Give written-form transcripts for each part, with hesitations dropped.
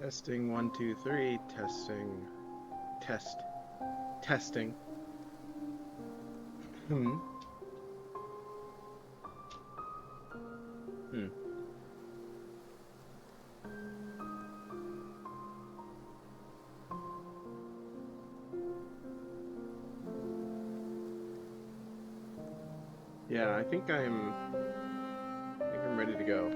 Testing 1 2 3. Testing. Testing. Hmm. Hmm. Yeah, I think I'm ready to go.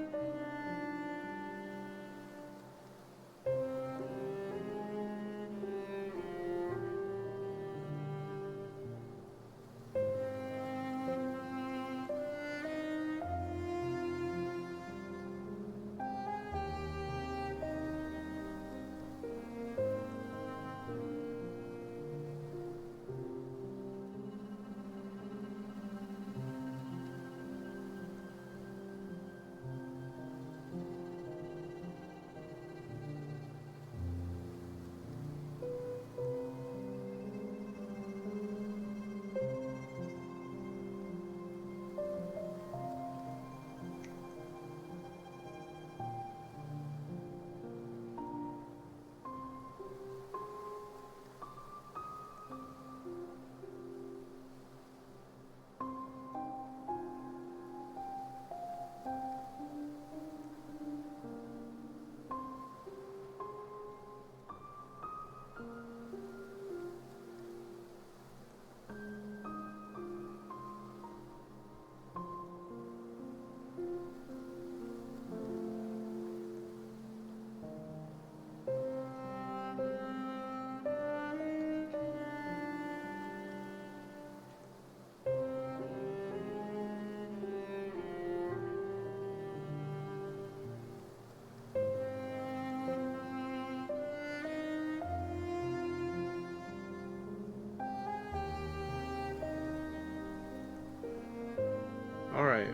All right,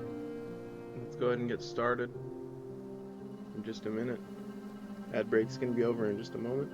let's go ahead and get started in just a minute. Ad break's gonna be over in just a moment.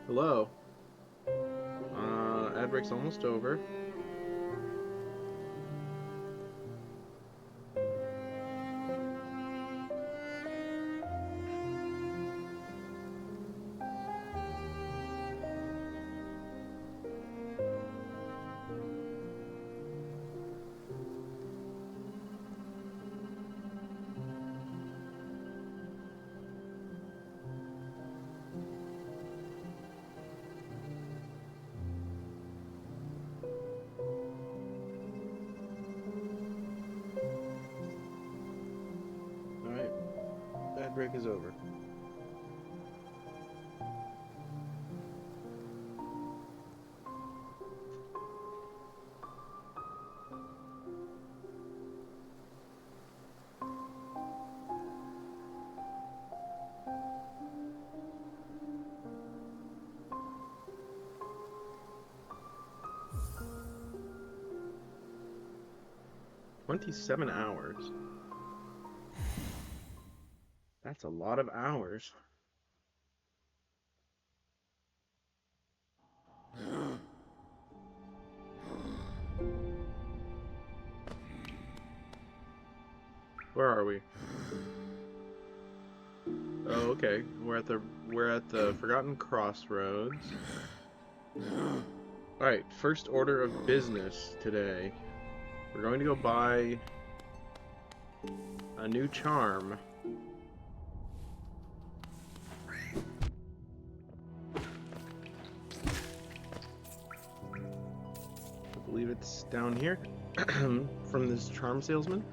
Hello. Ad break's almost over. break is over. "27 hours. That's a lot of hours." Where are we? Oh, okay. We're at the Forgotten Crossroads. Alright, first order of business today. We're going to go buy a new charm. I believe it's down here from this charm salesman.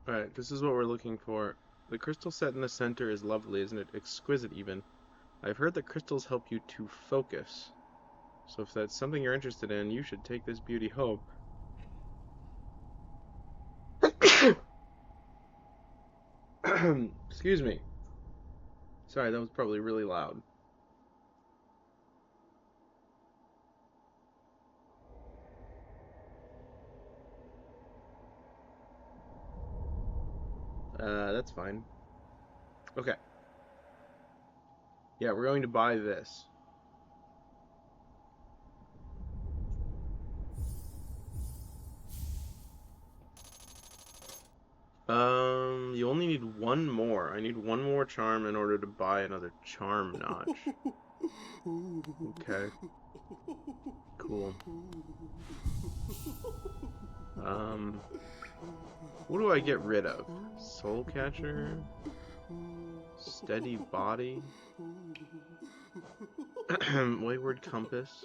Alright, this is what we're looking for. The crystal set in the center is lovely, isn't it? Exquisite, even. I've heard that crystals help you to focus. So if that's something you're interested in, you should take this beauty home. Excuse me. Sorry, that was probably really loud. That's fine. Okay. Yeah, we're going to buy this. You only need one more. I need one more charm in order to buy another charm notch. Okay. Cool. What do I get rid of? Soul Catcher? Steady Body? Wayward Compass?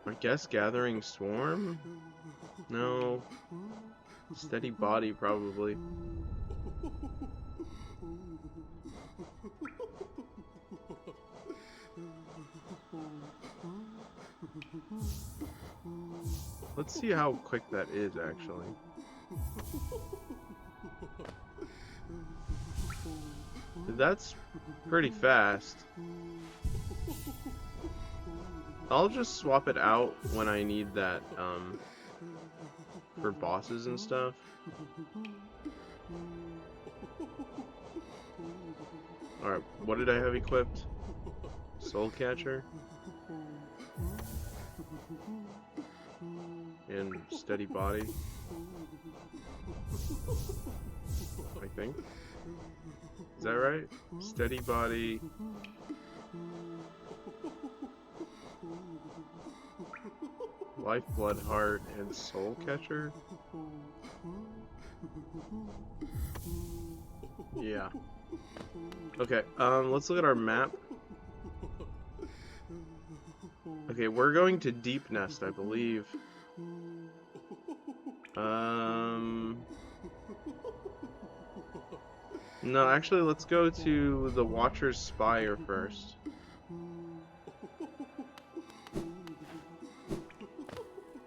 I guess Gathering Swarm? No. Steady Body, probably. Let's see how quick that is, actually. That's pretty fast. I'll just swap it out when I need that, for bosses and stuff. Alright, what did I have equipped? Soul Catcher? And Steady Body? I think. Is that right? Steady Body. Lifeblood Heart and Soul Catcher? Yeah. Okay, let's look at our map. Okay, we're going to Deep Nest, I believe. No, actually, let's go to the Watcher's Spire first.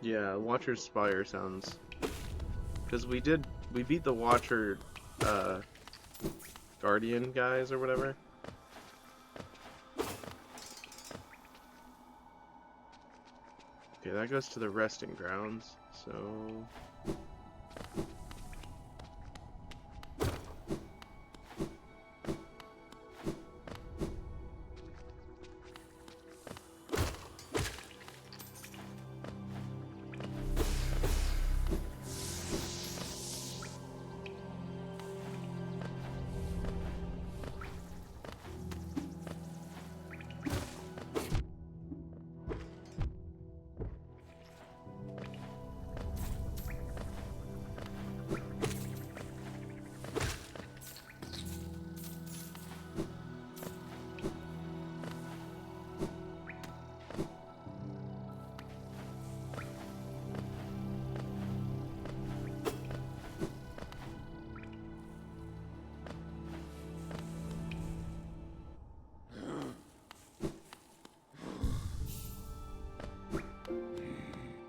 Yeah, Watcher's Spire sounds... Because we beat the Watcher, Guardian guys or whatever. Okay, that goes to the resting grounds, so...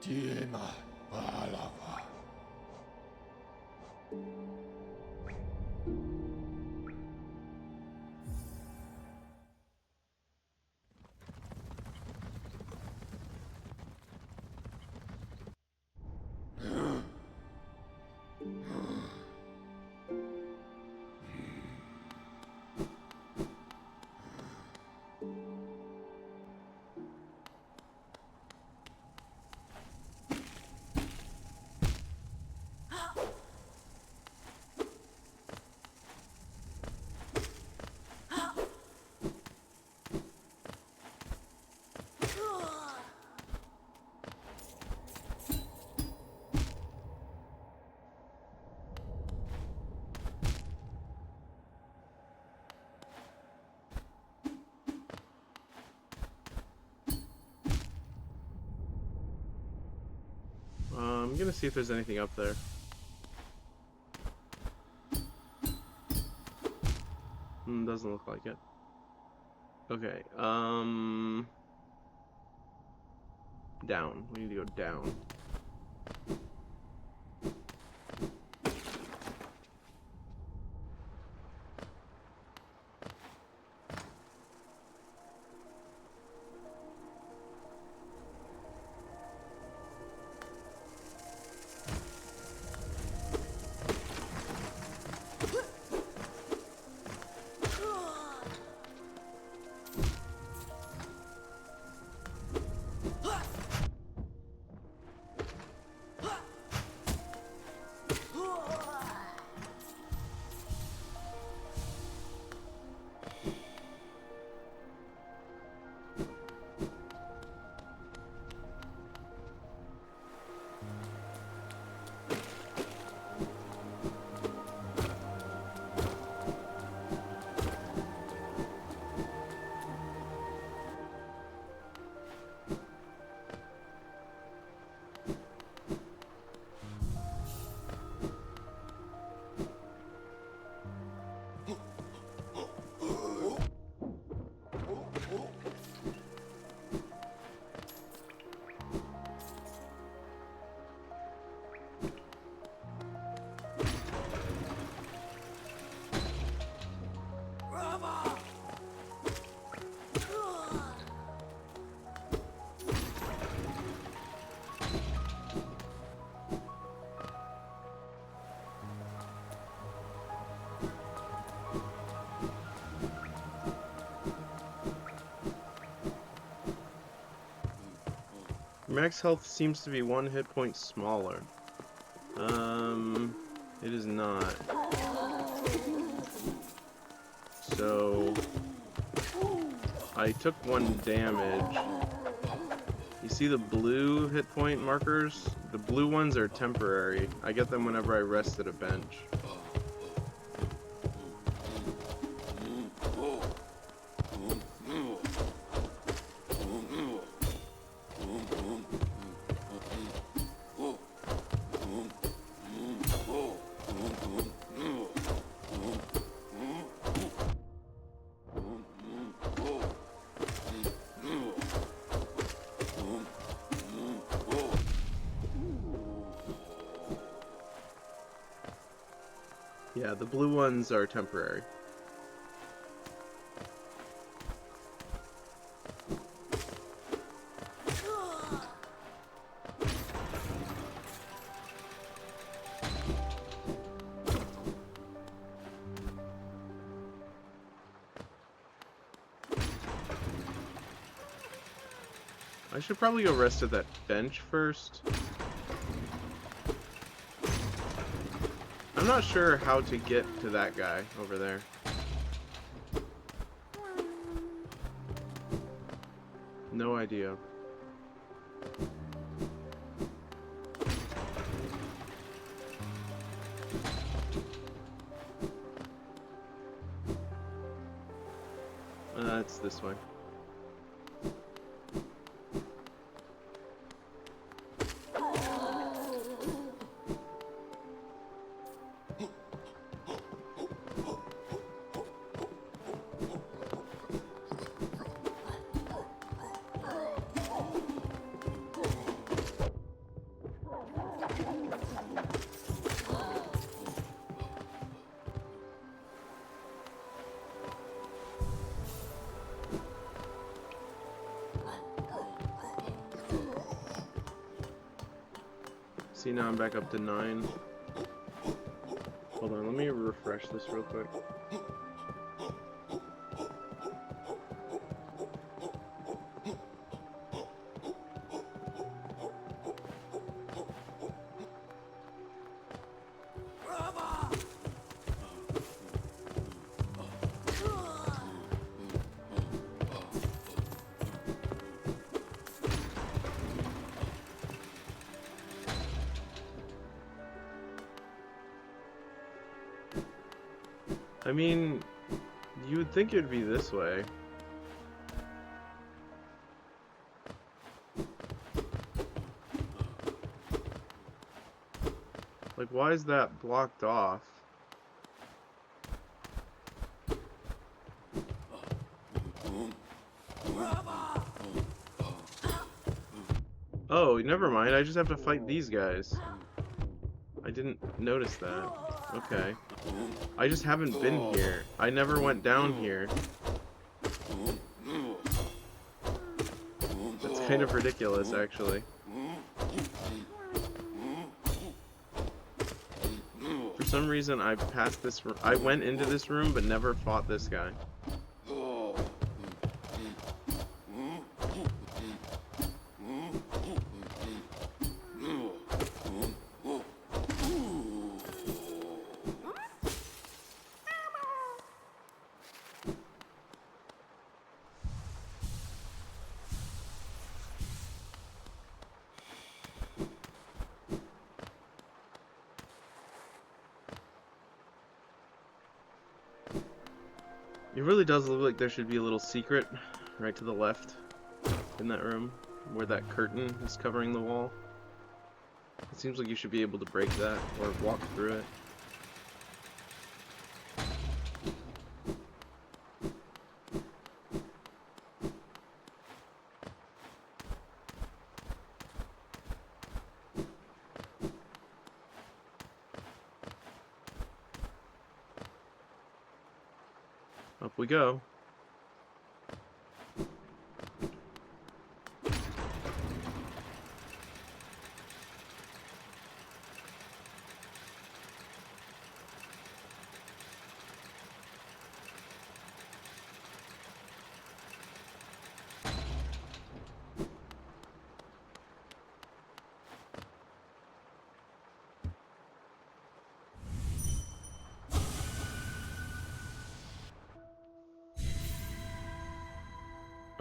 Tiema Palava. I'm gonna see if there's anything up there. Doesn't look like it. Okay, down. We need to go down. Max health seems to be 1 hit point smaller. It is not. So, I took 1 damage. You see the blue hit point markers? The blue ones are temporary. I get them whenever I rest at a bench. Yeah, the blue ones are temporary. I should probably go rest at that bench first. I'm not sure how to get to that guy over there. No idea. It's this way. See, now I'm back up to 9. Hold on, let me refresh this real quick. I mean, you would think it'd be this way. Like, why is that blocked off? Oh, never mind. I just have to fight these guys. I didn't notice that. Okay. I just haven't been here. I never went down here. That's kind of ridiculous, actually. For some reason, I passed this room. I went into this room, but never fought this guy. It really does look like there should be a little secret right to the left in that room where that curtain is covering the wall. It seems like you should be able to break that or walk through it. Up we go.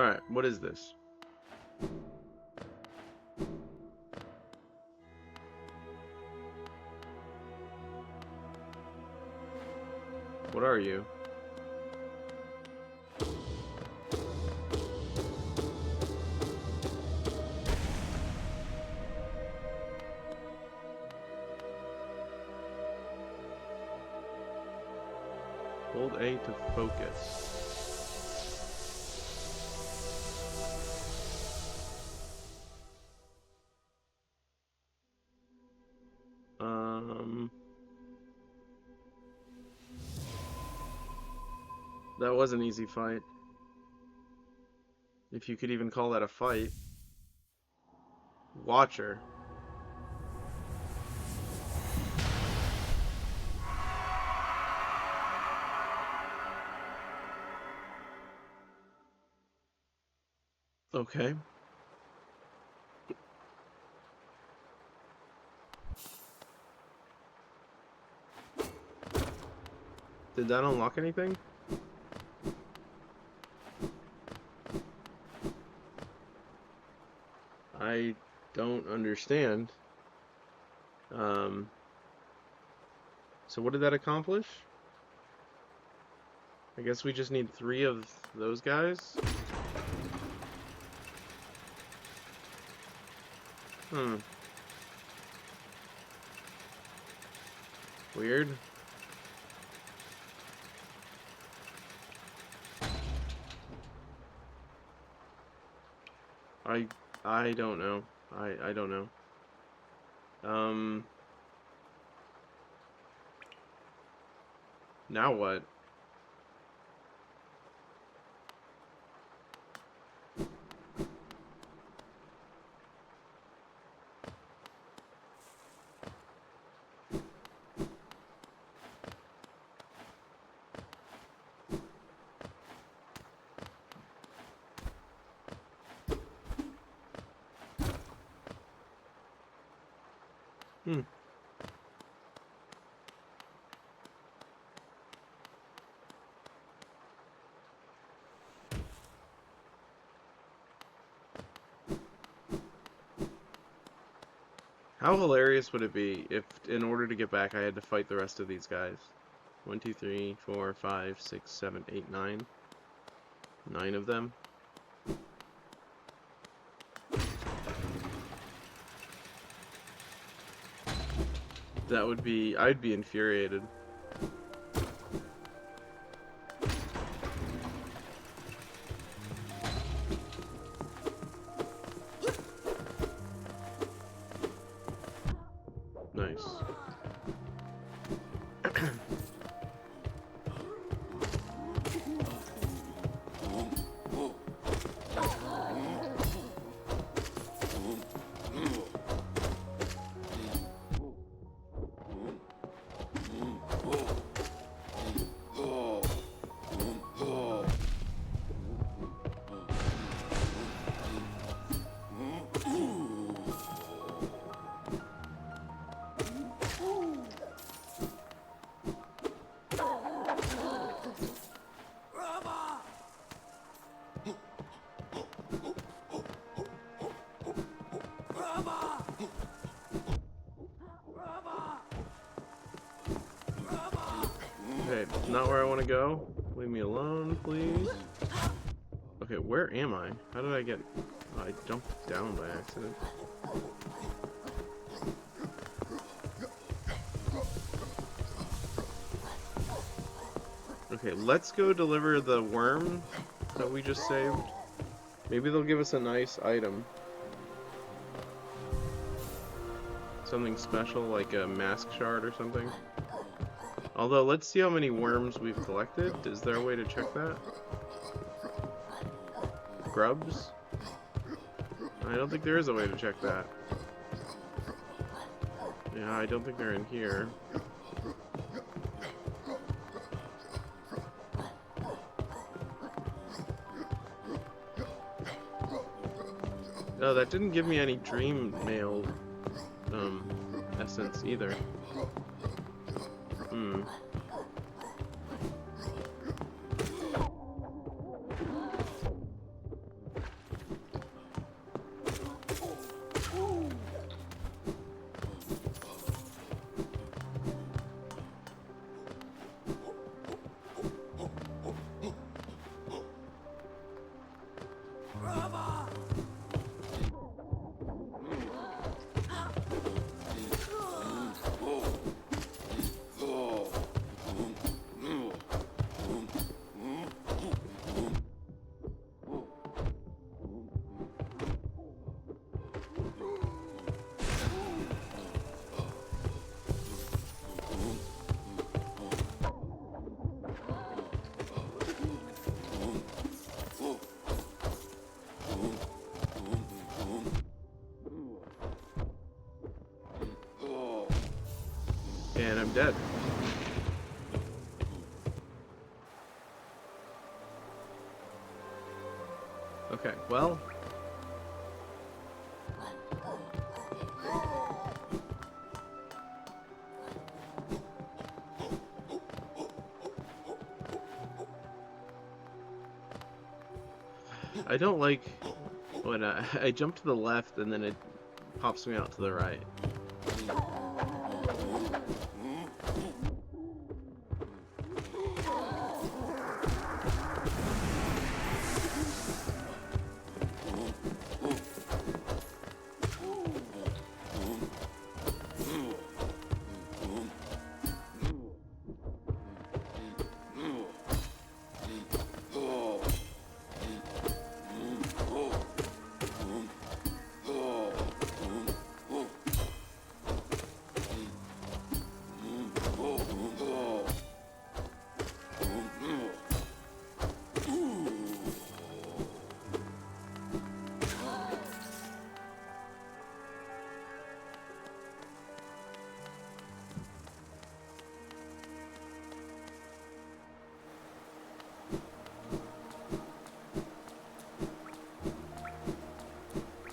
Alright, what is this? What are you? Hold A to focus. That was an easy fight. If you could even call that a fight. Watcher. Okay. Did that unlock anything? I don't understand. So what did that accomplish? I guess we just need 3 of those guys? Weird. I don't know. I don't know. Now what? How hilarious would it be if, in order to get back, I had to fight the rest of these guys? 1, 2, 3, 4, 5, 6, 7, 8, 9. 9 of them. That would be... I'd be infuriated. Nice. Okay, not where I want to go. Leave me alone, please. Okay, where am I? How did I get... Oh, I jumped down by accident. Okay, let's go deliver the worm that we just saved. Maybe they'll give us a nice item. Something special, like a mask shard or something. Although, let's see how many worms we've collected. Is there a way to check that? Grubs? I don't think there is a way to check that. Yeah, I don't think they're in here. No, that didn't give me any dream mail essence either. dead. Okay, well. I don't like when I jump to the left and then it pops me out to the right.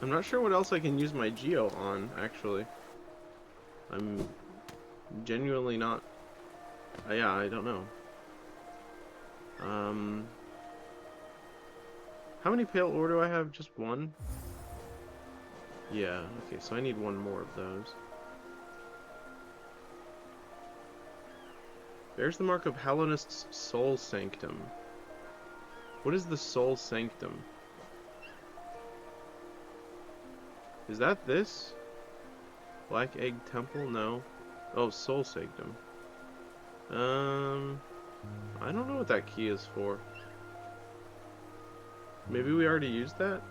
I'm not sure what else I can use my Geo on, actually. I'm genuinely not... yeah, I don't know. How many pale ore do I have? Just one? Yeah, okay, so I need one more of those. There's the mark of Hallownest's Soul Sanctum. What is the Soul Sanctum? Is that this? Black Egg Temple? No. Oh, Soul Sanctum. I don't know what that key is for. Maybe we already used that?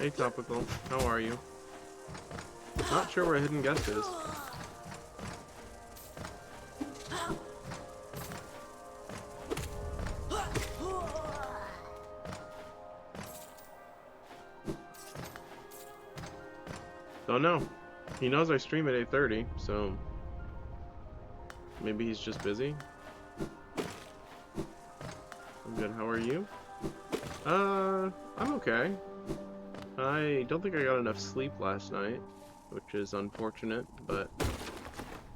Hey Topical, how are you? Not sure where a hidden guest is. Don't know. He knows I stream at 8:30, so maybe he's just busy. I'm good, how are you? I'm okay. I don't think I got enough sleep last night, which is unfortunate, but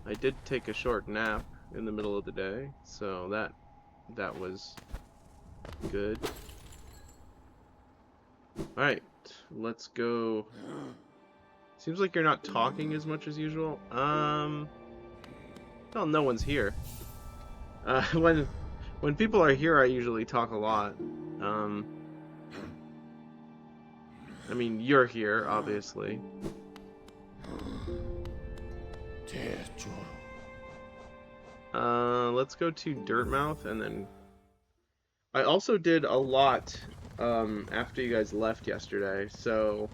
I did take a short nap in the middle of the day, so that was good. Alright, let's go. Seems like you're not talking as much as usual. Well, no one's here. When people are here, I usually talk a lot. I mean, you're here, obviously. Let's go to Dirtmouth, and then... I also did a lot, after you guys left yesterday, so...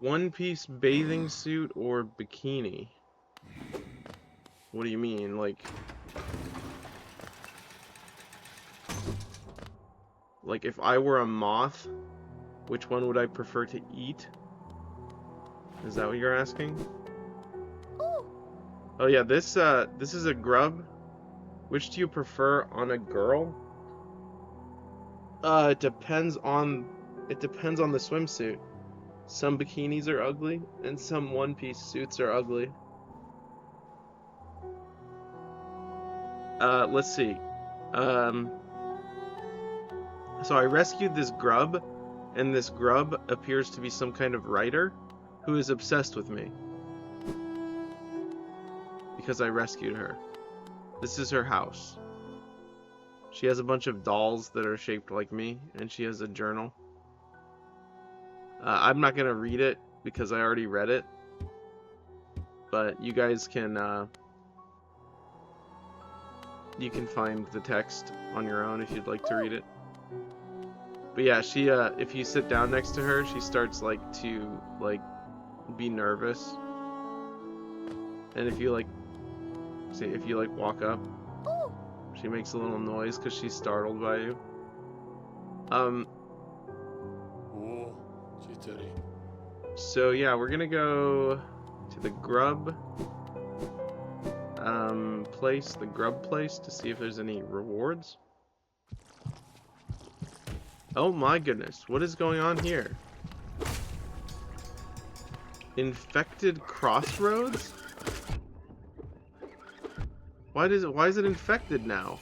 One-piece bathing suit or bikini? What do you mean? Like if I were a moth, which one would I prefer to eat? Is that what you're asking? Oh yeah, this is a grub. Which do you prefer on a girl? It depends on the swimsuit. Some bikinis are ugly, and some one-piece suits are ugly. Let's see. So I rescued this grub, and this grub appears to be some kind of writer who is obsessed with me. Because I rescued her. This is her house. She has a bunch of dolls that are shaped like me, and she has a journal. I'm not gonna read it because I already read it, but you guys can you can find the text on your own if you'd like to read it. But yeah, she if you sit down next to her, she starts to be nervous, and if you walk up, she makes a little noise because she's startled by you. So yeah, we're gonna go to the grub place, to see if there's any rewards. Oh my goodness, what is going on here? Infected crossroads? Why is it infected now?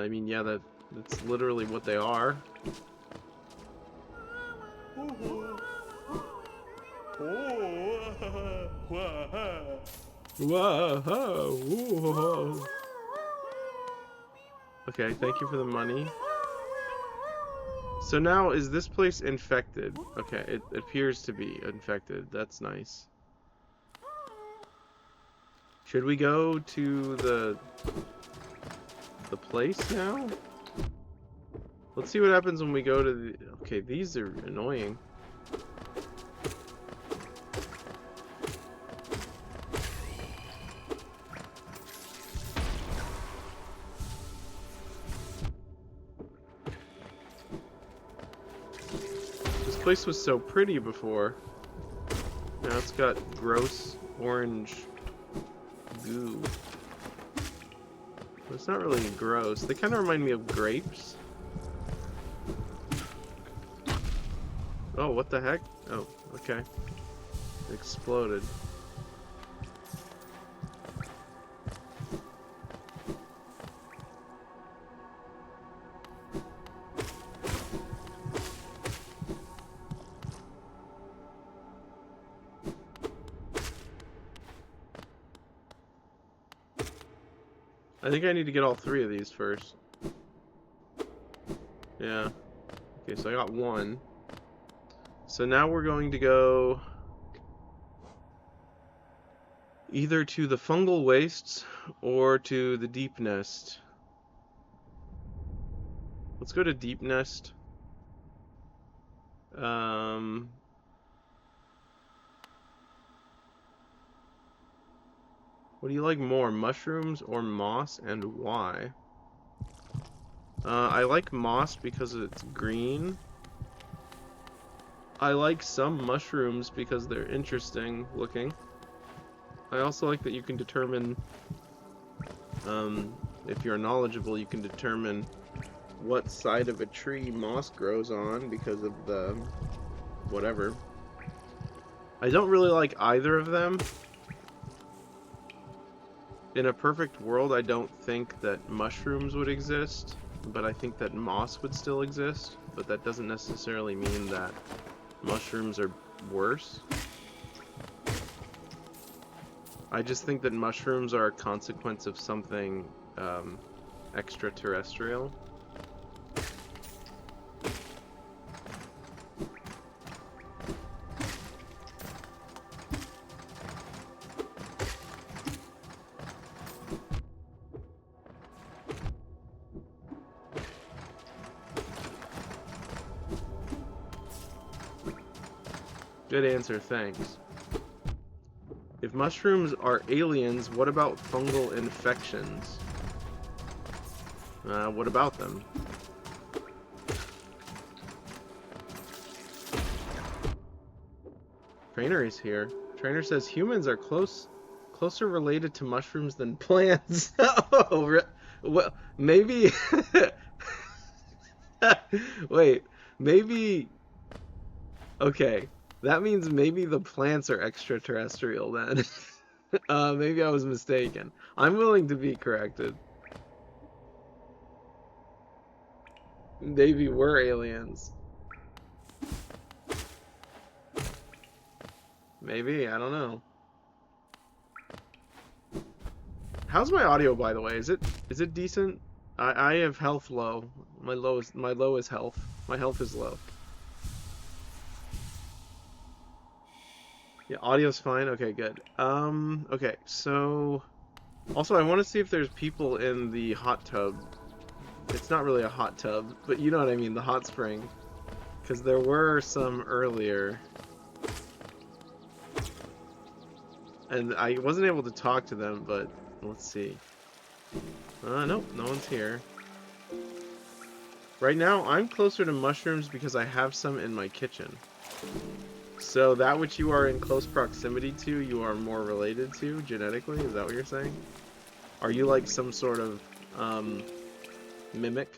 I mean, yeah, that's literally what they are. Whoa. Okay, thank you for the money. So now, is this place infected? Okay, it appears to be infected. That's nice. Should we go to the place now? Let's see what happens when we go to the... Okay, these are annoying. This place was so pretty before. Now it's got gross orange goo. It's not really gross. They kind of remind me of grapes. Oh, what the heck? Oh, okay. It exploded. I think I need to get all 3 of these first. Yeah. Okay, so I got 1. So now we're going to go either to the fungal wastes or to the deep nest. Let's go to deep nest. What do you like more, mushrooms or moss, and why? I like moss because it's green. I like some mushrooms because they're interesting looking. I also like that you can determine, if you're knowledgeable, you can determine what side of a tree moss grows on because of the whatever. I don't really like either of them. In a perfect world, I don't think that mushrooms would exist, but I think that moss would still exist, but that doesn't necessarily mean that mushrooms are worse. I just think that mushrooms are a consequence of something extraterrestrial. Good answer, thanks. If mushrooms are aliens, what about fungal infections? What about them? Trainer is here. Trainer says humans are closer related to mushrooms than plants. Oh, well, maybe. Wait, maybe. Okay, that means maybe the plants are extraterrestrial then. Maybe I was mistaken. I'm willing to be corrected. Maybe we're aliens. Maybe, I don't know. How's my audio, by the way? Is it decent? I have health low. My low is health. My health is low. Yeah, audio's fine. Okay, good. Okay, so also I want to see if there's people in the hot tub. It's not really a hot tub, but you know what I mean, the hot spring. Because there were some earlier. And I wasn't able to talk to them, but let's see. Nope, no one's here. Right now, I'm closer to mushrooms because I have some in my kitchen. So that which you are in close proximity to, you are more related to genetically? Is that what you're saying? Are you like some sort of mimic?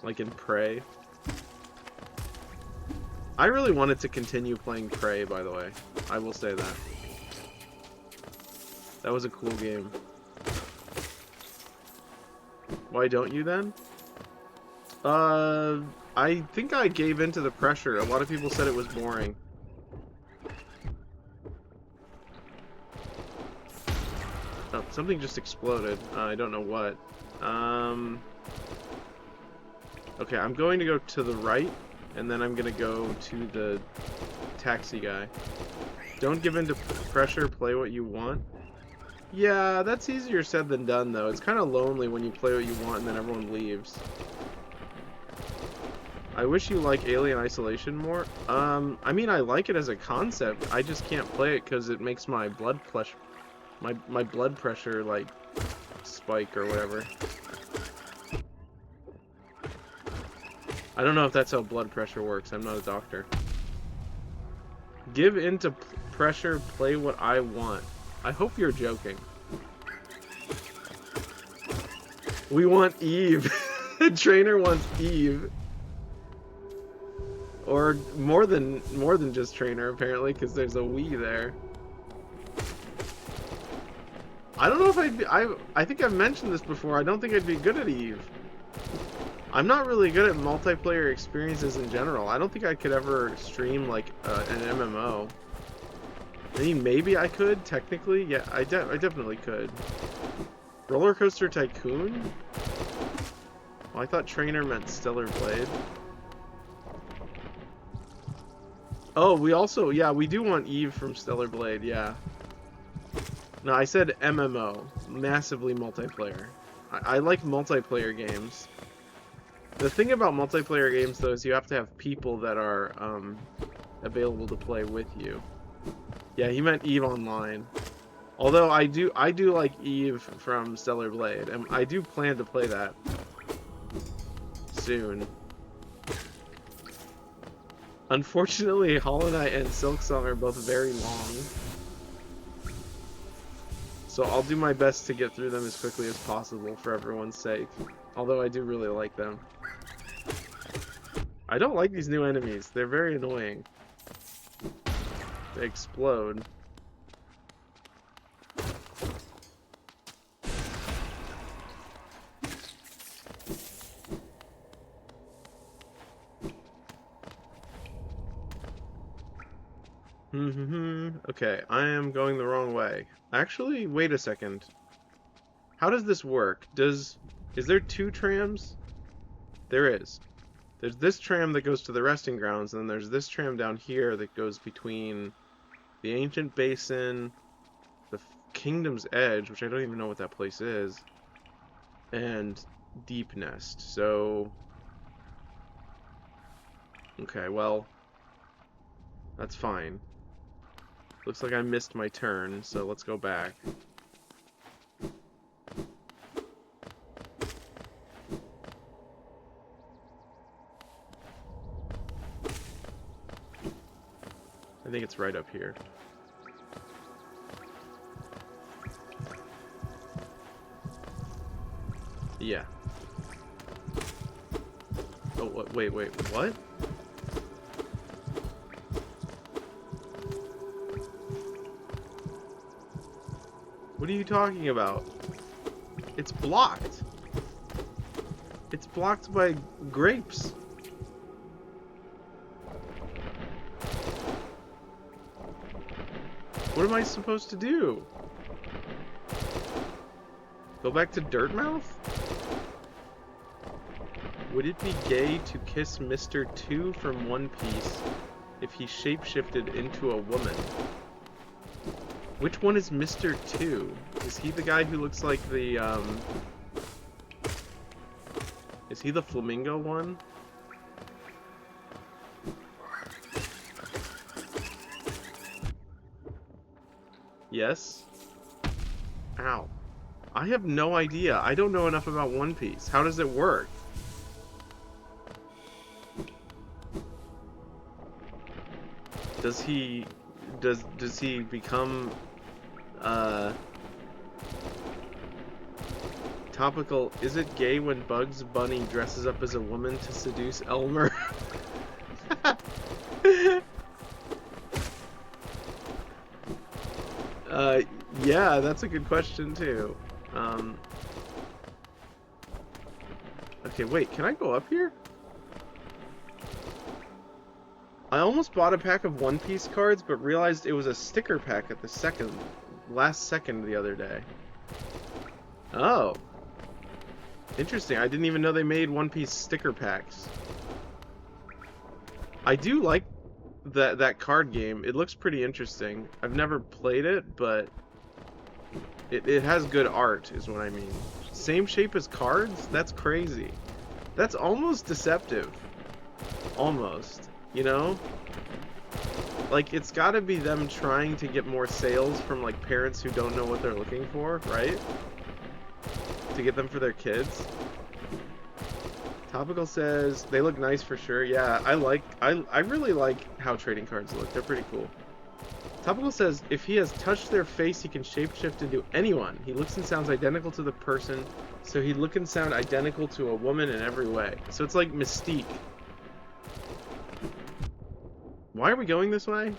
Like in Prey? I really wanted to continue playing Prey, by the way. I will say that. That was a cool game. Why don't you then? I think I gave in to the pressure. A lot of people said it was boring. Oh, something just exploded. I don't know what. Okay, I'm going to go to the right, and then I'm going to go to the taxi guy. Don't give in to pressure, play what you want. Yeah, that's easier said than done, though. It's kind of lonely when you play what you want and then everyone leaves. I wish you like Alien Isolation more. I mean, I like it as a concept. I just can't play it because it makes my blood pressure, like, spike or whatever. I don't know if that's how blood pressure works. I'm not a doctor. Give in to pressure, play what I want. I hope you're joking. We want Eve. Trainer wants Eve. Or more than just Trainer, apparently, because there's a we there. I don't know if I think I've mentioned this before. I don't think I'd be good at Eve. I'm not really good at multiplayer experiences in general. I don't think I could ever stream like an MMO. I mean, maybe I could, technically. Yeah, I definitely could. Roller Coaster Tycoon? Well, I thought Trainer meant Stellar Blade. Oh, we also, yeah, we do want Eve from Stellar Blade, yeah. No, I said MMO. Massively multiplayer. I like multiplayer games. The thing about multiplayer games, though, is you have to have people that are available to play with you. Yeah, he meant Eve Online. Although I do like Eve from Stellar Blade, and I do plan to play that soon. Unfortunately, Hollow Knight and Silksong are both very long. So I'll do my best to get through them as quickly as possible for everyone's sake. Although I do really like them. I don't like these new enemies. They're very annoying. They explode. Okay, I am going the wrong way. Actually, wait a second. How does this work? Is there two trams? There is. There's this tram that goes to the resting grounds, and then there's this tram down here that goes between the Ancient Basin, the Kingdom's Edge, which I don't even know what that place is, and Deep Nest. So, okay, well, That's fine. Looks like I missed my turn, so let's go back. I think it's right up here. Yeah. Oh, wait, what? What are you talking about? It's blocked. It's blocked by grapes. What am I supposed to do? Go back to Dirtmouth? Would it be gay to kiss Mr. 2 from One Piece if he shapeshifted into a woman? Which one is Mr. 2? Is he the guy who looks like the, Is he the flamingo one? Yes? Ow. I have no idea. I don't know enough about One Piece. How does it work? Does he become topical? Is it gay when Bugs Bunny dresses up as a woman to seduce Elmer? Yeah, that's a good question too. Okay, wait, can I go up here? I almost bought a pack of One Piece cards, but realized it was a sticker pack at the last second the other day. Oh. Interesting, I didn't even know they made One Piece sticker packs. I do like that card game. It looks pretty interesting. I've never played it, but it has good art, is what I mean. Same shape as cards? That's crazy. That's almost deceptive. Almost. You know? Like, it's gotta be them trying to get more sales from, like, parents who don't know what they're looking for, right? To get them for their kids. Topical says, they look nice for sure. Yeah, I really like how trading cards look. They're pretty cool. Topical says, if he has touched their face, he can shapeshift into anyone. He looks and sounds identical to the person, so he'd look and sound identical to a woman in every way. So it's like Mystique. Why are we going this way?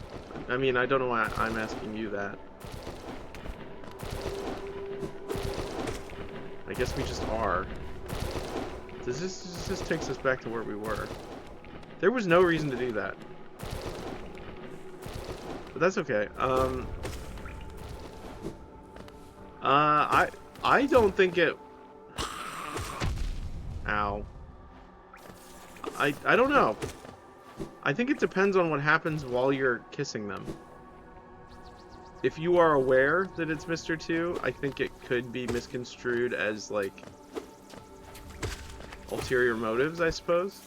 I mean, I don't know why I'm asking you that. I guess we just are. This takes us back to where we were. There was no reason to do that. But that's okay. I don't think it... Ow. I don't know. I think it depends on what happens while you're kissing them. If you are aware that it's Mr. 2, I think it could be misconstrued as, like, ulterior motives, I suppose.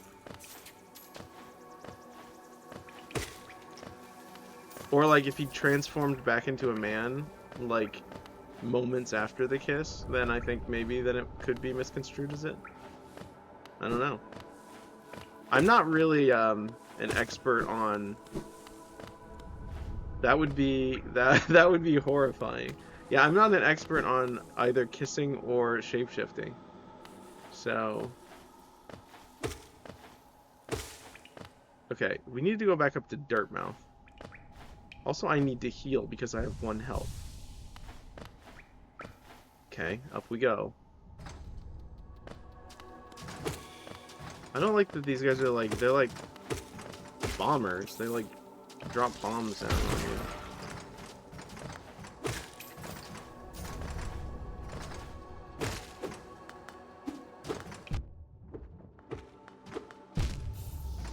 Or, like, if he transformed back into a man, like, moments after the kiss, then I think maybe that it could be misconstrued as it. I don't know. I'm not really, an expert on... That would be horrifying. Yeah, I'm not an expert on either kissing or shapeshifting. So... Okay, we need to go back up to Dirtmouth. Also, I need to heal because I have 1 health. Okay, up we go. I don't like that these guys are like, they're like bombers. They like drop bombs down on you.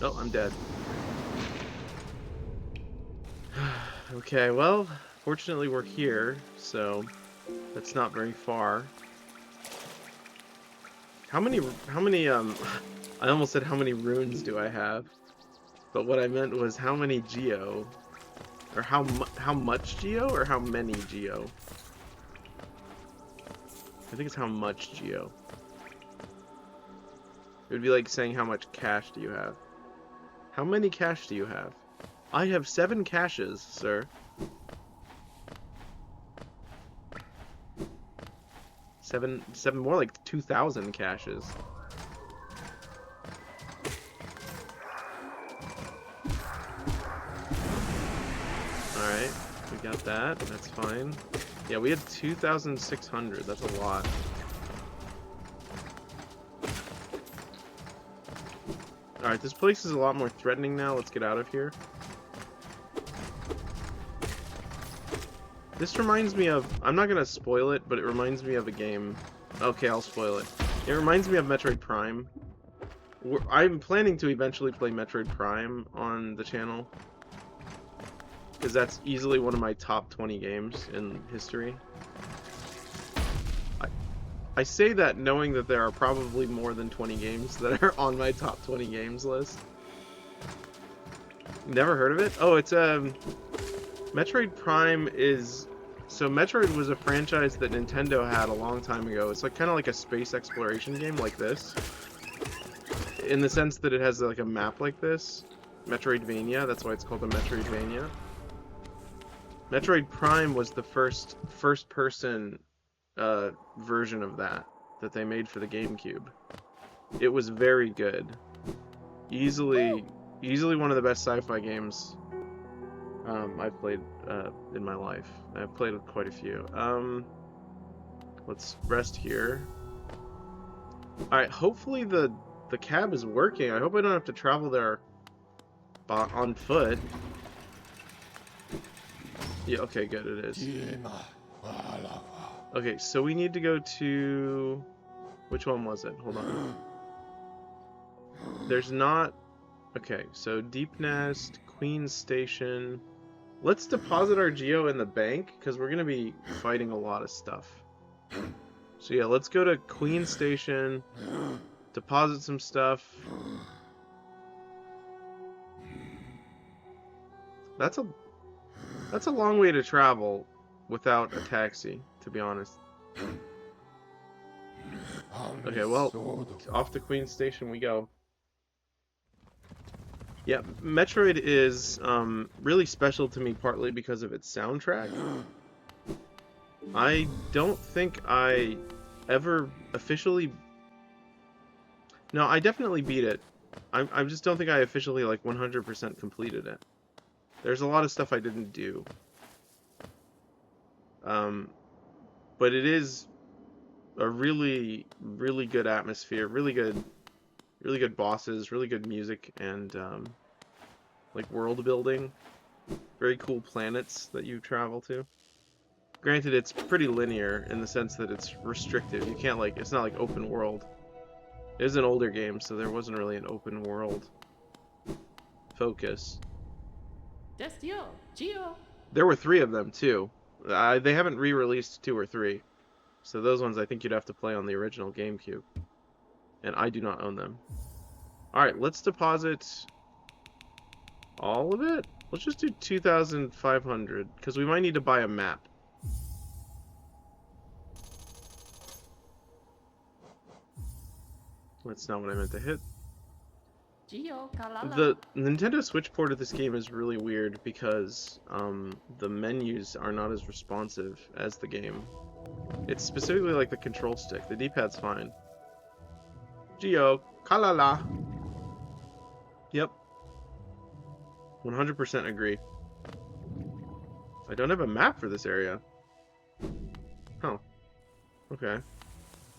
Oh, I'm dead. Okay, well, fortunately we're here, so that's not very far. How many, I almost said how many runes do I have? But what I meant was how many Geo, or how much Geo, or how many Geo. I think it's how much Geo. It would be like saying how much cash do you have. How many cash do you have? I have 7 caches, sir. 7, more like 2,000 caches. Alright, we got that. That's fine. Yeah, we had 2,600. That's a lot. Alright, this place is a lot more threatening now. Let's get out of here. This reminds me of... I'm not gonna spoil it, but it reminds me of a game. Okay, I'll spoil it. It reminds me of Metroid Prime. I'm planning to eventually play Metroid Prime on the channel, because that's easily one of my top 20 games in history. I say that knowing that there are probably more than 20 games that are on my top 20 games list. Never heard of it? Oh, it's Metroid Prime is... So Metroid was a franchise that Nintendo had a long time ago. It's like kind of like a space exploration game like this, in the sense that it has like a map like this. Metroidvania, that's why it's called a Metroidvania. Metroid Prime was the first-person version of that they made for the GameCube. It was very good. Easily one of the best sci-fi games I've played in my life. I've played quite a few. Let's rest here. Alright, hopefully the cab is working. I hope I don't have to travel there on foot. Yeah, okay, good, it is. Okay, so we need to go to... Which one was it? Hold on. There's not... Okay, so Deep Nest, Queen Station... Let's deposit our Geo in the bank, because we're going to be fighting a lot of stuff. So yeah, let's go to Queen Station, deposit some stuff. That's a long way to travel without a taxi, to be honest. Okay, well, off to Queen Station we go. Yeah, Metroid is really special to me partly because of its soundtrack. I don't think I ever officially... No, I definitely beat it. I just don't think I officially, like, 100% completed it. There's a lot of stuff I didn't do. But it is a really, really good atmosphere, really good bosses, really good music, and like world building. Very cool planets that you travel to. Granted, it's pretty linear in the sense that it's restrictive. You can't, like, it's not like open world. It is an older game, so there wasn't really an open world focus. That's Geo. There were 3 of them too. They haven't re-released 2 or 3. So those ones I think you'd have to play on the original GameCube. And I do not own them. Alright, let's deposit all of it? Let's just do 2,500, because we might need to buy a map. That's not what I meant to hit. Geo, Kalala. The Nintendo Switch port of this game is really weird because the menus are not as responsive as the game. It's specifically like the control stick. The D-pad's fine. Geo, Kalala. Yep. 100% agree. I don't have a map for this area. Oh. Okay.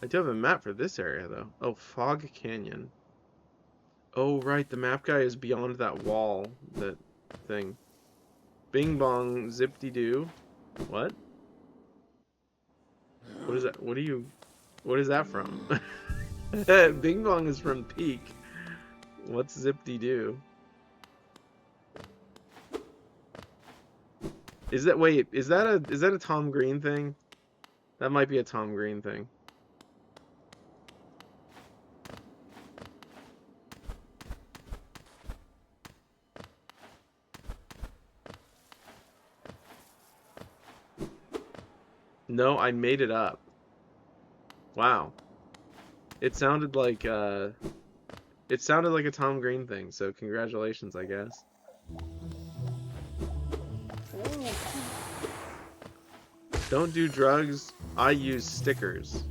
I do have a map for this area, though. Oh, Fog Canyon. Oh, right, the map guy is beyond that wall, that thing. Bing bong, zip-de-doo. What? What is that? What is that from? Bing bong is from Peak. What's zip-de-doo? Is that a Tom Green thing? That might be a Tom Green thing. No, I made it up. Wow. It sounded like a Tom Green thing, so congratulations, I guess. Don't do drugs. I use stickers.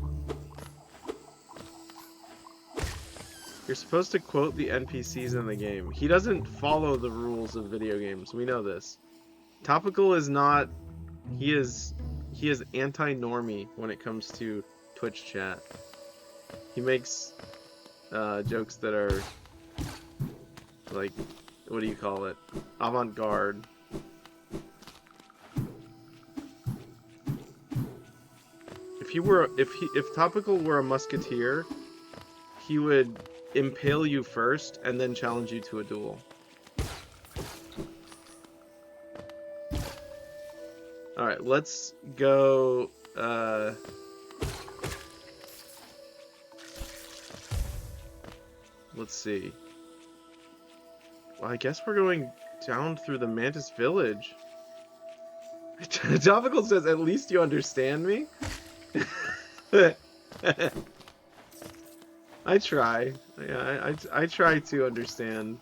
You're supposed to quote the NPCs in the game. He doesn't follow the rules of video games. We know this. Topical is not... He is anti-normie when it comes to Twitch chat. He makes jokes that are like, what do you call it? Avant-garde. If Topical were a musketeer, he would impale you first and then challenge you to a duel. Alright, let's go, let's see. Well, I guess we're going down through the Mantis Village. Topical says, at least you understand me? I try. Yeah, I try to understand.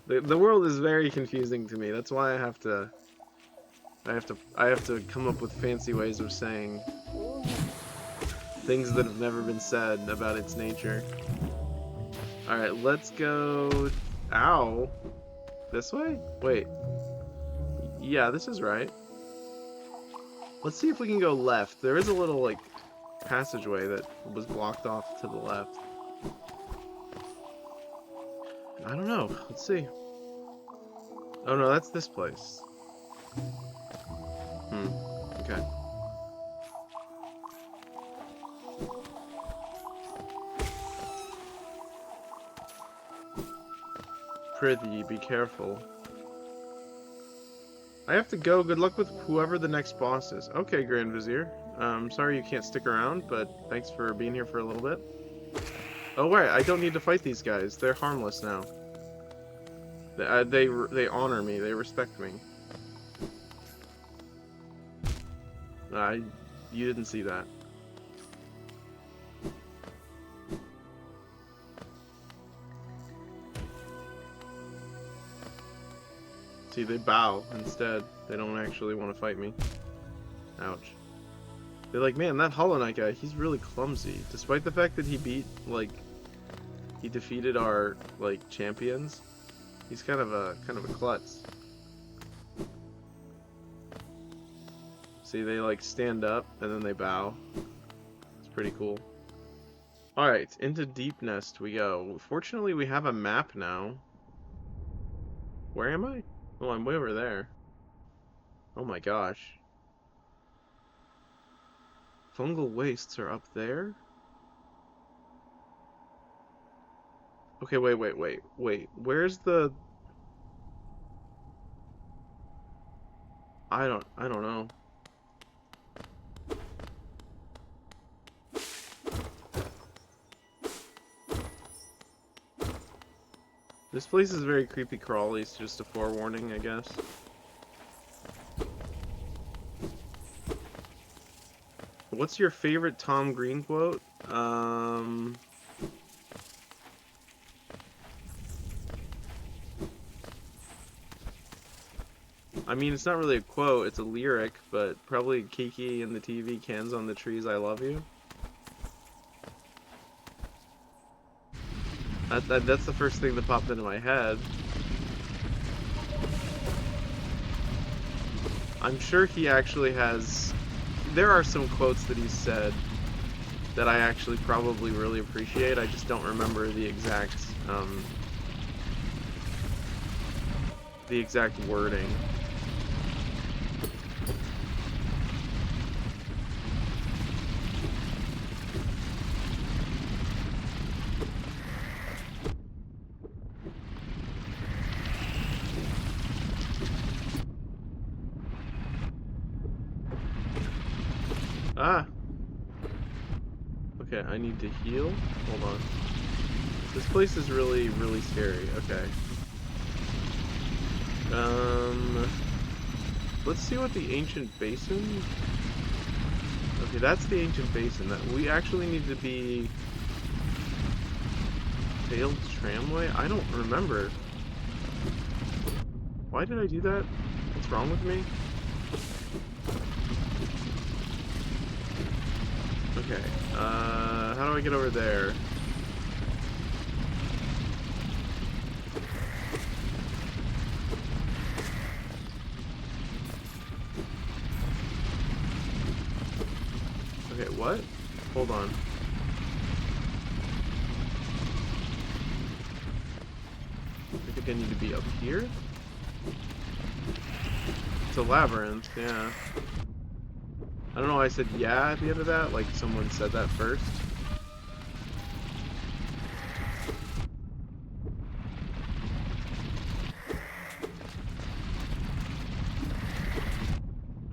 The world is very confusing to me. That's why I have to come up with fancy ways of saying things that have never been said about its nature. Alright, let's go... Ow! This way? Wait. Yeah, this is right. Let's see if we can go left. There is a little, like, passageway that was blocked off to the left. I don't know. Let's see. Oh no, that's this place. Okay. Prithee, be careful. I have to go. Good luck with whoever the next boss is. Okay, Grand Vizier. Sorry you can't stick around, but thanks for being here for a little bit. Oh wait, I don't need to fight these guys. They're harmless now. They honor me. They respect me. You didn't see that. See, they bow instead. They don't actually want to fight me. Ouch. They're like, man, that Hollow Knight guy, he's really clumsy. Despite the fact that he he defeated our, champions, he's kind of a klutz. See, they, stand up, and then they bow. It's pretty cool. Alright, into Deep Nest we go. Fortunately, we have a map now. Where am I? Oh, I'm way over there. Oh my gosh. Fungal wastes are up there? Okay, wait. Where's the... I don't know. This place is very creepy crawly, it's just a forewarning, I guess. What's your favorite Tom Green quote? I mean, it's not really a quote, it's a lyric, but probably Kiki and the TV cans on the trees, I love you. That's the first thing that popped into my head. I'm sure he actually has... There are some quotes that he's said that I actually probably really appreciate. I just don't remember the exact wording. Ah! Okay, I need to heal? Hold on. This place is really, really scary. Okay. Let's see what the Ancient Basin Okay, that's the ancient basin. That we actually need to be failed tramway. I don't remember. Why did I do that? What's wrong with me? Okay. How do I get over there? Okay, what? Hold on. I think I need to be up here? It's a labyrinth, yeah. I don't know why I said yeah at the end of that, like someone said that first.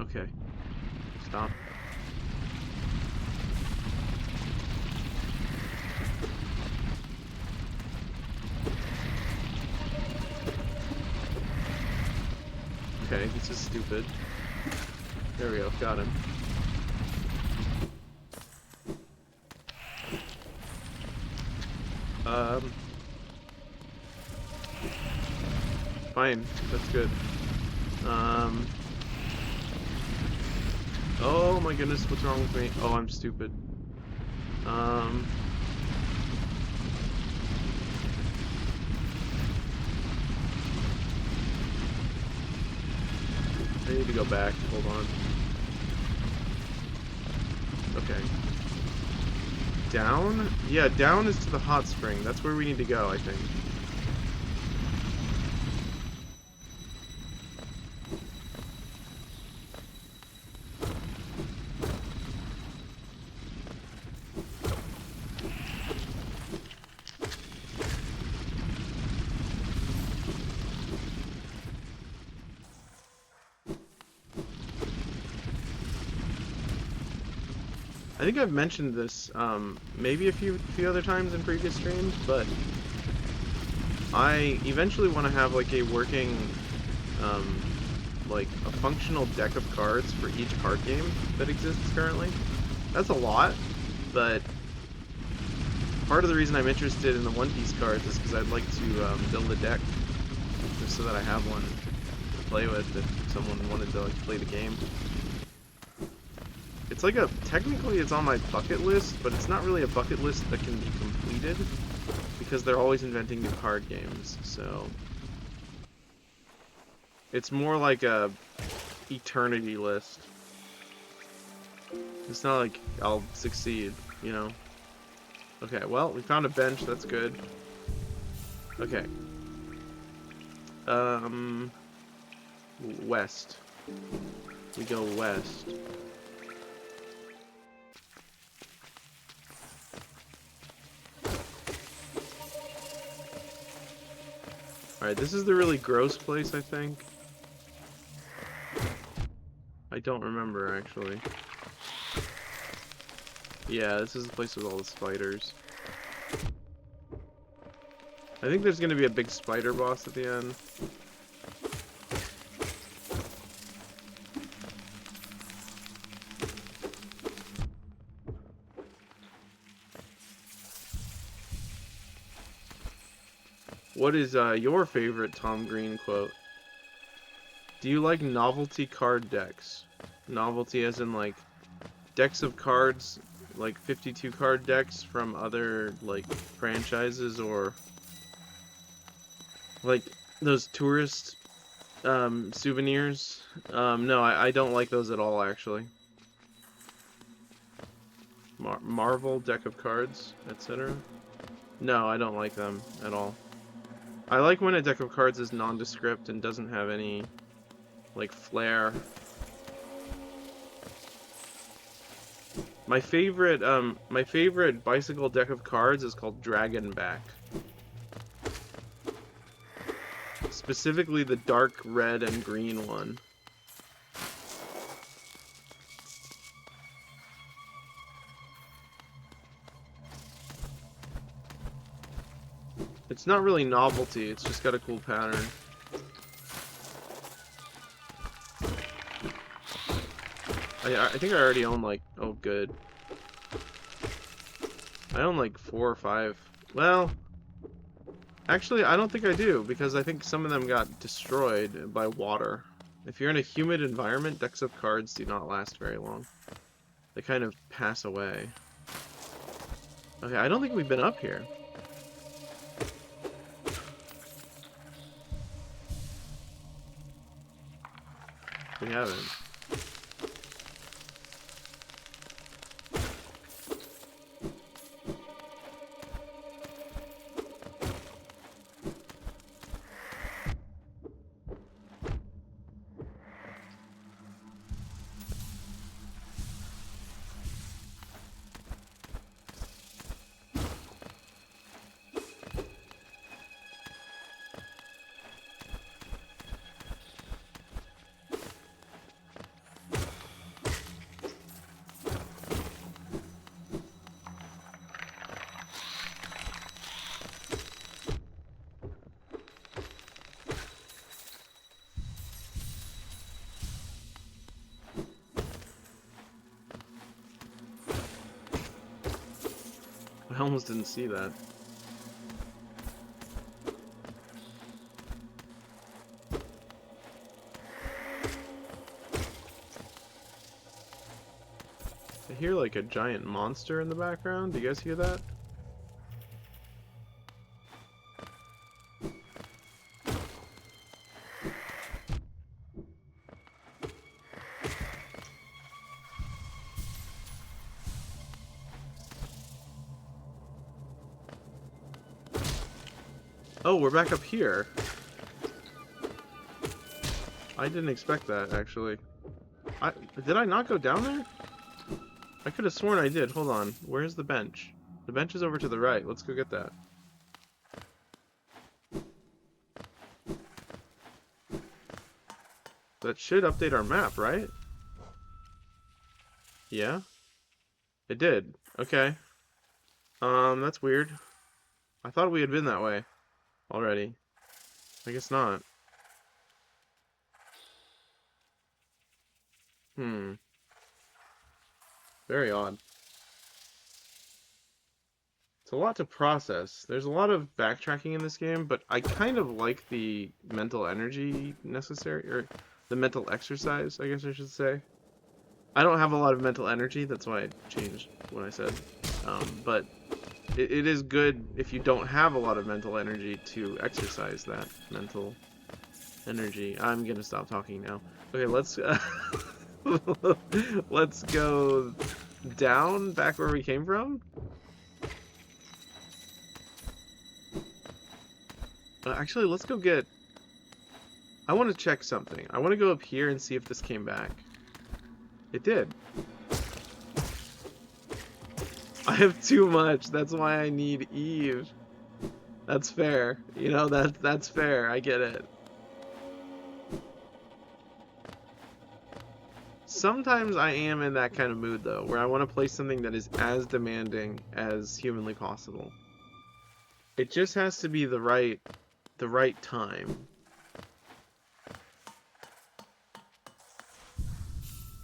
Okay. Stop. Okay, this is stupid. There we go, got him. Fine, that's good. Oh my goodness, what's wrong with me? Oh, I'm stupid. I need to go back, hold on. Okay. Down? Yeah, down is to the hot spring. That's where we need to go, I think. I think I've mentioned this maybe a few other times in previous streams, but I eventually want to have like a working, like a functional deck of cards for each card game that exists currently. That's a lot, but part of the reason I'm interested in the One Piece cards is because I'd like to build a deck just so that I have one to play with if someone wanted to like play the game. It's like technically it's on my bucket list, but it's not really a bucket list that can be completed because they're always inventing new card games, so it's more like a eternity list. It's not like I'll succeed, you know? Okay, well, we found a bench, that's good. Okay. West. We go west. Alright, this is the really gross place, I think. I don't remember, actually. Yeah, this is the place with all the spiders. I think there's gonna be a big spider boss at the end. What is your favorite Tom Green quote? Do you like novelty card decks? Novelty as in like decks of cards, like 52 card decks from other like franchises, or like those tourist souvenirs? No, I don't like those at all, actually. Marvel deck of cards, etc. No, I don't like them at all. I like when a deck of cards is nondescript and doesn't have any, like, flair. My favorite bicycle deck of cards is called Dragonback. Specifically the dark red and green one. It's not really novelty, it's just got a cool pattern. I I think I already own like, oh good. I own like 4 or 5. Well, actually I don't think I do, because I think some of them got destroyed by water. If you're in a humid environment, decks of cards do not last very long. They kind of pass away. Okay, I don't think we've been up here. We haven't. I almost didn't see that. I hear like a giant monster in the background. Do you guys hear that? Oh, we're back up here. I didn't expect that, actually. Did I not go down there? I could have sworn I did. Hold on. Where's the bench? The bench is over to the right. Let's go get that. That should update our map, right? Yeah? It did. Okay. That's weird. I thought we had been that way already. I guess not. Very odd. It's a lot to process. There's a lot of backtracking in this game, but I kind of like the mental energy necessary, or the mental exercise, I guess I should say. I don't have a lot of mental energy, that's why I changed what I said. But it is good if you don't have a lot of mental energy to exercise that mental energy. I'm gonna stop talking now. Okay, let's let's go down back where we came from. Actually, let's go get... I want to check something. I want to go up here and see if this came back. It did. I have too much. That's why I need Eve. That's fair. You know, that's fair. I get it. Sometimes I am in that kind of mood, though, where I want to play something that is as demanding as humanly possible. It just has to be the right time.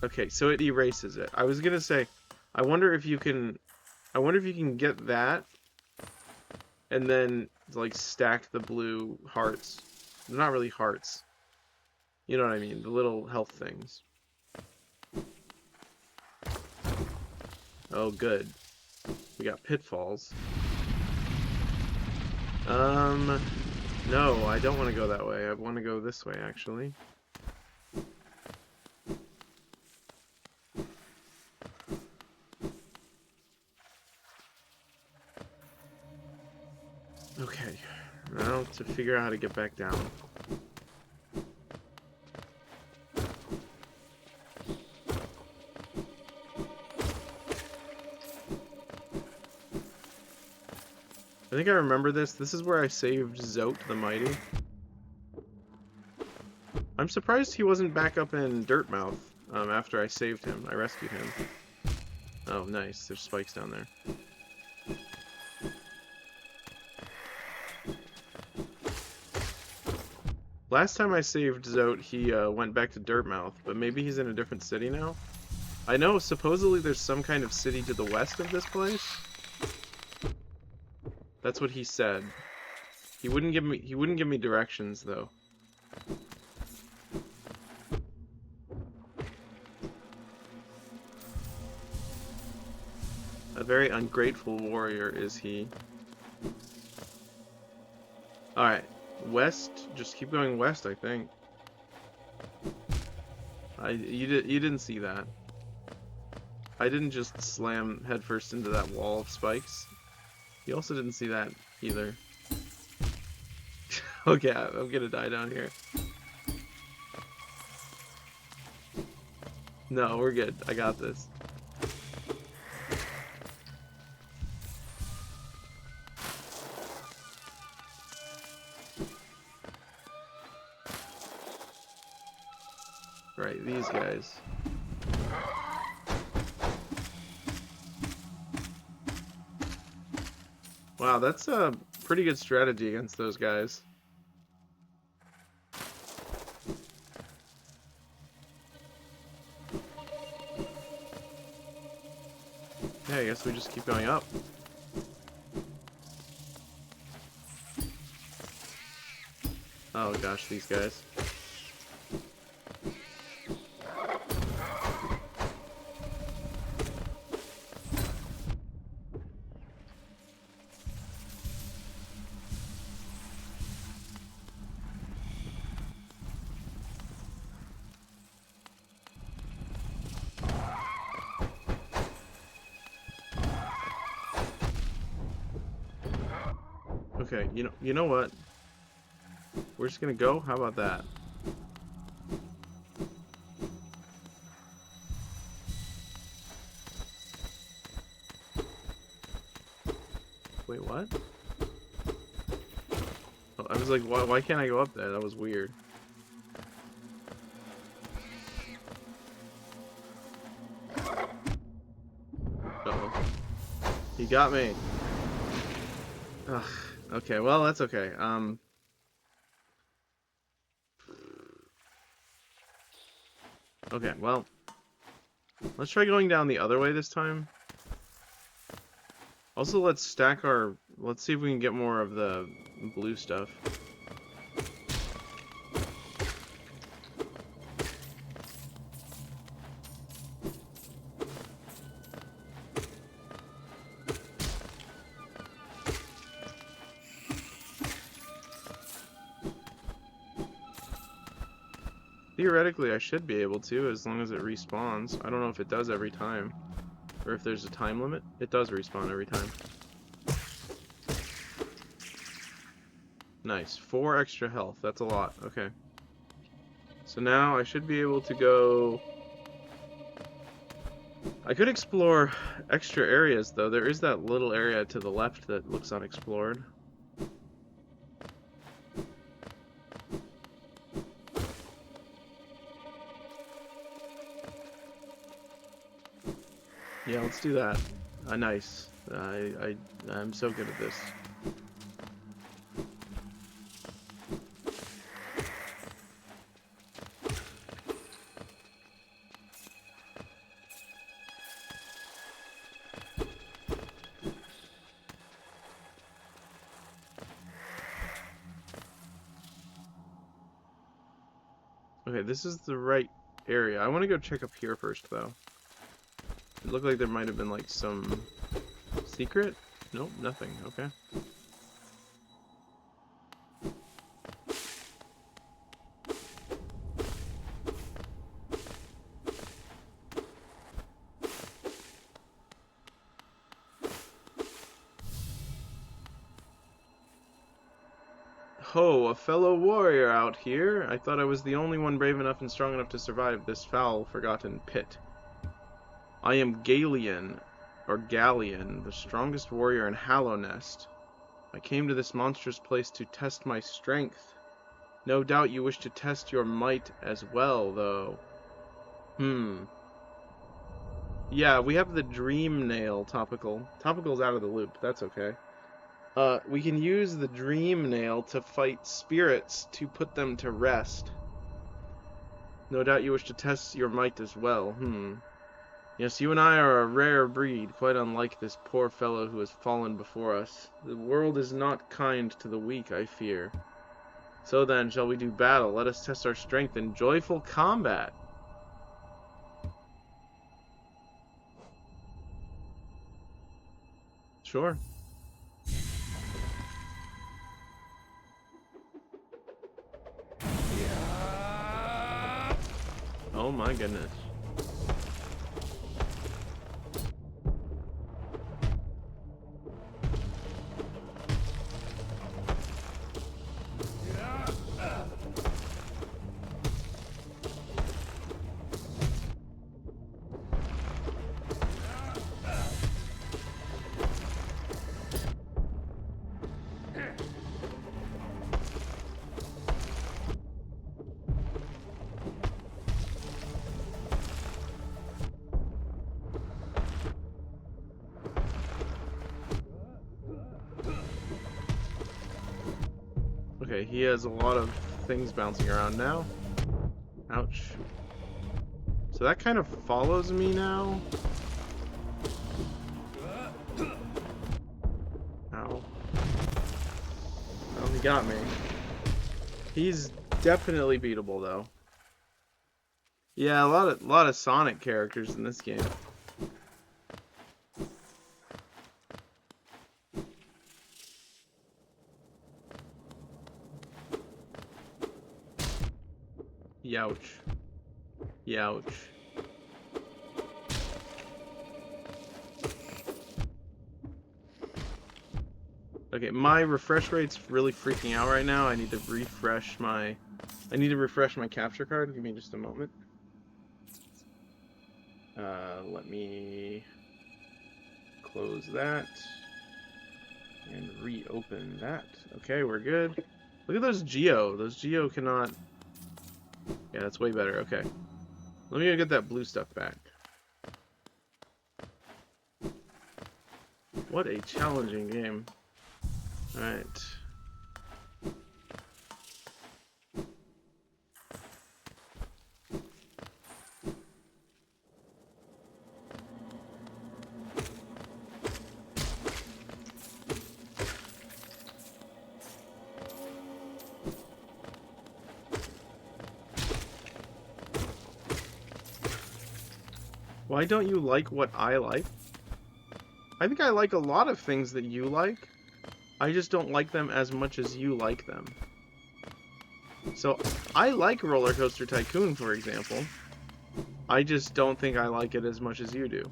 Okay, so it erases it. I was gonna say, I wonder if you can get that, and then like stack the blue hearts. They're not really hearts. You know what I mean? The little health things. Oh, good. We got pitfalls. No, I don't want to go that way. I want to go this way, actually. Okay, now to figure out how to get back down. I think I remember this. This is where I saved Zote the Mighty. I'm surprised he wasn't back up in Dirtmouth after I saved him. I rescued him. Oh, nice. There's spikes down there. Last time I saved Zote, he went back to Dirtmouth, but maybe he's in a different city now? I know supposedly there's some kind of city to the west of this place. That's what he said. He wouldn't give me directions though. A very ungrateful warrior is he. Alright. West, just keep going west, I think. You didn't see that. I didn't just slam headfirst into that wall of spikes. You also didn't see that either. Okay, I'm gonna die down here. No, we're good. I got this. Right, these guys. Wow, that's a pretty good strategy against those guys. Yeah, I guess we just keep going up. Oh gosh, these guys. Okay, you know what? We're just gonna go. How about that? Wait, what? Oh, I was like, why can't I go up there? That was weird. Uh-oh. He got me. Ugh. Okay, well, that's okay. Okay, well, let's try going down the other way this time. Also, let's see if we can get more of the blue stuff. Theoretically, I should be able to, as long as it respawns. I don't know if it does every time, or if there's a time limit. It does respawn every time. Nice. 4 extra health. That's a lot. Okay. So now I should be able to go... I could explore extra areas, though. There is that little area to the left that looks unexplored. Yeah, let's do that. Nice. I'm so good at this. Okay, this is the right area. I want to go check up here first, though. It looked like there might have been, like, some secret? Nope, nothing. Okay. Ho, a fellow warrior out here. I thought I was the only one brave enough and strong enough to survive this foul, forgotten pit. I am Galion, or Galleon, the strongest warrior in Hallownest. I came to this monstrous place to test my strength. No doubt you wish to test your might as well, though. Yeah, we have the Dream Nail topical. Topical's out of the loop, that's okay. We can use the Dream Nail to fight spirits to put them to rest. No doubt you wish to test your might as well. Yes, you and I are a rare breed, quite unlike this poor fellow who has fallen before us. The world is not kind to the weak, I fear. So then, shall we do battle? Let us test our strength in joyful combat. Sure. Oh my goodness. Okay, he has a lot of things bouncing around now. Ouch. So that kind of follows me now. Ow. Oh, he got me. He's definitely beatable though. Yeah, a lot of Sonic characters in this game. Youch. Youch. Okay, my refresh rate's really freaking out right now. I need to refresh my capture card. Give me just a moment. Let me close that and reopen that. Okay, we're good. Look at those Geo. Those Geo cannot. Yeah, that's way better. Okay. Let me go get that blue stuff back. What a challenging game. Alright. Why don't you like what I like? I think I like a lot of things that you like. I just don't like them as much as you like them. So, I like Roller Coaster Tycoon, for example. I just don't think I like it as much as you do.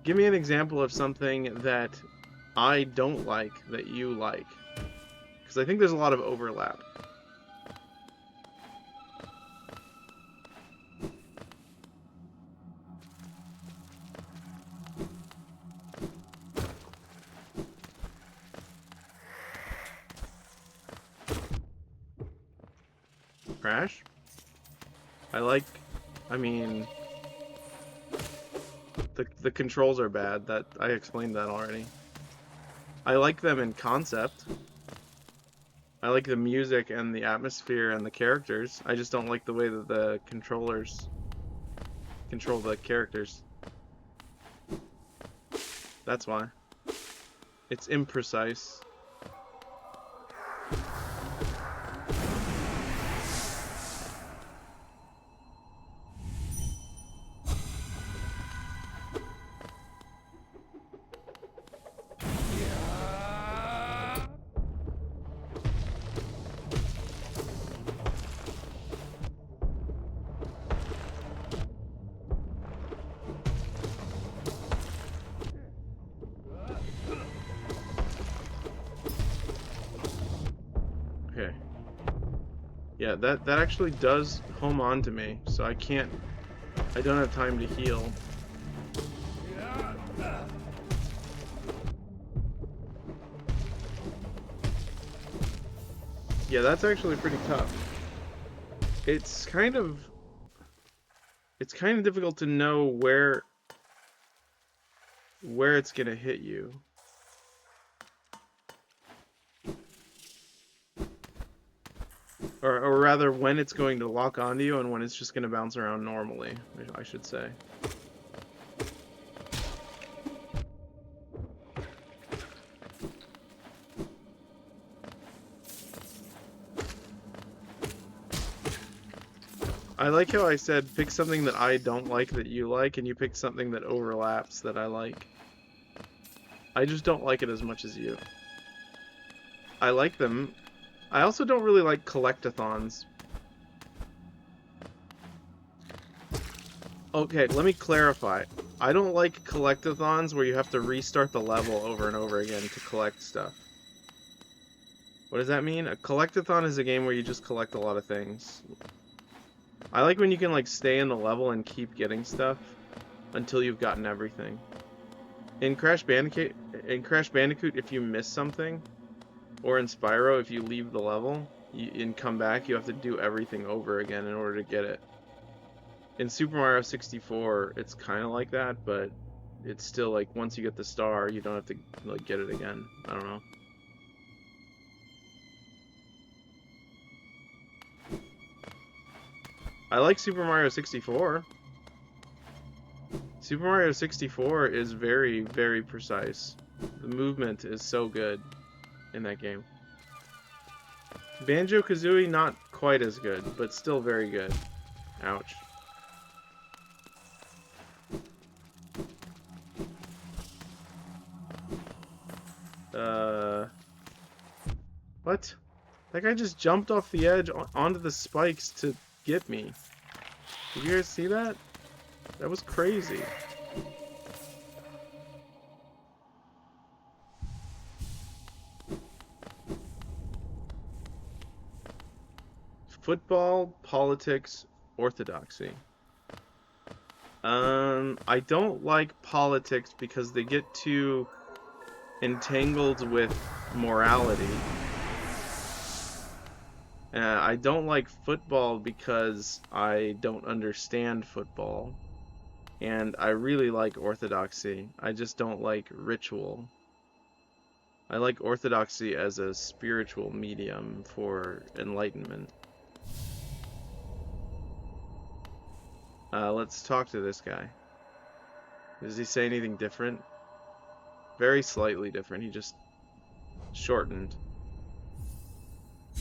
Give me an example of something that I don't like that you like. Because I think there's a lot of overlap. Crash? I mean, the controls are bad. That I explained that already. I like them in concept. I like the music and the atmosphere and the characters. I just don't like the way that the controllers control the characters. That's why. It's imprecise. Okay. Yeah, that actually does home on to me, so I don't have time to heal. Yeah, that's actually pretty tough. It's kind of difficult to know where it's gonna hit you. Or rather, when it's going to lock onto you and when it's just going to bounce around normally, I should say. I like how I said pick something that I don't like that you like, and you picked something that overlaps that I like. I just don't like it as much as you. I like them. I also don't really like collectathons. Okay, let me clarify. I don't like collectathons where you have to restart the level over and over again to collect stuff. What does that mean? A collectathon is a game where you just collect a lot of things. I like when you can like stay in the level and keep getting stuff until you've gotten everything. In Crash Bandicoot, if you miss something, or in Spyro, if you leave the level and come back, you have to do everything over again in order to get it. In Super Mario 64, it's kind of like that, but it's still like once you get the star, you don't have to like get it again. I don't know. I like Super Mario 64. Super Mario 64 is very, very precise. The movement is so good in that game. Banjo-Kazooie, not quite as good, but still very good. Ouch. What? That guy just jumped off the edge onto the spikes to get me. Did you guys see that? That was crazy. Football, politics, orthodoxy. I don't like politics because they get too entangled with morality. I don't like football because I don't understand football. And I really like orthodoxy. I just don't like ritual. I like orthodoxy as a spiritual medium for enlightenment. Let's talk to this guy. Does he say anything different? Very slightly different. He just shortened.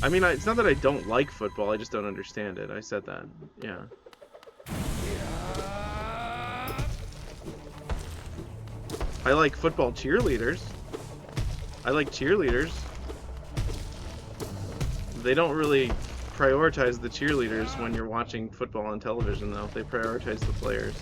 I mean, it's not that I don't like football, I just don't understand it. I said that. Yeah. I like football cheerleaders. I like cheerleaders. They don't really prioritize the cheerleaders when you're watching football on television, though. They prioritize the players.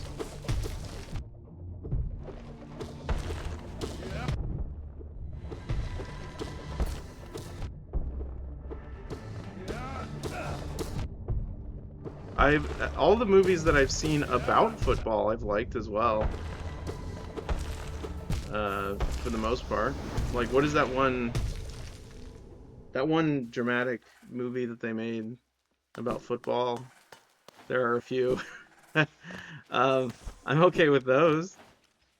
All the movies that I've seen about football I've liked as well. For the most part. Like, what is that one dramatic movie that they made about football? There are a few. I'm okay with those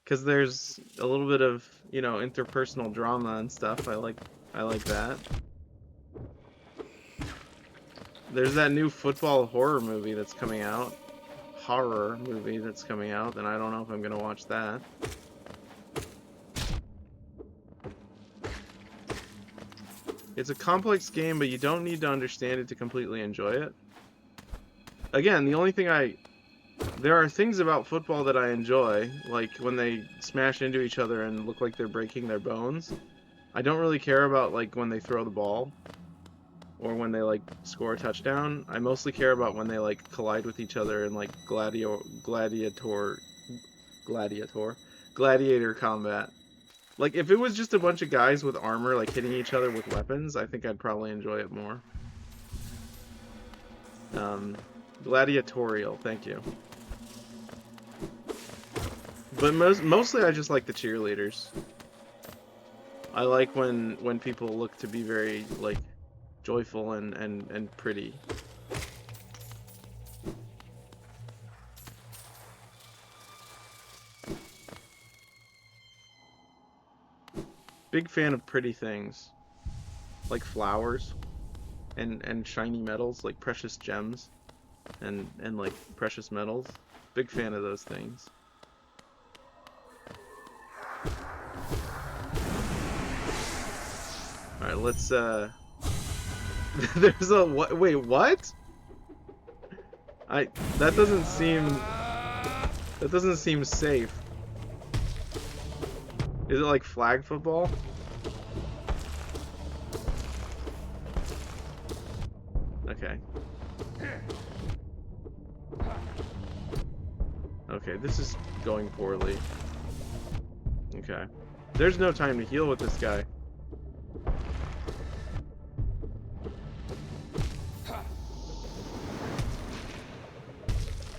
because there's a little bit of, you know, interpersonal drama and stuff. I like that. There's that new football horror movie that's coming out. And I don't know if I'm gonna watch that. It's a complex game, but you don't need to understand it to completely enjoy it. Again, the only thing there are things about football that I enjoy, like when they smash into each other and look like they're breaking their bones. I don't really care about like when they throw the ball or when they like score a touchdown. I mostly care about when they like collide with each other in like gladiator combat. Like, if it was just a bunch of guys with armor, like, hitting each other with weapons, I think I'd probably enjoy it more. Gladiatorial, thank you. But mostly I just like the cheerleaders. I like when people look to be very, like, joyful and pretty. Big fan of pretty things, like flowers, and shiny metals, like precious gems, and like precious metals. Big fan of those things. All right, let's. There's a what? Wait, what? That doesn't seem... That doesn't seem safe. Is it like flag football? Okay. Okay, this is going poorly. Okay. There's no time to heal with this guy.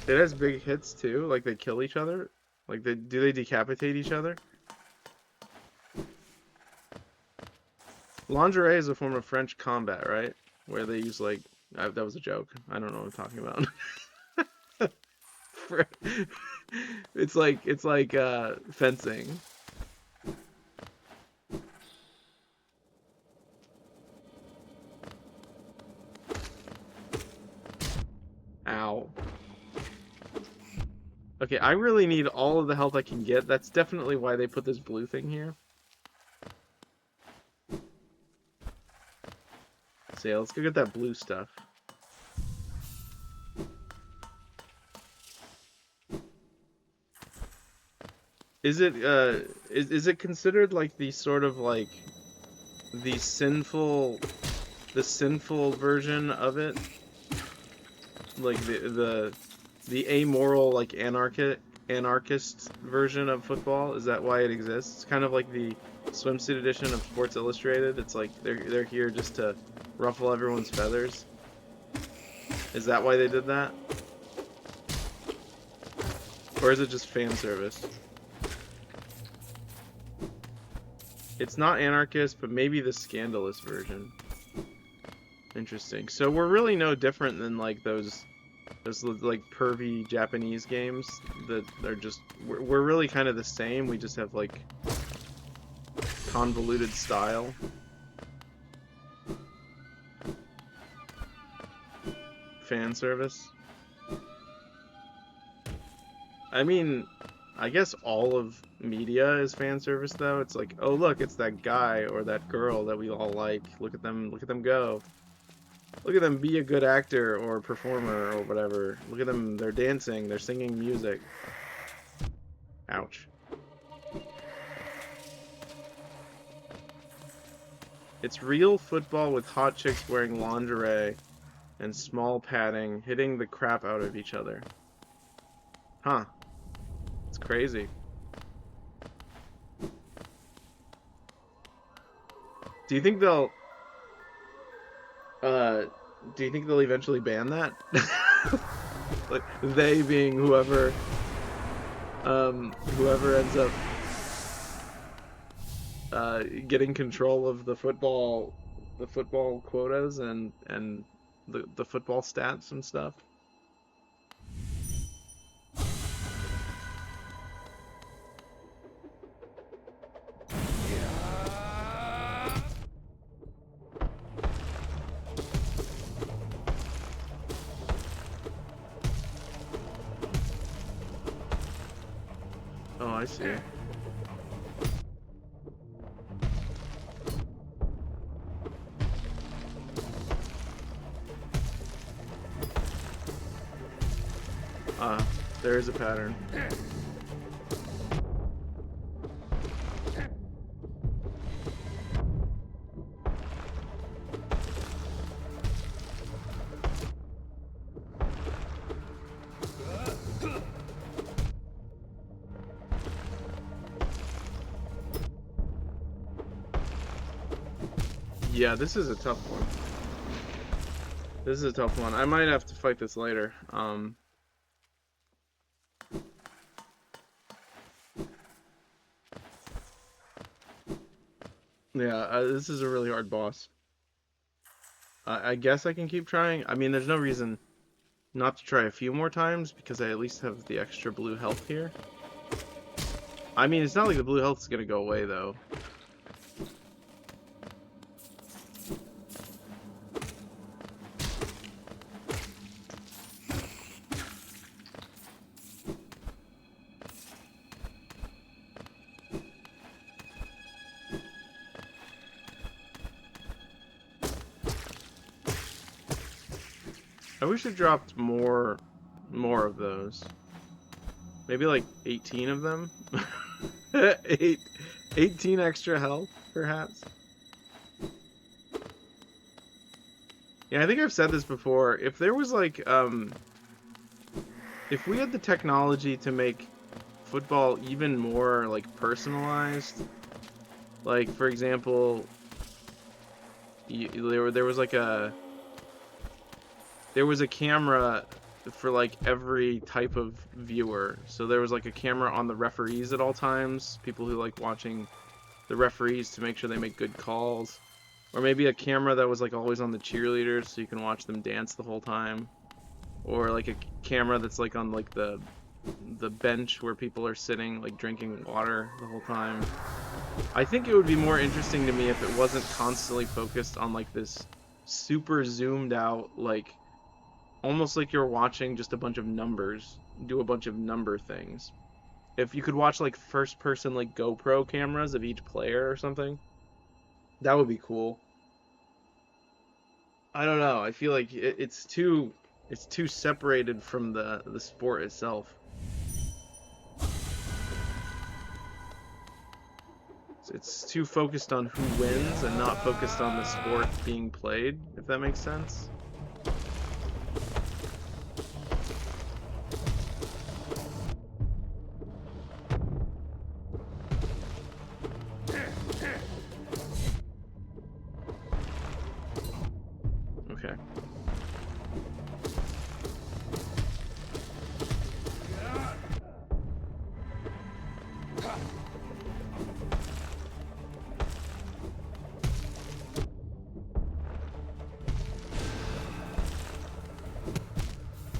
It has big hits too, like they kill each other? Like do they decapitate each other? Lingerie is a form of French combat, right? Where they use like... that was a joke. I don't know what I'm talking about. It's like fencing. Ow. Okay, I really need all of the health I can get. That's definitely why they put this blue thing here. So yeah, let's go get that blue stuff. Is it is it considered like the sort of like the sinful version of it? Like the amoral, like anarchist version of football? Is that why it exists? It's kind of like the swimsuit edition of Sports Illustrated. It's like they're here just to ruffle everyone's feathers. Is that why they did that? Or is it just fan service? It's not anarchist, but maybe the scandalous version. Interesting. So we're really no different than like those like pervy Japanese games that are just... We're really kind of the same. We just have like convoluted style. Fan service. I mean, I guess all of media is fan service though. It's like, oh look, it's that guy or that girl that we all like. Look at them go. Look at them be a good actor or performer or whatever. Look at them, they're dancing, they're singing music. Ouch. It's real football with hot chicks wearing lingerie and small padding, hitting the crap out of each other. Huh. It's crazy. Do you think they'll eventually ban that? Like, they being whoever ends up getting control of the football quotas and the football stats and stuff. Oh, I see. There is a pattern. Yeah, this is a tough one. This is a tough one. I might have to fight this later. Yeah, this is a really hard boss. I guess I can keep trying. I mean, there's no reason not to try a few more times because I at least have the extra blue health here. I mean, it's not like the blue health is gonna go away though. I wish it dropped more more of those. Maybe like 18 of them. 18 extra health, perhaps. Yeah, I think I've said this before. If there was like, if we had the technology to make football even more like personalized, like for example, there was a camera for like every type of viewer. So there was like a camera on the referees at all times, people who like watching the referees to make sure they make good calls. Or maybe a camera that was like always on the cheerleaders so you can watch them dance the whole time. Or like a camera that's like on like the bench where people are sitting like drinking water the whole time. I think it would be more interesting to me if it wasn't constantly focused on like this super zoomed out, like almost like you're watching just a bunch of numbers do a bunch of number things. If you could watch like first person like GoPro cameras of each player or something, that would be cool. I don't know. I feel like it's too separated from the sport itself. It's too focused on who wins and not focused on the sport being played, if that makes sense. Okay.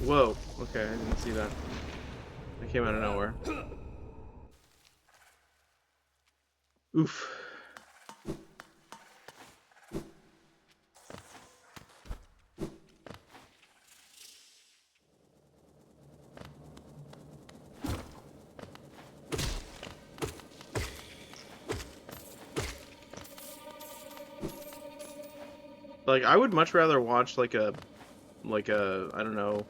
Whoa, okay, I didn't see that. It came out of nowhere. Oof. Like, I would much rather watch like a I don't know,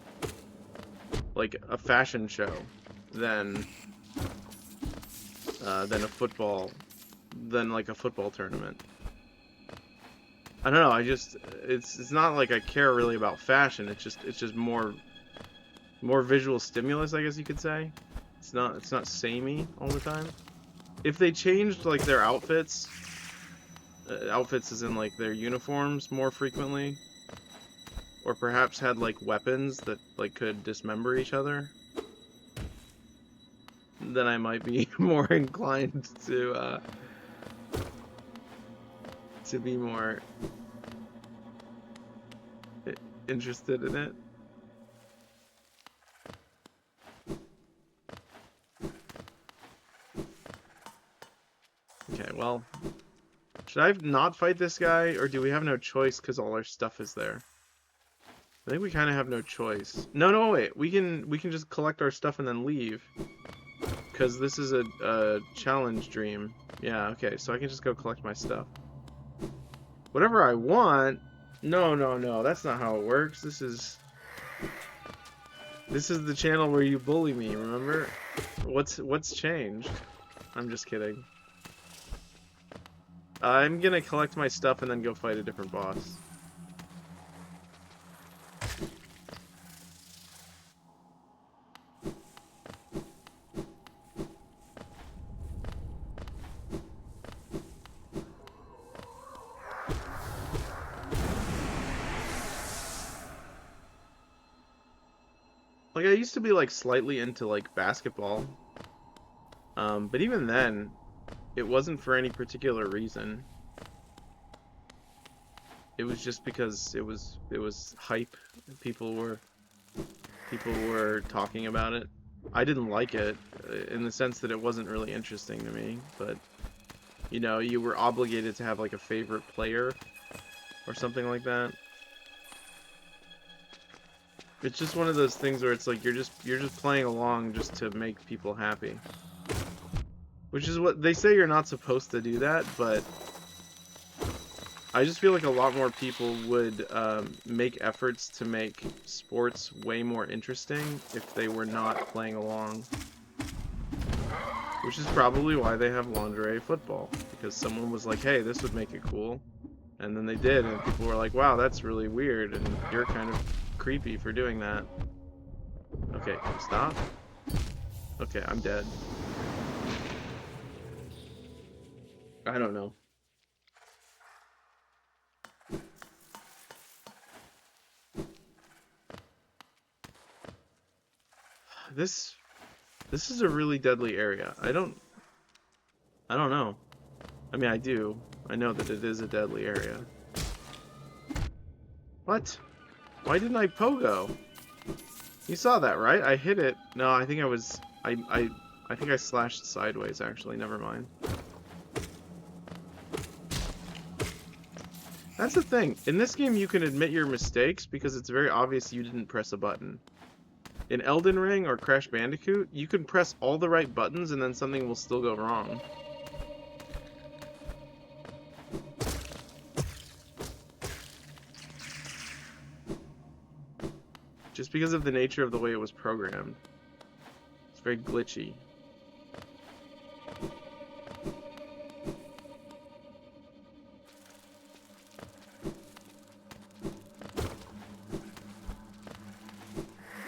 like a fashion show than like a football tournament. I don't know, it's not like I care really about fashion. It's just more visual stimulus, I guess you could say. It's not samey all the time. If they changed like their outfits as in like their uniforms more frequently, or perhaps had like weapons that like could dismember each other, then I might be more inclined to be more interested in it. Okay, well, should I not fight this guy, or do we have no choice because all our stuff is there? I think we kind of have no choice. No, wait. We can just collect our stuff and then leave. Because this is a challenge dream. Yeah, okay. So I can just go collect my stuff. Whatever I want? No. That's not how it works. This is the channel where you bully me, remember? What's changed? I'm just kidding. I'm gonna collect my stuff and then go fight a different boss. Like, I used to be like slightly into like basketball. But even then, it wasn't for any particular reason. It was just because it was hype. People were talking about it. I didn't like it in the sense that it wasn't really interesting to me, but you know, you were obligated to have like a favorite player or something like that. It's just one of those things where it's like you're just playing along just to make people happy. Which is what they say, you're not supposed to do that, but I just feel like a lot more people would make efforts to make sports way more interesting if they were not playing along. Which is probably why they have lingerie football. Because someone was like, hey, this would make it cool. And then they did, and people were like, wow, that's really weird, and you're kind of creepy for doing that. Okay, stop. Okay, I'm dead. I don't know. This is a really deadly area. I don't know. I mean, I do. I know that it is a deadly area. What? Why didn't I pogo? You saw that, right? I hit it. No, I think I was... I think I slashed sideways, actually. Never mind. That's the thing. In this game, you can admit your mistakes because it's very obvious you didn't press a button. In Elden Ring or Crash Bandicoot, you can press all the right buttons and then something will still go wrong. Just because of the nature of the way it was programmed. It's very glitchy.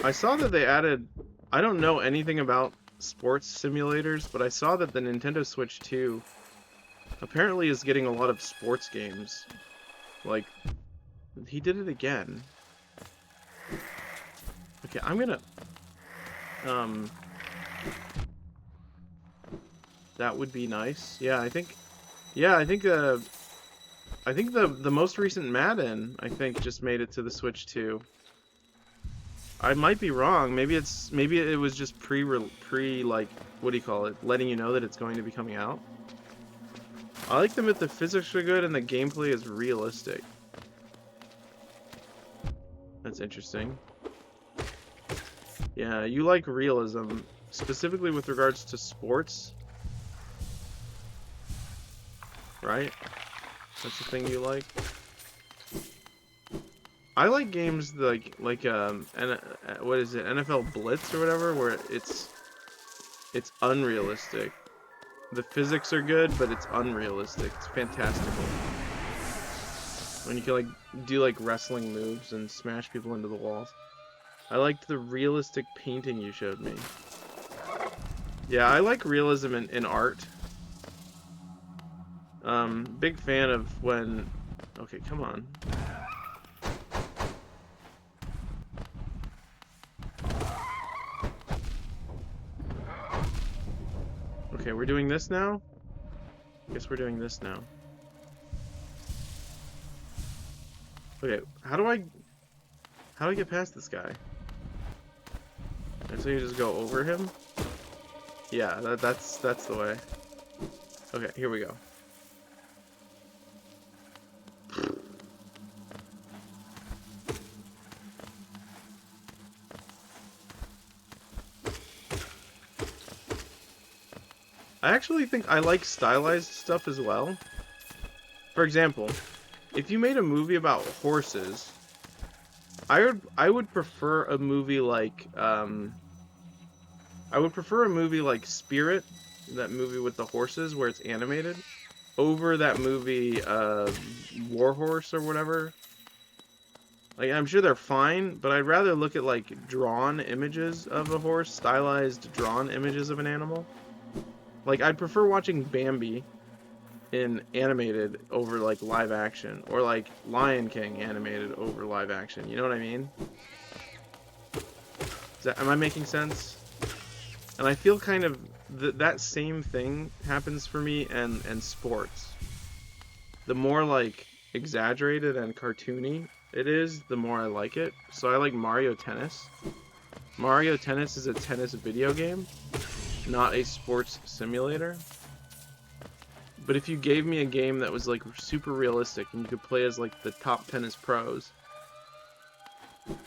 I saw that they added... I don't know anything about sports simulators, but I saw that the Nintendo Switch 2 apparently is getting a lot of sports games. Like, he did it again. Okay, I'm gonna... that would be nice. Yeah, I think... Yeah, I think the most recent Madden, I think, just made it to the Switch 2. I might be wrong. Maybe it was just pre like, what do you call it? Letting you know that it's going to be coming out. I like them if the physics are good and the gameplay is realistic. That's interesting. Yeah, you like realism, specifically with regards to sports, right? That's the thing you like. I like games like what is it, NFL Blitz or whatever, where it's unrealistic. The physics are good, but it's unrealistic. It's fantastical. When you can like do like wrestling moves and smash people into the walls. I liked the realistic painting you showed me. Yeah, I like realism in art. Big fan of when... Okay, come on. Okay, we're doing this now? Guess we're doing this now. Okay, how do I get past this guy? And so you just go over him? Yeah, that's the way. Okay, here we go. I actually think I like stylized stuff as well. For example, if you made a movie about horses, I would prefer a movie like Spirit, that movie with the horses where it's animated, over that movie Warhorse or whatever. Like, I'm sure they're fine, but I'd rather look at like drawn images of a horse, stylized drawn images of an animal. Like, I'd prefer watching Bambi in animated over, like, live action. Or, like, Lion King animated over live action. You know what I mean? Am I making sense? And I feel kind of... that same thing happens for me and sports. The more, like, exaggerated and cartoony it is, the more I like it. So I like Mario Tennis. Mario Tennis is a tennis video game, not a sports simulator. But if you gave me a game that was like super realistic and you could play as like the top tennis pros,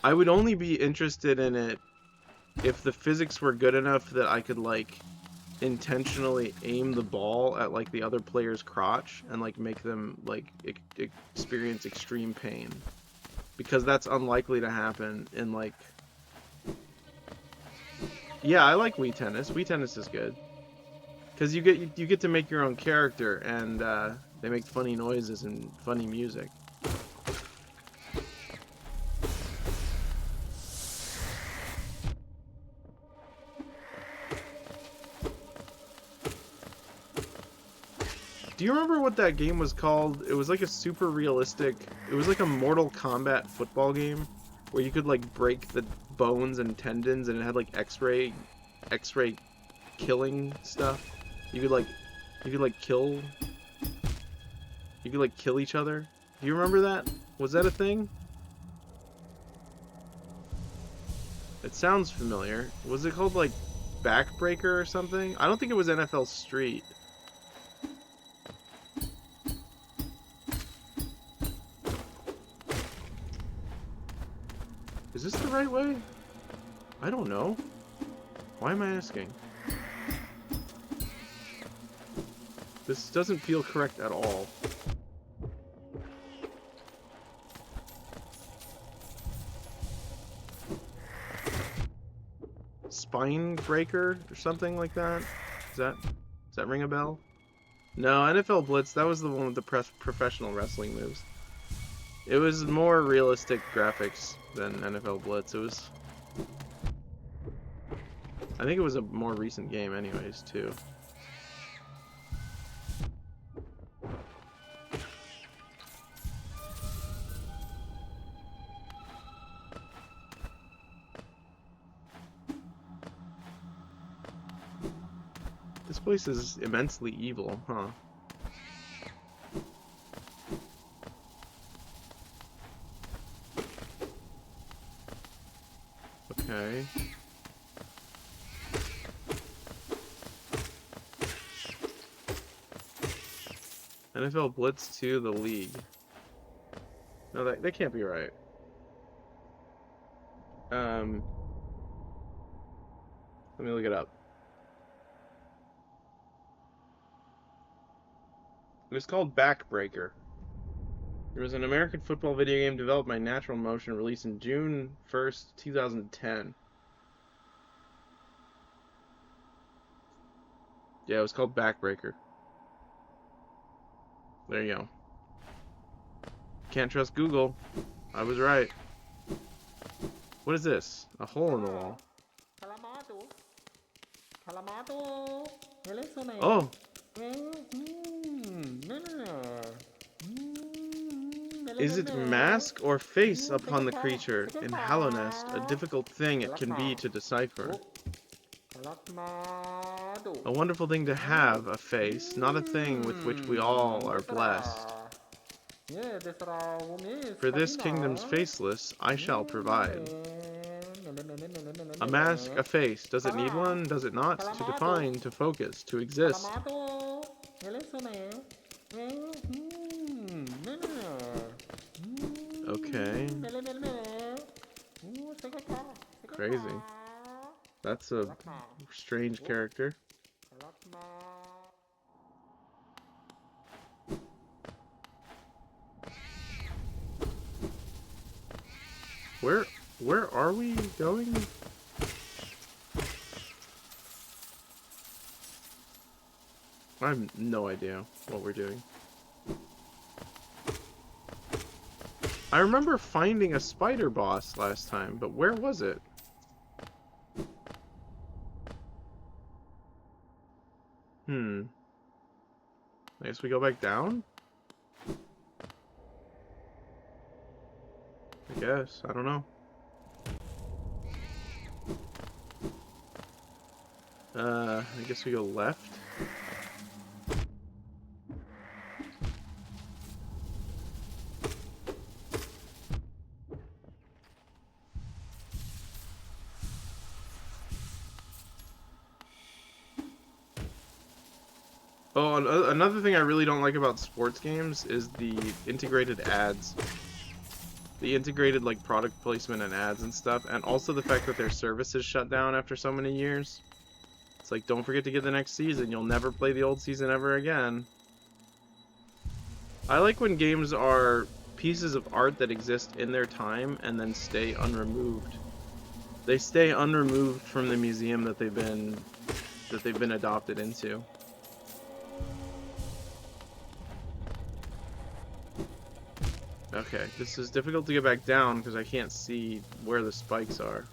I would only be interested in it if the physics were good enough that I could like intentionally aim the ball at like the other player's crotch and like make them like experience extreme pain, because that's unlikely to happen in like. Yeah, I like Wii Tennis. Wii Tennis is good because you get to make your own character, and they make funny noises and funny music. Do you remember what that game was called? It was like a super realistic, it was like a Mortal Kombat football game where you could like break the bones and tendons, and it had like x-ray killing stuff. You could kill each other. Do you remember that? Was that a thing? It sounds familiar. Was it called like Backbreaker or something? I don't think it was NFL Street. Is this the right way? I don't know. Why am I asking? This doesn't feel correct at all. Spine Breaker or something like that? Does that ring a bell? No, NFL Blitz, that was the one with the professional wrestling moves. It was more realistic graphics than NFL Blitz. I think it was a more recent game anyways, too. This place is immensely evil, huh? Okay. NFL Blitz 2, the league. No, that can't be right. Let me look it up. It was called Backbreaker. It was an American football video game developed by Natural Motion, released in June 1st, 2010. Yeah, it was called Backbreaker. There you go. Can't trust Google. I was right. What is this? A hole in the wall. Oh! Is it mask or face upon the creature? In Hallownest, a difficult thing it can be to decipher. A wonderful thing to have, a face, not a thing with which we all are blessed. For this kingdom's faceless, I shall provide. A mask, a face, does it need one, does it not? To define, to focus, to exist. Okay. Crazy. That's a strange character. Where are we going? I have no idea what we're doing. I remember finding a spider boss last time, but where was it? I guess we go back down? I guess. I don't know. I guess we go left. Oh, another thing I really don't like about sports games is the integrated ads. The integrated, like, product placement and ads and stuff, and also the fact that their service is shut down after so many years. It's like, don't forget to get the next season. You'll never play the old season ever again. I like when games are pieces of art that exist in their time and then stay unremoved. They stay unremoved from the museum that they've been adopted into. Okay, this is difficult to get back down because I can't see where the spikes are.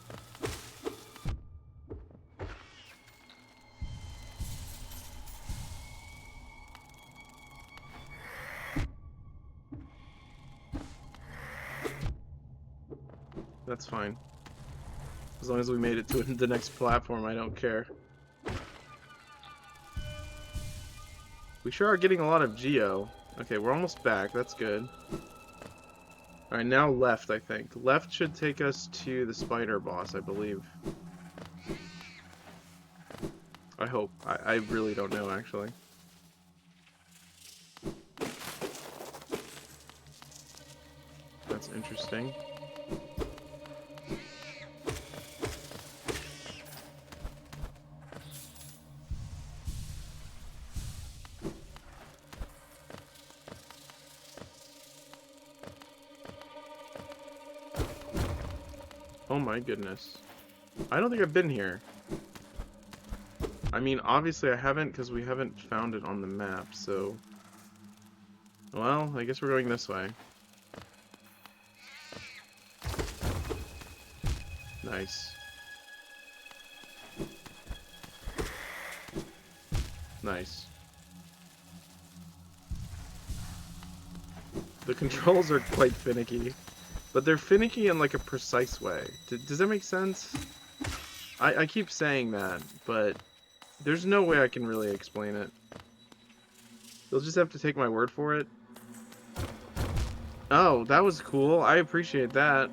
That's fine. As long as we made it to the next platform, I don't care. We sure are getting a lot of Geo. Okay, we're almost back. That's good. Alright, now left, I think. Left should take us to the spider boss, I believe. I hope. I really don't know, actually. That's interesting. Oh my goodness. I don't think I've been here. I mean, obviously I haven't because we haven't found it on the map, so... Well, I guess we're going this way. Nice. Nice. The controls are quite finicky. But they're finicky in like a precise way. Does that make sense? I keep saying that, but there's no way I can really explain it. You'll just have to take my word for it. Oh, that was cool. I appreciate that.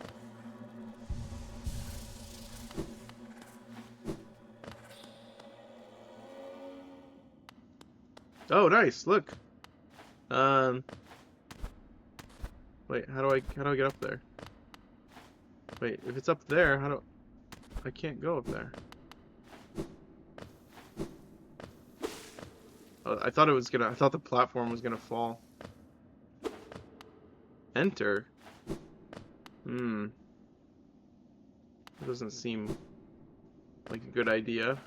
Oh, nice. Look. Wait, how do I get up there? Wait, if it's up there, I can't go up there. Oh, I thought the platform was gonna fall. Enter? That doesn't seem like a good idea.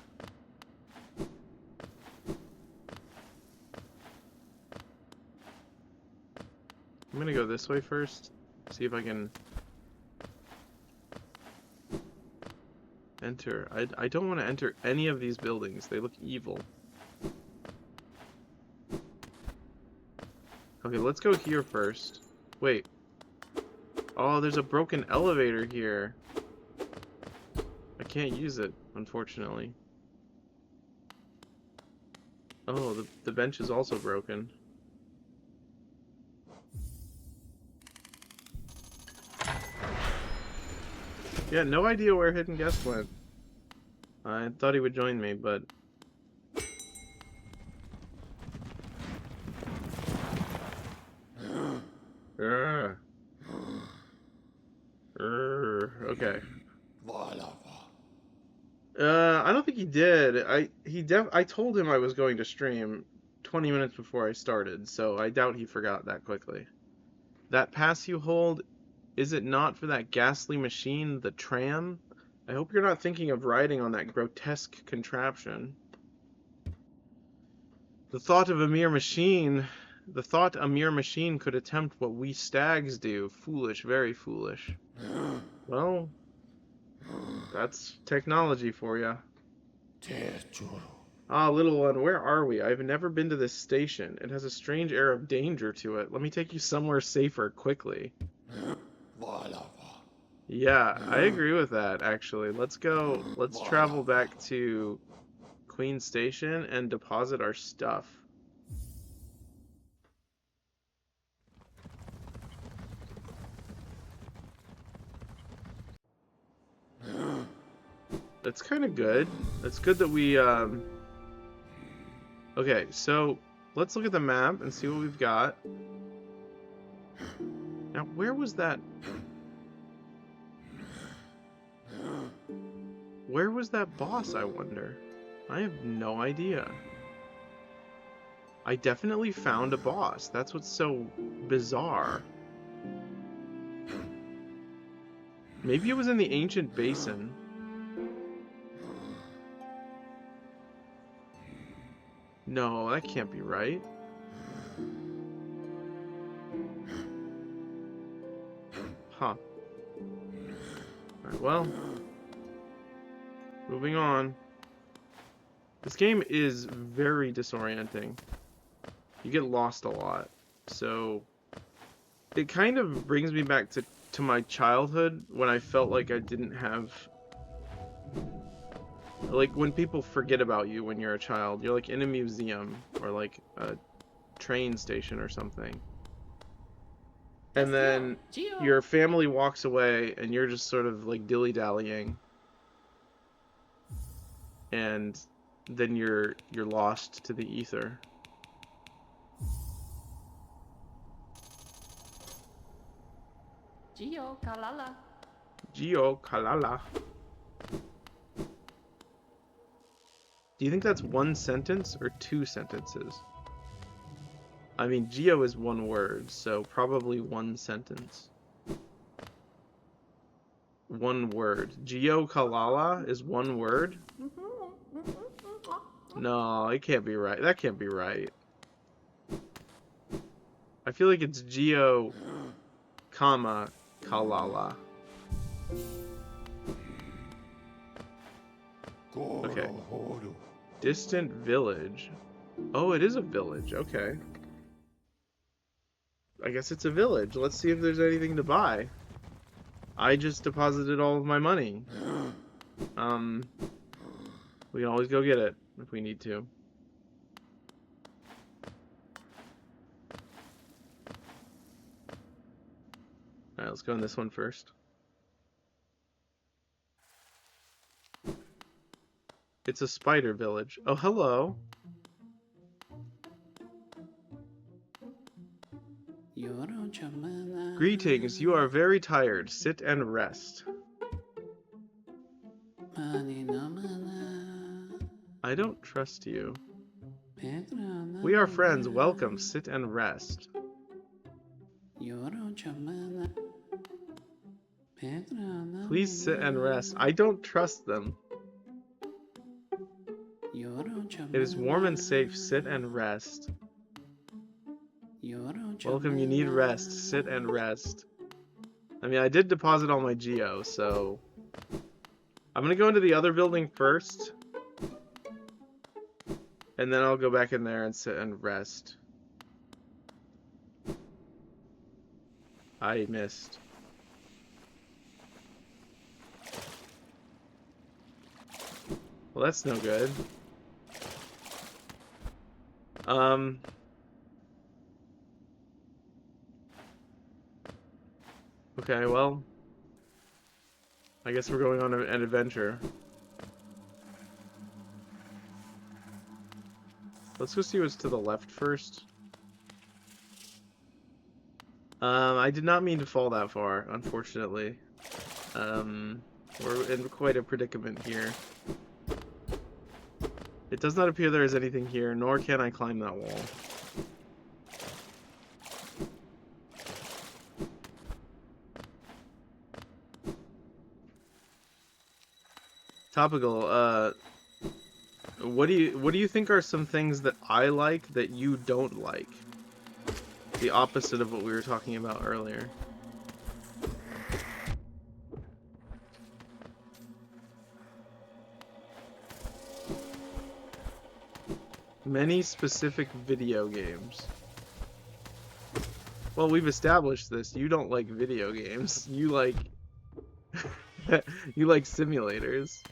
I'm gonna go this way first, see if I can enter. I don't want to enter any of these buildings. They look evil. Okay, let's go here first. Wait. Oh, there's a broken elevator here. I can't use it, unfortunately. Oh, the bench is also broken. Yeah, no idea where Hidden Guest went. I thought he would join me, but... Okay. I don't think he did. I told him I was going to stream 20 minutes before I started, so I doubt he forgot that quickly. That pass you hold, is it not for that ghastly machine, the tram? I hope you're not thinking of riding on that grotesque contraption. The thought a mere machine could attempt what we stags do. Foolish, very foolish. Well, that's technology for you. Ah, little one, where are we? I've never been to this station. It has a strange air of danger to it. Let me take you somewhere safer, quickly. Yeah, I agree with that, actually. Let's travel back to Queen Station and deposit our stuff. That's kind of good. It's good that we, Okay, so let's look at the map and see what we've got. Now, where was that? Where was that boss, I wonder? I have no idea. I definitely found a boss. That's what's so bizarre. Maybe it was in the ancient basin. No, that can't be right. Huh. Alright, well. Moving on. This game is very disorienting. You get lost a lot. So it kind of brings me back to my childhood when I felt like I didn't have, like, when people forget about you when you're a child. You're like in a museum or like a train station or something. And then Geo. your family walks away and you're just sort of like dilly-dallying. And then you're lost to the ether. Geo Kalala. Geo Kalala. Do you think that's one sentence or two sentences? I mean, Geo is one word, so probably one sentence. One word. Geo Kalala is one word? No, it can't be right. That can't be right. I feel like it's Geo, comma, Kalala. Okay. Distant village. Oh, it is a village. Okay. I guess it's a village. Let's see if there's anything to buy. I just deposited all of my money. We can always go get it if we need to. Alright, let's go in this one first. It's a spider village. Oh, hello. Greetings, you are very tired. Sit and rest. I don't trust you. We are friends. Welcome. Sit and rest. Please sit and rest. I don't trust them. It is warm and safe. Sit and rest. Welcome, you need rest. Sit and rest. I mean, I did deposit all my Geo, so I'm gonna go into the other building first. And then I'll go back in there and sit and rest. I missed. Well, that's no good. Okay, well, I guess we're going on an adventure. Let's go see what's to the left first. I did not mean to fall that far, unfortunately. We're in quite a predicament here. It does not appear there is anything here, nor can I climb that wall. Topical, what do you think are some things that I like that you don't like? The opposite of what we were talking about earlier. Many specific video games. Well, we've established this. You don't like video games. You like you like simulators.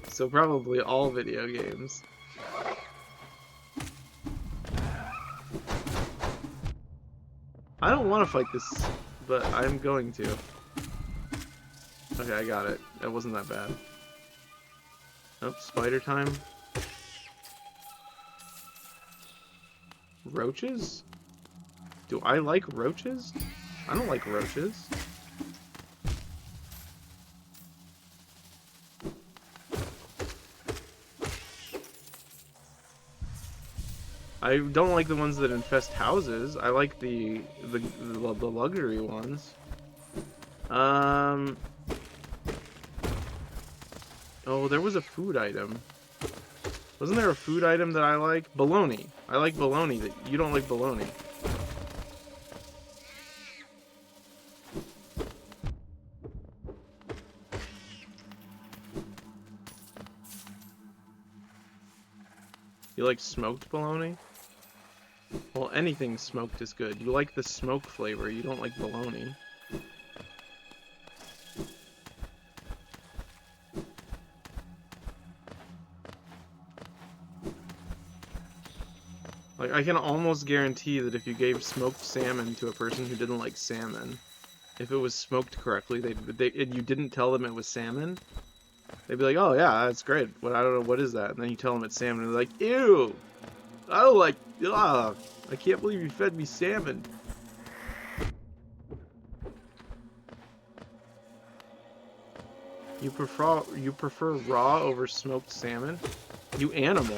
So probably all video games. I don't want to fight this, but I'm going to. Okay, I got it. That wasn't that bad. Nope, spider time. Roaches? Do I like roaches? I don't like roaches. I don't like the ones that infest houses. I like the luxury ones. Oh, there was a food item. Wasn't there a food item that I like? Bologna. I like bologna. That you don't like bologna. You like smoked bologna? Well, anything smoked is good. You like the smoke flavor. You don't like bologna. Like, I can almost guarantee that if you gave smoked salmon to a person who didn't like salmon, if it was smoked correctly, and you didn't tell them it was salmon, they'd be like, "Oh yeah, that's great. But I don't know what is that." And then you tell them it's salmon, and they're like, "Ew, I don't like. I can't believe you fed me salmon." You prefer raw over smoked salmon? You animal.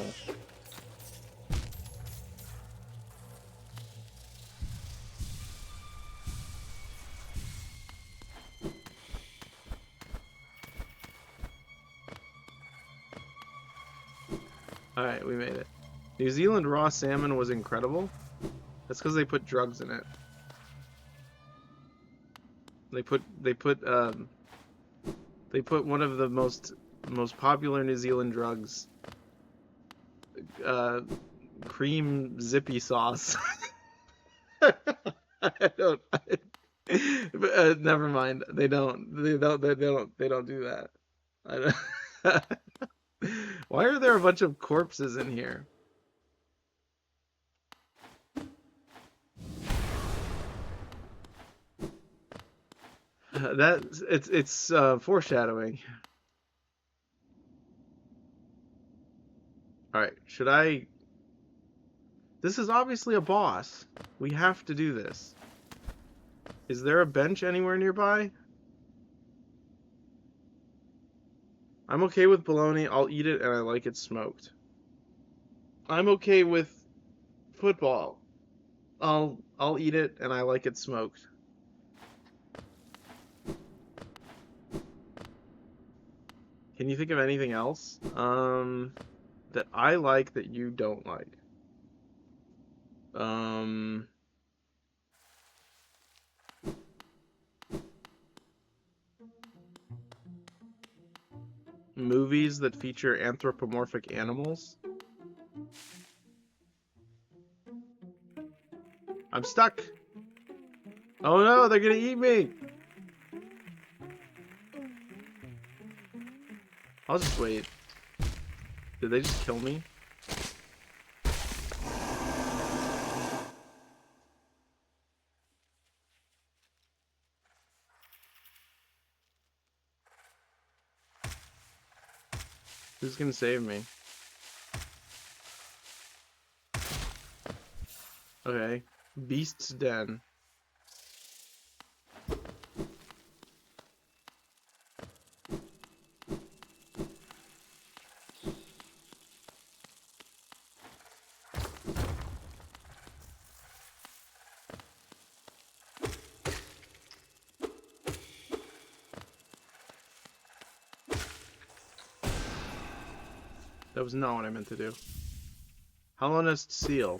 Alright, we made it. New Zealand raw salmon was incredible. That's because they put drugs in it. They put one of the most popular New Zealand drugs, cream zippy sauce. Never mind. They don't do that. I don't. Why are there a bunch of corpses in here? It's foreshadowing. Alright, should I... This is obviously a boss. We have to do this. Is there a bench anywhere nearby? I'm okay with bologna. I'll eat it and I like it smoked. I'm okay with football. I'll eat it and I like it smoked. Can you think of anything else that I like that you don't like? Movies that feature anthropomorphic animals? I'm stuck. Oh no, they're gonna eat me. I'll just wait. Did they just kill me? Who's gonna save me? Okay. Beast's Den. That was not what I meant to do. Hollow Nest Seal.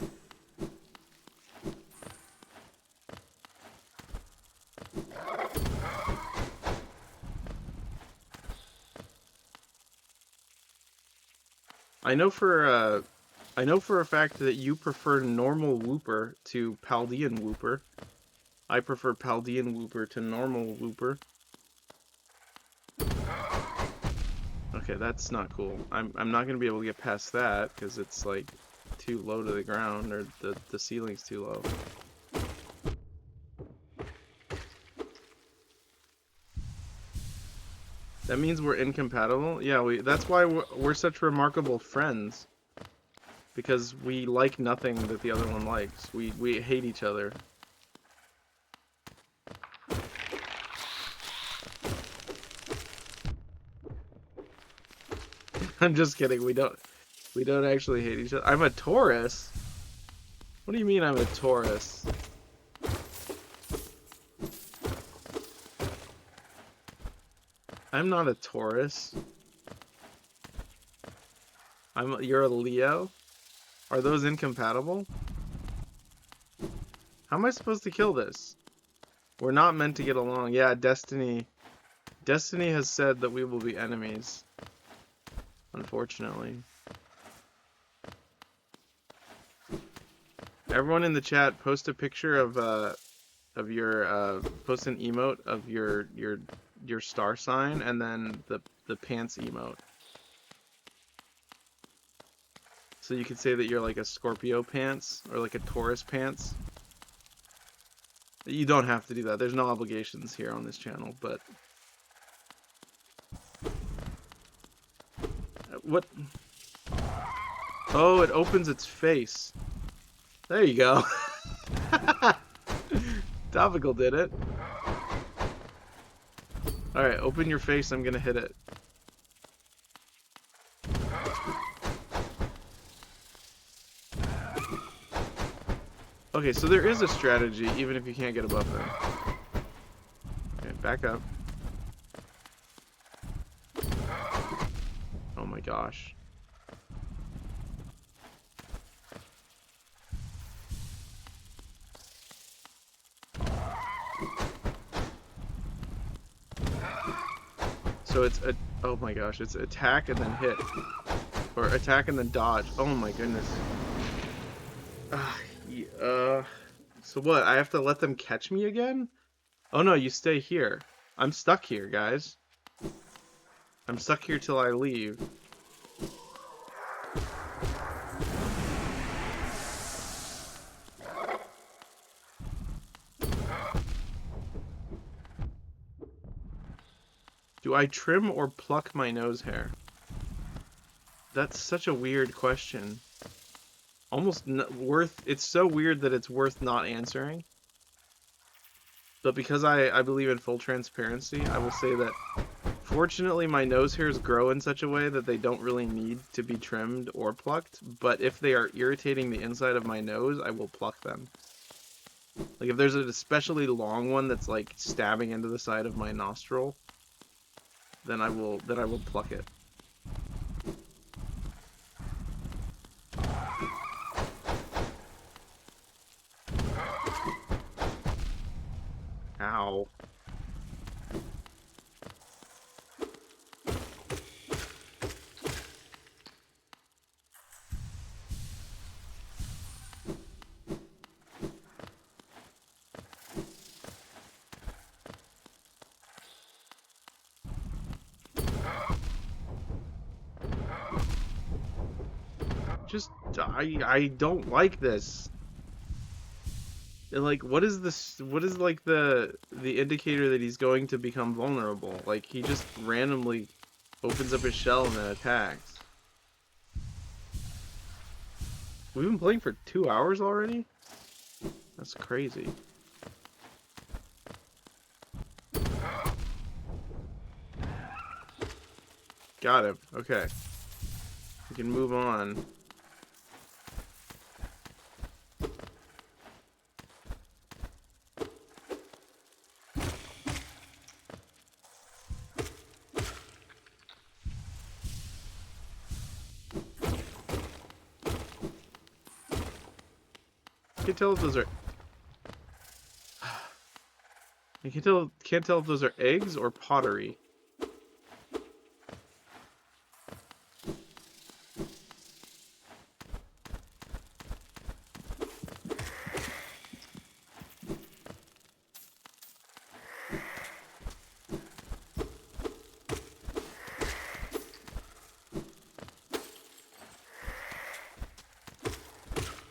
I know for a fact that you prefer normal Wooper to Paldean Wooper. I prefer Paldean Wooper to normal Wooper. Okay, that's not cool. I'm not gonna be able to get past that because it's like too low to the ground, or the ceiling's too low. That means we're incompatible? Yeah, that's why we're such remarkable friends. Because we like nothing that the other one likes. We hate each other. I'm just kidding. We don't actually hate each other. I'm a Taurus. What do you mean I'm a Taurus? I'm not a Taurus. You're a Leo? Are those incompatible? How am I supposed to kill this? We're not meant to get along. Yeah, Destiny. Destiny has said that we will be enemies. Unfortunately. Everyone in the chat, post a picture of your post an emote of your star sign and then the pants emote. So you could say that you're like a Scorpio pants or like a Taurus pants. You don't have to do that. There's no obligations here on this channel, but what? Oh, it opens its face. There you go. Topical did it. Alright, open your face. I'm gonna hit it. Okay, so there is a strategy, even if you can't get above them. Okay, back up. Oh my gosh. So it's a, oh my gosh, it's attack and then hit. Or attack and then dodge. Oh my goodness. So what? I have to let them catch me again? Oh no, you stay here. I'm stuck here, guys. I'm stuck here till I leave. Do I trim or pluck my nose hair? That's such a weird question. Almost worth, it's so weird that it's worth not answering. But because I believe in full transparency, I will say that fortunately my nose hairs grow in such a way that they don't really need to be trimmed or plucked, but if they are irritating the inside of my nose, I will pluck them. Like if there's an especially long one that's like stabbing into the side of my nostril, then I will pluck it. Ow. I don't like this. And like, what is this? What is like the indicator that he's going to become vulnerable? Like he just randomly opens up his shell and then attacks. We've been playing for 2 hours already? That's crazy. Got him. Okay. We can move on. Can't tell if those are. I can't tell if those are eggs or pottery.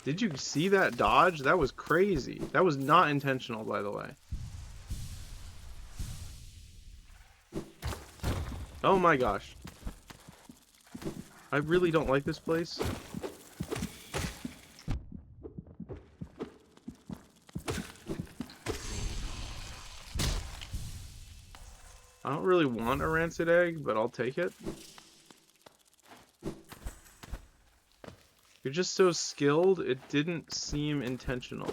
Did you see that dodge? That was crazy. That was not intentional, by the way. Oh my gosh. I really don't like this place. I don't really want a rancid egg, but I'll take it. You're just so skilled, it didn't seem intentional.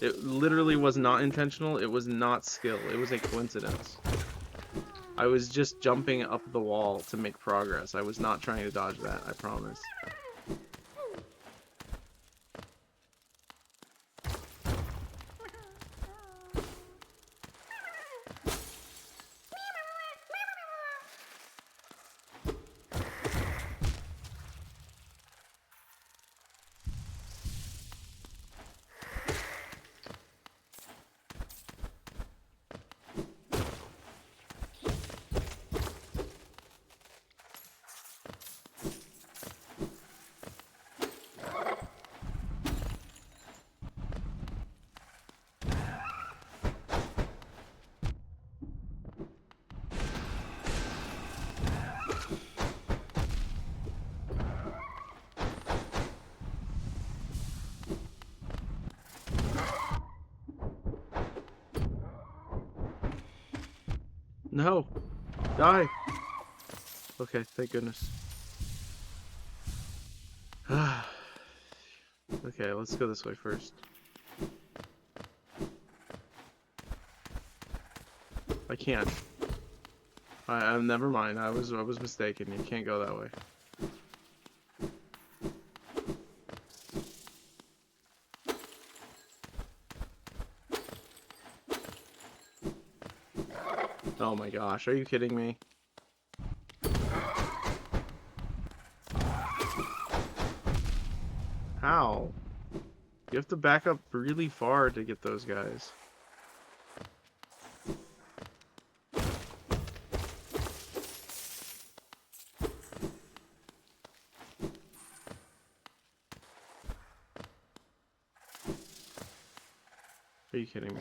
It literally was not intentional, it was not skill, it was a coincidence. I was just jumping up the wall to make progress. I was not trying to dodge that, I promise. No! Die! Okay, thank goodness. Okay, let's go this way first. I can't. Never mind. I was mistaken. You can't go that way. Oh my gosh, are you kidding me? How? You have to back up really far to get those guys. Are you kidding me?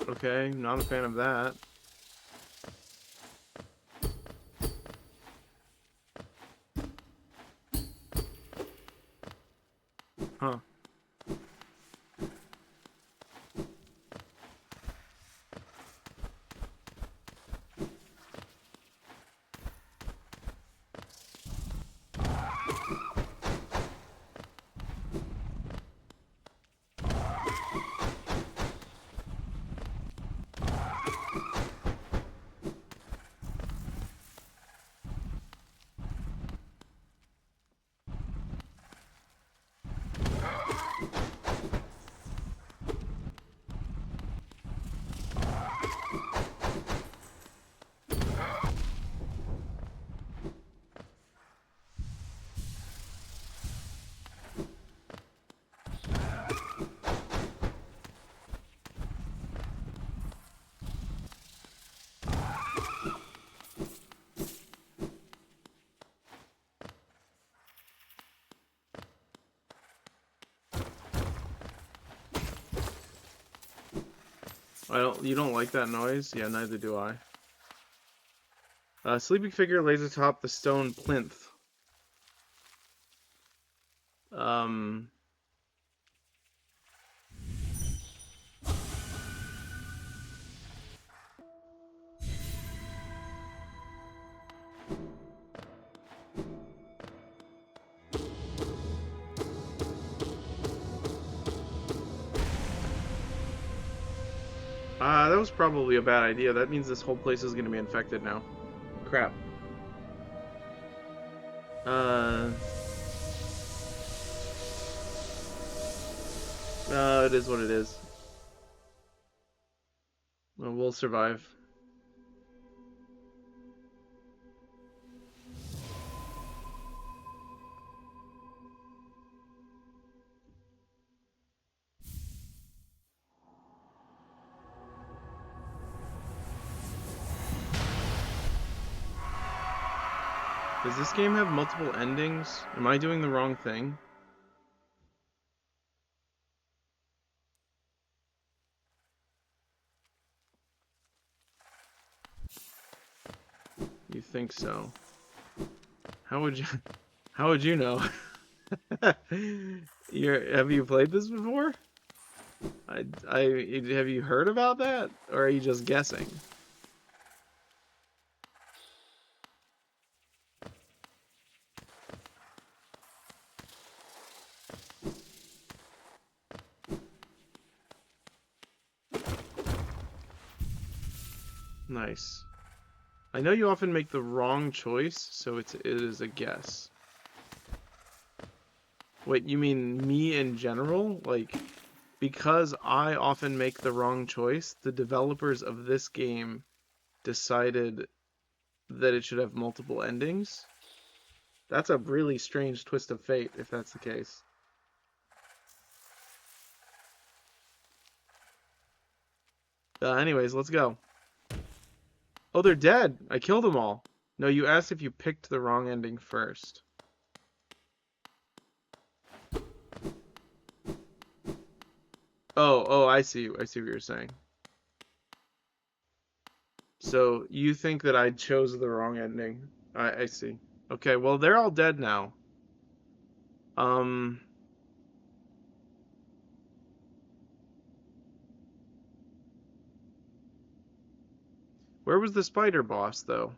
Okay, not a fan of that. Huh. You don't like that noise? Yeah, neither do I. Sleeping figure lays atop the stone plinth. That was probably a bad idea. That means this whole place is gonna be infected now. Crap. It is what it is. Well, we'll survive. Does this game have multiple endings? Am I doing the wrong thing? You think so? How would you how would you know? Have you played this before? Have you heard about that? Or are you just guessing? Nice. I know you often make the wrong choice, so it is a guess. Wait, you mean me in general? Like, because I often make the wrong choice, the developers of this game decided that it should have multiple endings? That's a really strange twist of fate, if that's the case. Anyways, let's go. Oh, they're dead! I killed them all! No, you asked if you picked the wrong ending first. Oh, I see what you're saying. So, you think that I chose the wrong ending. I see. Okay, well, they're all dead now. Where was the spider boss, though?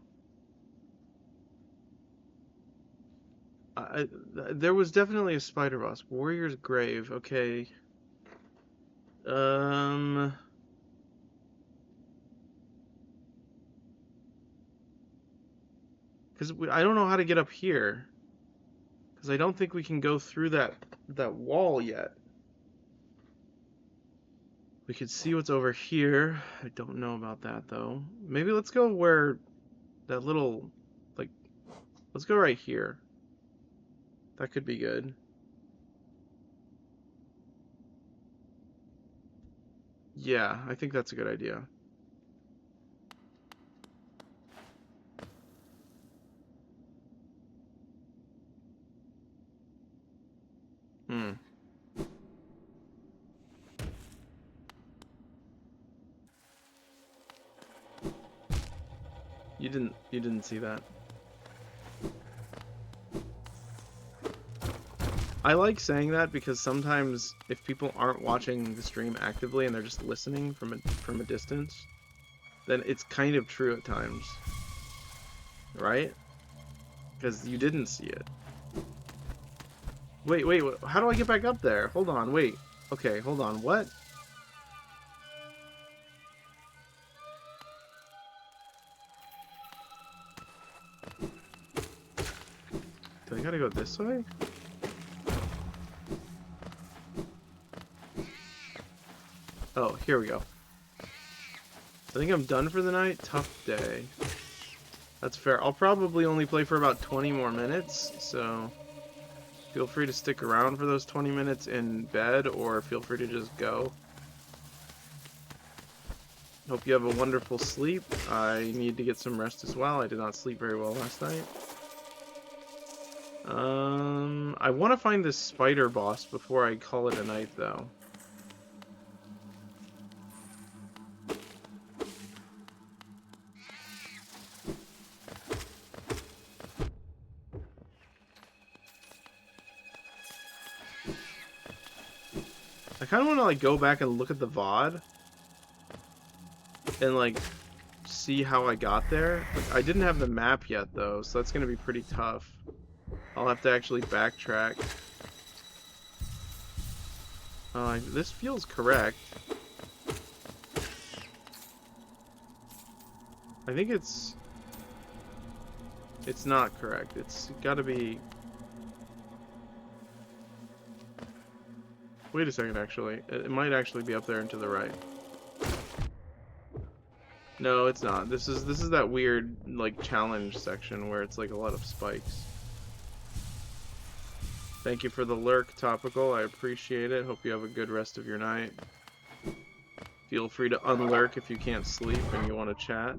There was definitely a spider boss. Warrior's Grave, okay. Because I don't know how to get up here. Because I don't think we can go through that wall yet. We could see what's over here. I don't know about that, though. Maybe let's go where that little, like, let's go right here. That could be good. Yeah, I think that's a good idea. You didn't see that. I like saying that because sometimes if people aren't watching the stream actively and they're just listening from a distance, then it's kind of true at times. Right? Because you didn't see it. Wait, how do I get back up there? Hold on, wait. Okay, hold on, what? Do I gotta go this way? Oh, here we go. I think I'm done for the night. Tough day. That's fair. I'll probably only play for about 20 more minutes, so feel free to stick around for those 20 minutes in bed, or feel free to just go. Hope you have a wonderful sleep. I need to get some rest as well. I did not sleep very well last night. I want to find this spider boss before I call it a night, though. I kind of want to like go back and look at the VOD and like see how I got there. Like, I didn't have the map yet though, so that's gonna be pretty tough. I'll have to actually backtrack. This feels correct. I think it's... It's not correct. It's gotta be... Wait a second, actually. It might actually be up there and to the right. No, it's not. This is that weird, like, challenge section where it's like a lot of spikes. Thank you for the lurk, Topical. I appreciate it. Hope you have a good rest of your night. Feel free to unlurk if you can't sleep and you want to chat.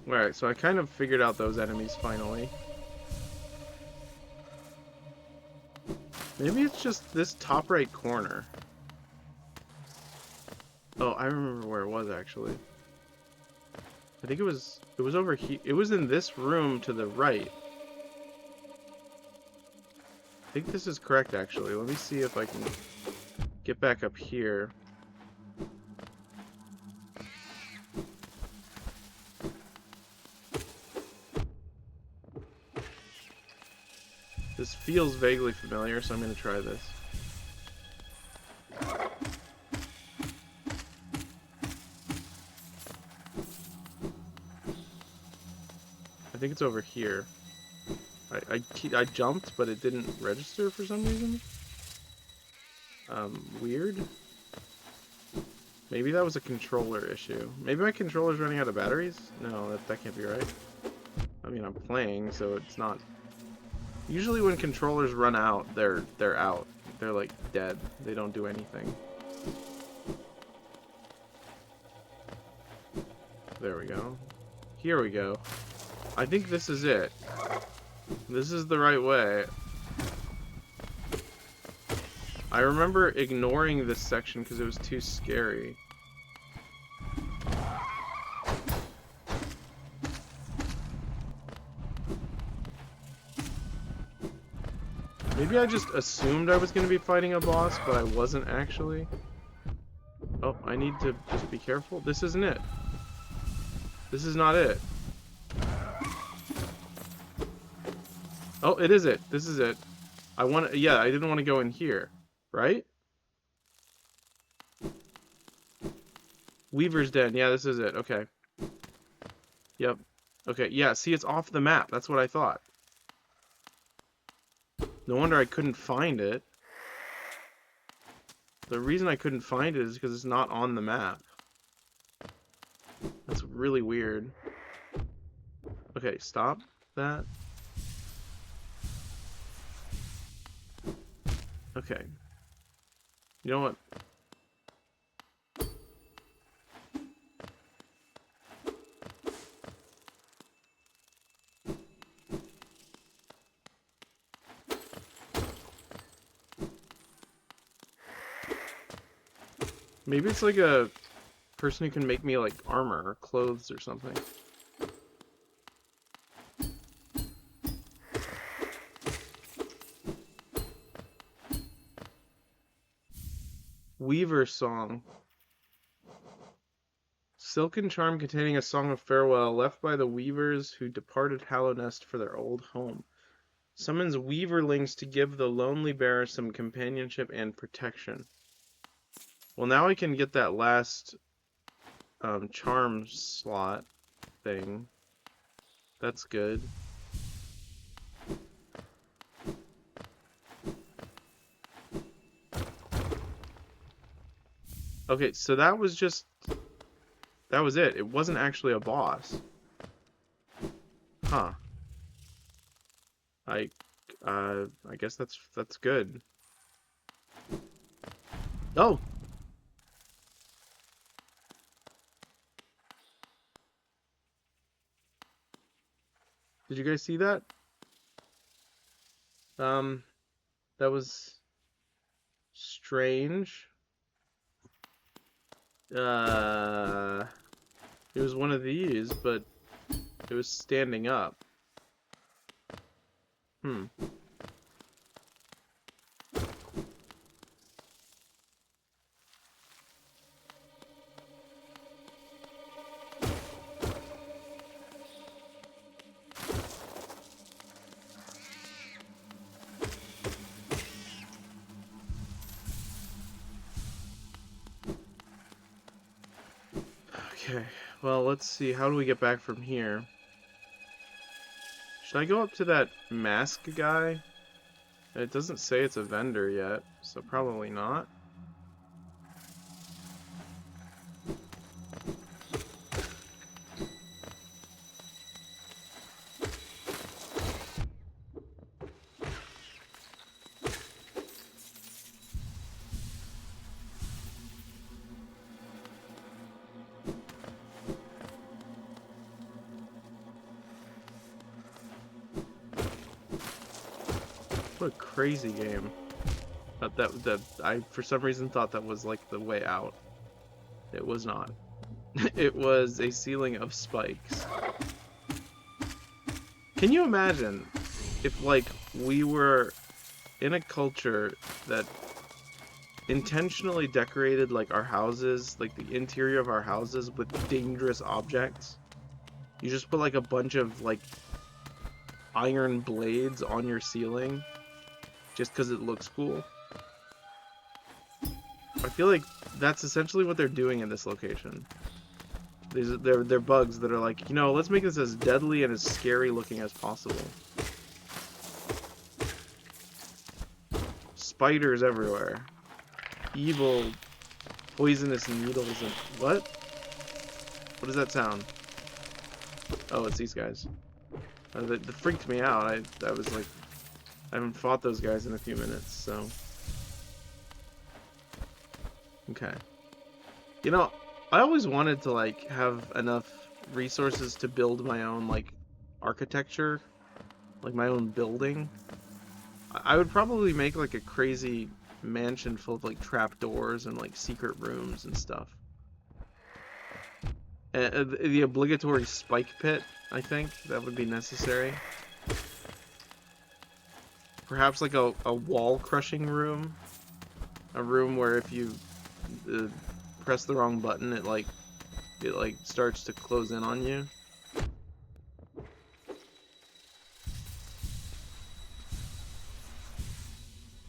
Alright, so I kind of figured out those enemies finally. Maybe it's just this top right corner. Oh, I remember where it was actually. I think it was over here. It was in this room to the right. I think this is correct actually. Let me see if I can get back up here. This feels vaguely familiar, so I'm going to try this. I think it's over here. I jumped, but it didn't register for some reason. Weird. Maybe that was a controller issue. Maybe my controller's running out of batteries? No, that can't be right. I mean, I'm playing, so it's not... Usually when controllers run out, they're out. They're like dead. They don't do anything. There we go. Here we go. I think this is it. This is the right way. I remember ignoring this section because it was too scary. Maybe I just assumed I was going to be fighting a boss, but I wasn't actually. Oh, I need to just be careful. This isn't it. This is not it. Oh, it is it. This is it. Yeah, I didn't want to go in here. Right? Weaver's Den. Yeah, this is it. Okay. Yep. Okay, yeah, see, it's off the map. That's what I thought. No wonder I couldn't find it. The reason I couldn't find it is because it's not on the map. That's really weird. Okay, stop that. Okay. You know what? Maybe it's like a person who can make me like armor or clothes or something. Weaver song. Silken charm containing a song of farewell left by the weavers who departed Hallownest for their old home. Summons weaverlings to give the lonely bearer some companionship and protection. Well, now I can get that last charm slot thing. That's good. Okay, so that was it. It wasn't actually a boss. Huh. I guess that's good. Oh! Did you guys see that? That was strange. It was one of these, but it was standing up. Hmm. Okay, well, let's see. How do we get back from here? Should I go up to that mask guy? It doesn't say it's a vendor yet, so probably not. What a crazy game. That I for some reason thought that was like the way out. It was not. It was a ceiling of spikes. Can you imagine if like we were in a culture that intentionally decorated like our houses, like the interior of our houses with dangerous objects? You just put like a bunch of like iron blades on your ceiling just because it looks cool. I feel like that's essentially what they're doing in this location. They're bugs that are like, you know, let's make this as deadly and as scary looking as possible. Spiders everywhere. Evil, poisonous needles and... What? What does that sound? Oh, it's these guys. That freaked me out. I was like... I haven't fought those guys in a few minutes, so... Okay. You know, I always wanted to, like, have enough resources to build my own, like, architecture. Like, my own building. I would probably make, like, a crazy mansion full of, like, trapdoors and, like, secret rooms and stuff. The obligatory spike pit, I think, that would be necessary. Perhaps, like, a wall-crushing room. A room where if you press the wrong button, it starts to close in on you.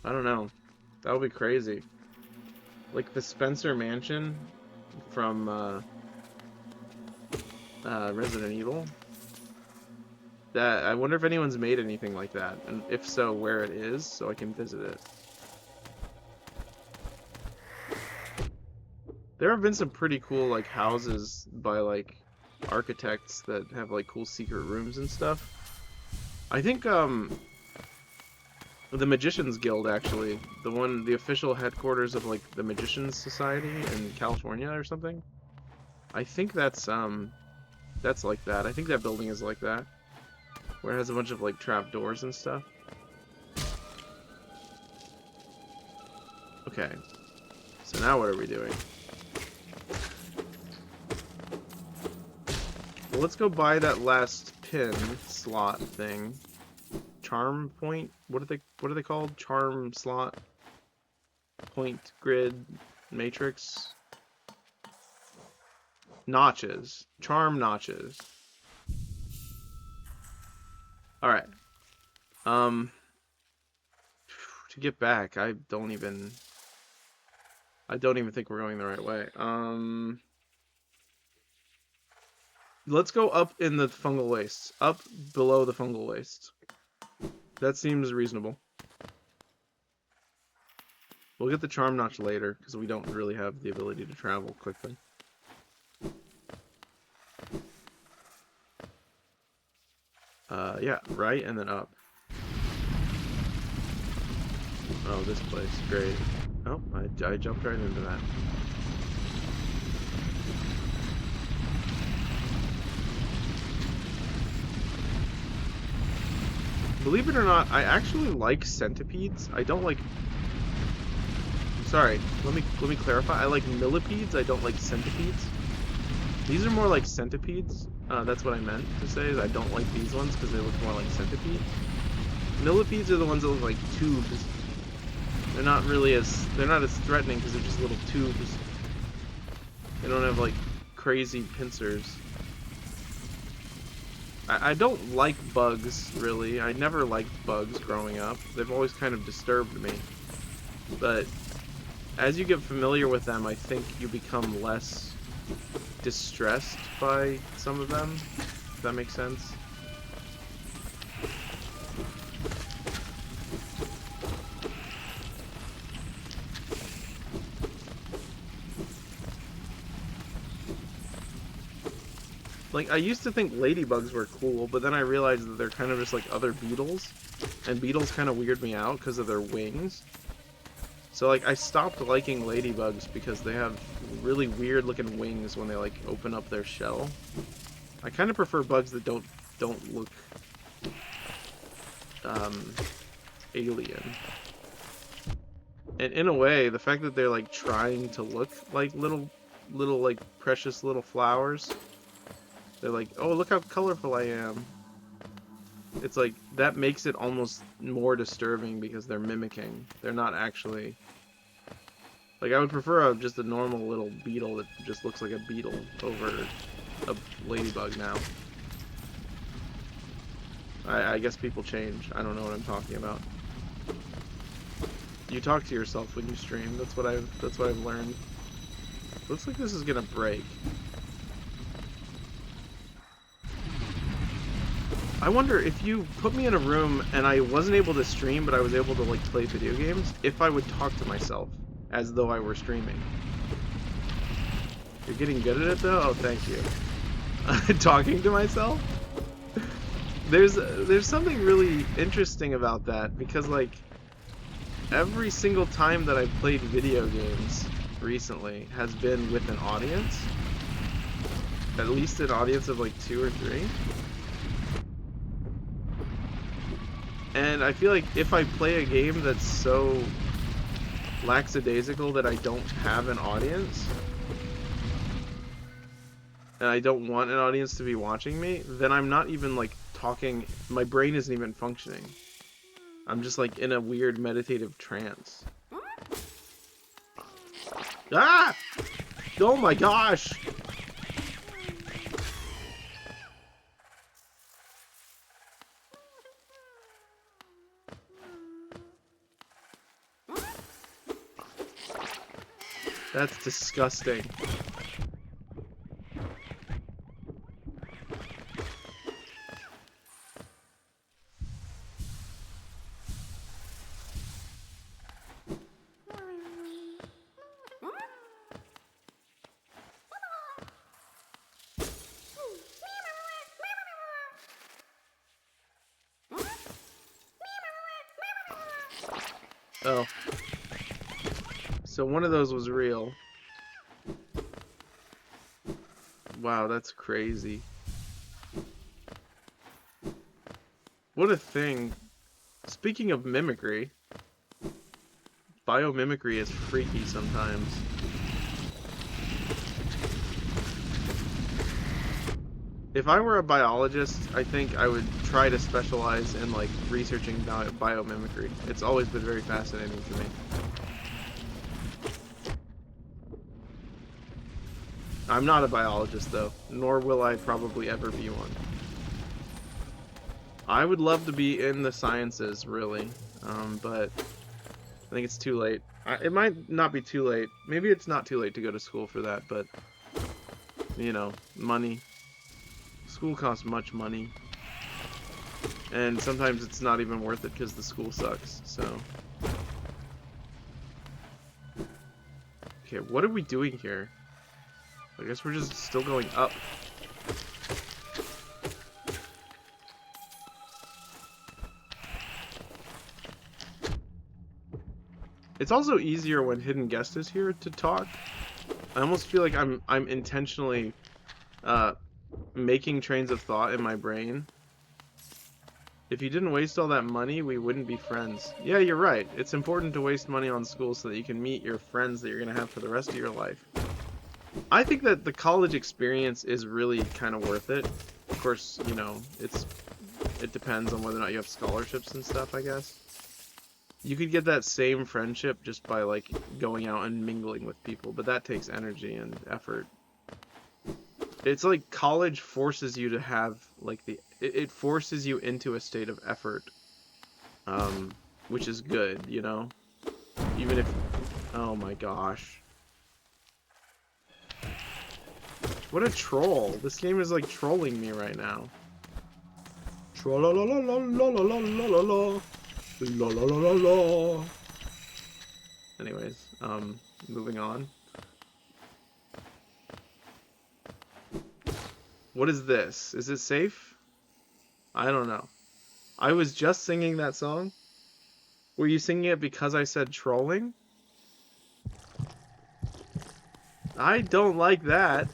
I don't know. That would be crazy. Like the Spencer Mansion from Resident Evil. That I wonder if anyone's made anything like that, and if so, where it is, so I can visit it. There have been some pretty cool like houses by like architects that have like cool secret rooms and stuff. I think the Magicians Guild, actually, the official headquarters of like the Magicians Society in California or something. I think that's like that. I think that building is like that, where it has a bunch of like trap doors and stuff. Okay, so now what are we doing? Well, let's go buy that last pin slot thing. Charm point? What are they called? Charm slot? Point grid matrix? Notches. Charm notches. Alright. To get back, I don't even think we're going the right way. Let's go up in the fungal wastes. Up below the fungal wastes. That seems reasonable. We'll get the charm notch later, because we don't really have the ability to travel quickly. Yeah, right, and then up. Oh, this place, great. Oh, I jumped right into that. Believe it or not, I actually like centipedes. I don't like... Sorry, let me clarify. I like millipedes, I don't like centipedes. These are more like centipedes. That's what I meant to say, is I don't like these ones because they look more like centipedes. Millipedes are the ones that look like tubes. They're not as threatening because they're just little tubes. They don't have like crazy pincers. I don't like bugs, really. I never liked bugs growing up. They've always kind of disturbed me. But as you get familiar with them, I think you become less distressed by some of them. If that makes sense. Like, I used to think ladybugs were cool, but then I realized that they're kind of just like other beetles. And beetles kind of weird me out because of their wings. So, like, I stopped liking ladybugs because they have really weird looking wings when they, like, open up their shell. I kind of prefer bugs that don't look, alien. And in a way, the fact that they're, like, trying to look like little, like, precious little flowers. They're like, oh, look how colorful I am. It's like, that makes it almost more disturbing because they're mimicking. They're not actually... Like, I would prefer just a normal little beetle that just looks like a beetle over a ladybug now. I guess people change. I don't know what I'm talking about. You talk to yourself when you stream. That's what I've learned. Looks like this is gonna break. I wonder if you put me in a room and I wasn't able to stream, but I was able to, like, play video games, if I would talk to myself as though I were streaming. You're getting good at it, though? Oh, thank you. Talking to myself? There's something really interesting about that, because, like, every single time that I've played video games recently has been with an audience. At least an audience of, like, 2 or 3. And I feel like if I play a game that's so lackadaisical that I don't have an audience, and I don't want an audience to be watching me, then I'm not even, like, talking, my brain isn't even functioning. I'm just, like, in a weird meditative trance. Ah! Oh my gosh! That's disgusting. Oh. So one of those was real. Wow, that's crazy. What a thing. Speaking of mimicry, biomimicry is freaky sometimes. If I were a biologist, I think I would try to specialize in, like, researching biomimicry. It's always been very fascinating to me. I'm not a biologist, though, nor will I probably ever be one. I would love to be in the sciences, really, but I think it's too late. It might not be too late. Maybe it's not too late to go to school for that, but, you know, money. School costs much money. And sometimes it's not even worth it because the school sucks, so... Okay, what are we doing here? I guess we're just still going up. It's also easier when Hidden Guest is here to talk. I almost feel like I'm intentionally making trains of thought in my brain. If you didn't waste all that money, we wouldn't be friends. Yeah, you're right. It's important to waste money on school so that you can meet your friends that you're going to have for the rest of your life. I think that the college experience is really kind of worth it. Of course, you know, it's it depends on whether or not you have scholarships and stuff, I guess. You could get that same friendship just by, like, going out and mingling with people, but that takes energy and effort. It's like college forces you to have, like, it forces you into a state of effort, which is good, you know? Even if, oh my gosh. What a troll. This game is, like, trolling me right now. Troll-la-la-la-la-la-la-la-la-la. La la la la la. Anyways, moving on. What is this? Is it safe? I don't know. I was just singing that song. Were you singing it because I said trolling? I don't like that.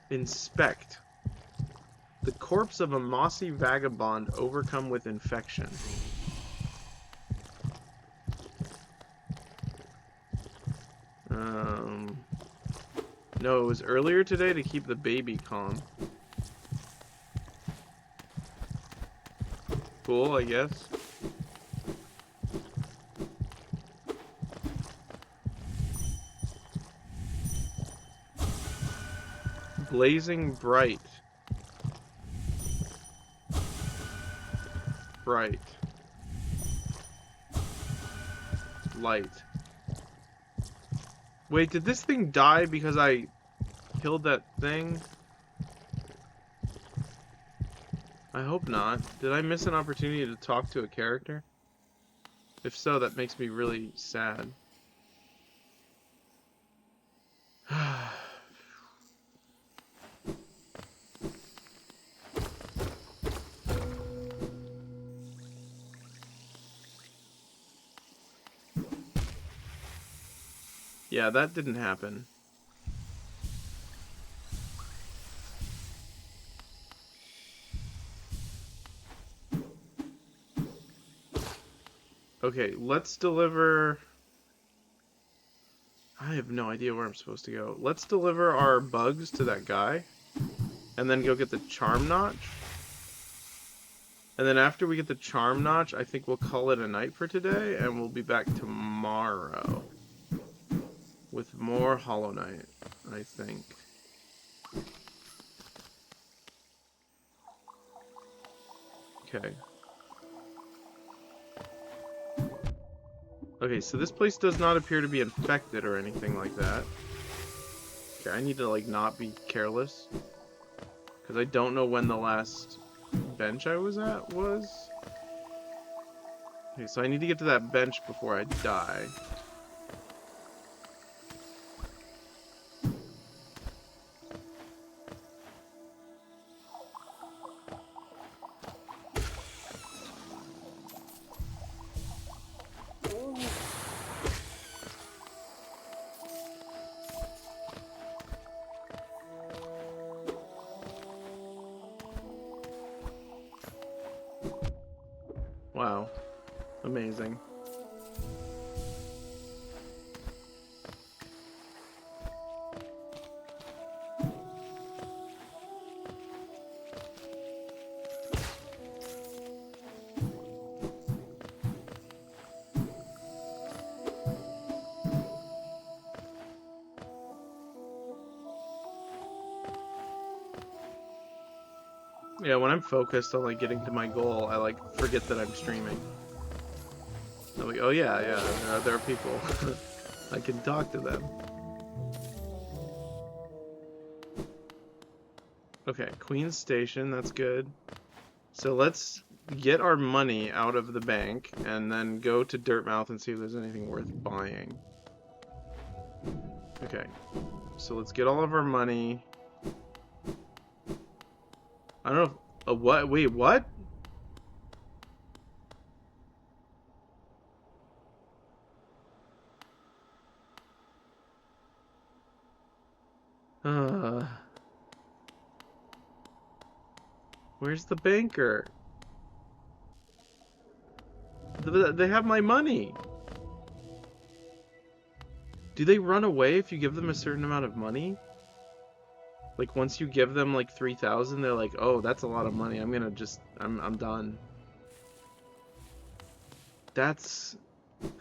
Inspect. The corpse of a mossy vagabond overcome with infection. No, it was earlier today to keep the baby calm. Cool, I guess. Blazing bright. Bright. Light. Wait, did this thing die because I killed that thing? I hope not. Did I miss an opportunity to talk to a character? If so, that makes me really sad. Yeah, that didn't happen. Okay, let's deliver... I have no idea where I'm supposed to go. Let's deliver our bugs to that guy. And then go get the charm notch. And then after we get the charm notch, I think we'll call it a night for today. And we'll be back tomorrow. With more Hollow Knight, I think. Okay. Okay, so this place does not appear to be infected or anything like that. Okay, I need to, like, not be careless. Because I don't know when the last bench I was at was. Okay, so I need to get to that bench before I die. Wow. Amazing. Yeah, when I'm focused on, like, getting to my goal, I, like, forget that I'm streaming. I'm like, oh yeah, there are people. I can talk to them. Okay, Queen's Station, that's good. So let's get our money out of the bank, and then go to Dirtmouth and see if there's anything worth buying. Okay, so let's get all of our money. I don't know if, what? Wait, what? Where's the banker? They have my money. Do they run away if you give them a certain amount of money? Like once you give them like 3,000, they're like, "Oh, that's a lot of money. I'm done." That's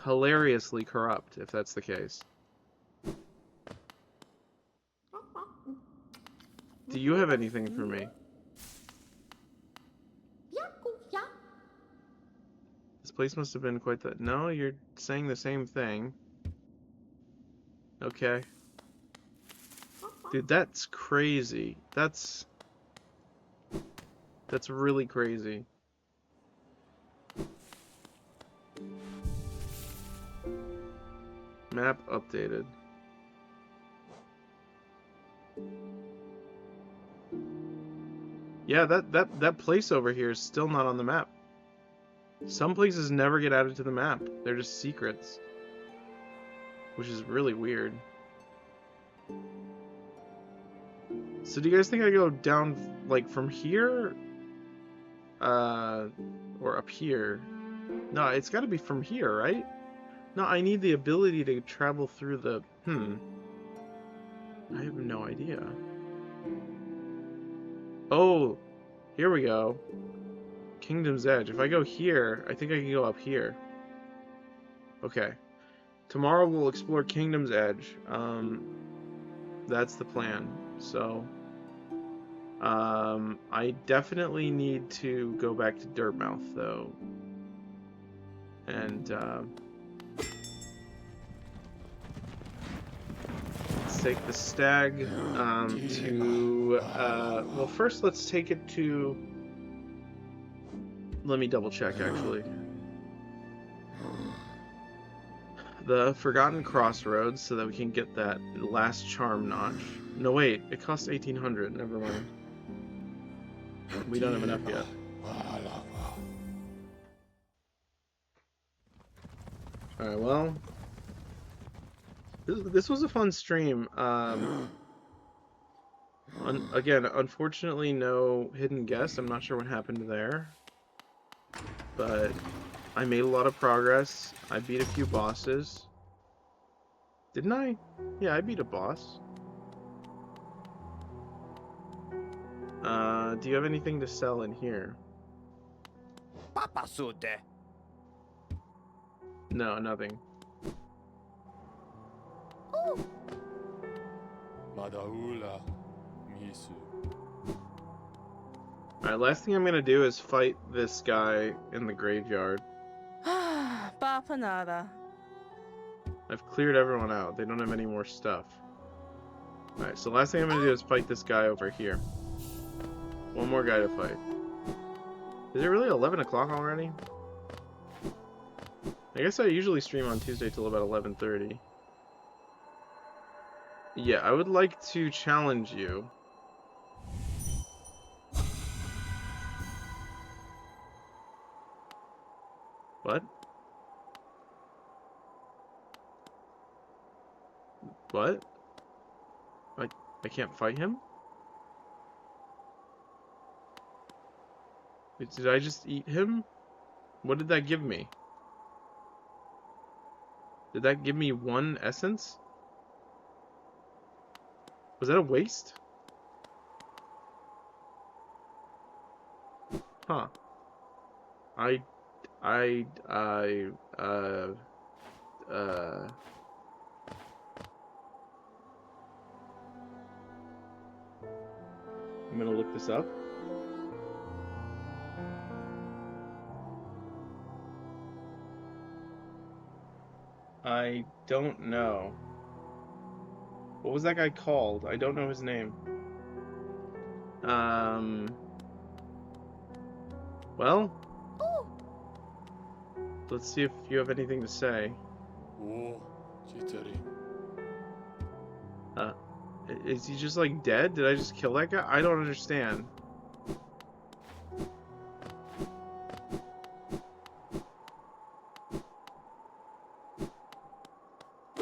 hilariously corrupt if that's the case. Do you have anything for me? This place must have been quite the... No, you're saying the same thing. Okay. Dude, that's crazy. That's really crazy. Map updated. Yeah, that place over here is still not on the map. Some places never get added to the map. They're just secrets. Which is really weird. So do you guys think I go down, like, from here? Or up here? No, it's gotta be from here, right? No, I need the ability to travel through the... I have no idea. Oh, here we go. Kingdom's Edge. If I go here, I think I can go up here. Okay. Tomorrow we'll explore Kingdom's Edge. That's the plan. So, I definitely need to go back to Dirtmouth, though. And, let's take the stag, to, well, first let's take it to... Let me double check, actually. The Forgotten Crossroads, so that we can get that last charm notch. No, wait, it costs 1,800. Never mind. We don't have enough yet. Alright, well... This was a fun stream. Again, unfortunately, no hidden guest. I'm not sure what happened there. But I made a lot of progress. I beat a few bosses. Didn't I? Yeah, I beat a boss. Do you have anything to sell in here? Papa Sude. No, nothing. Madaula Misu. Alright, last thing I'm gonna do is fight this guy in the graveyard. Papa nada. I've cleared everyone out. They don't have any more stuff. Alright, so last thing I'm gonna do is fight this guy over here. One more guy to fight. Is it really 11 o'clock already? I guess I usually stream on Tuesday till about 11:30. Yeah, I would like to challenge you. What? What? I can't fight him? Wait, did I just eat him? What did that give me? Did that give me 1 essence? Was that a waste? Huh. I'm gonna look this up. I don't know. What was that guy called? I don't know his name. Well, let's see if you have anything to say. Oh, Chitari. Is he just like dead? Did I just kill that guy? I don't understand.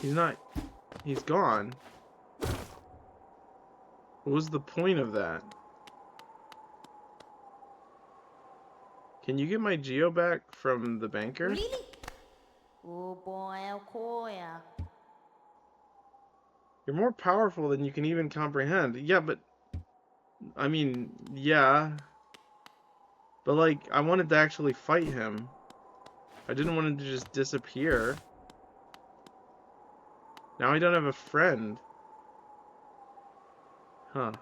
He's not... He's gone. What was the point of that? Can you get my Geo back from the banker? Really? Oh boy, You're more powerful than you can even comprehend. Yeah, but I mean, yeah. But, like, I wanted to actually fight him. I didn't want him to just disappear. Now I don't have a friend. Huh.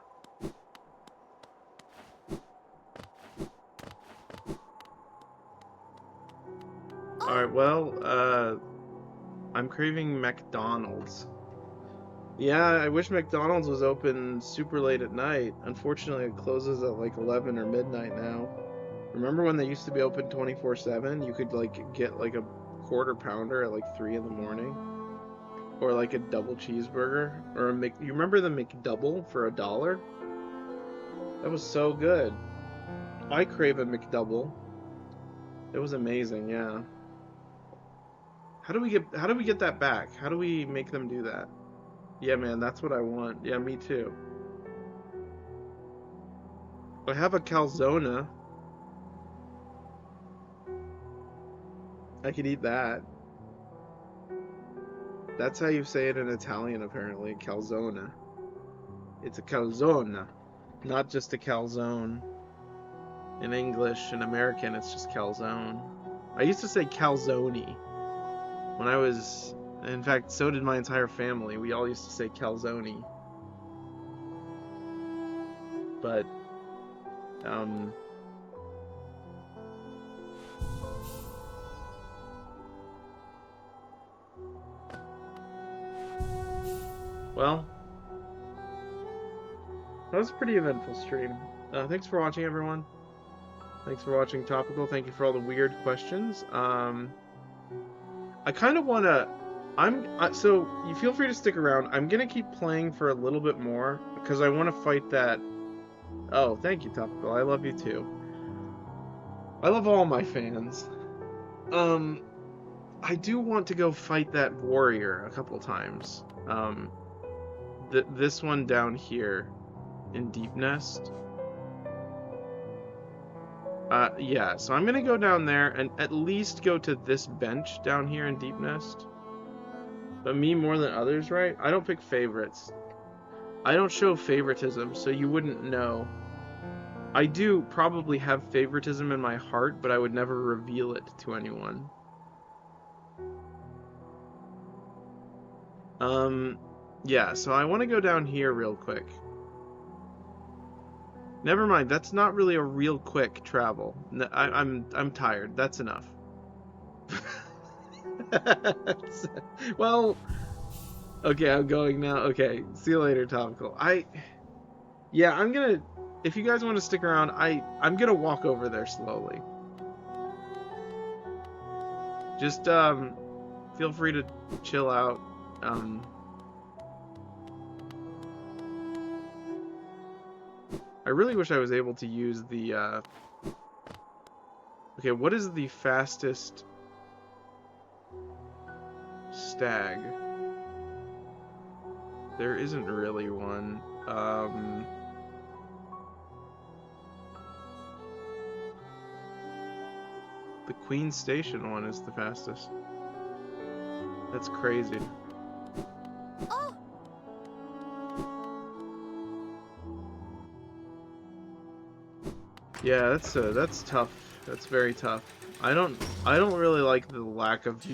Alright, well, I'm craving McDonald's. Yeah, I wish McDonald's was open super late at night. Unfortunately, it closes at like 11 or midnight now. Remember when they used to be open 24/7? You could like get like a quarter pounder at like 3 in the morning, or like a double cheeseburger, or you remember the McDouble for $1? That was so good. I crave a McDouble. It was amazing, yeah. How do we get that back? How do we make them do that? Yeah, man, that's what I want. Yeah, me too. I have a calzone. I could eat that. That's how you say it in Italian, apparently. Calzone. It's a calzone, not just a calzone. In English, in American, it's just calzone. I used to say calzone when I was... In fact, so did my entire family. We all used to say calzone. But, well, that was a pretty eventful stream. Thanks for watching, everyone. Thanks for watching Topical. Thank you for all the weird questions. I kind of want to... so you feel free to stick around. I'm gonna keep playing for a little bit more because I want to fight that. Oh, thank you, Topical. I love you too. I love all my fans. I do want to go fight that warrior a couple times. This one down here in Deep Nest. Yeah. So I'm gonna go down there and at least go to this bench down here in Deep Nest. But me more than others, right? I don't pick favorites. I don't show favoritism, so you wouldn't know. I do probably have favoritism in my heart, but I would never reveal it to anyone. Yeah, so I want to go down here real quick. Never mind, that's not really a real quick travel. I'm tired. That's enough. Well, okay, I'm going now. Okay, see you later, Topical. Yeah, I'm gonna, if you guys want to stick around, I'm gonna walk over there slowly. Just, feel free to chill out. I really wish I was able to use the, okay, what is the fastest stag? There isn't really one. The Queen Station one is the fastest. That's crazy. Yeah, that's tough. That's very tough. I don't really like the lack of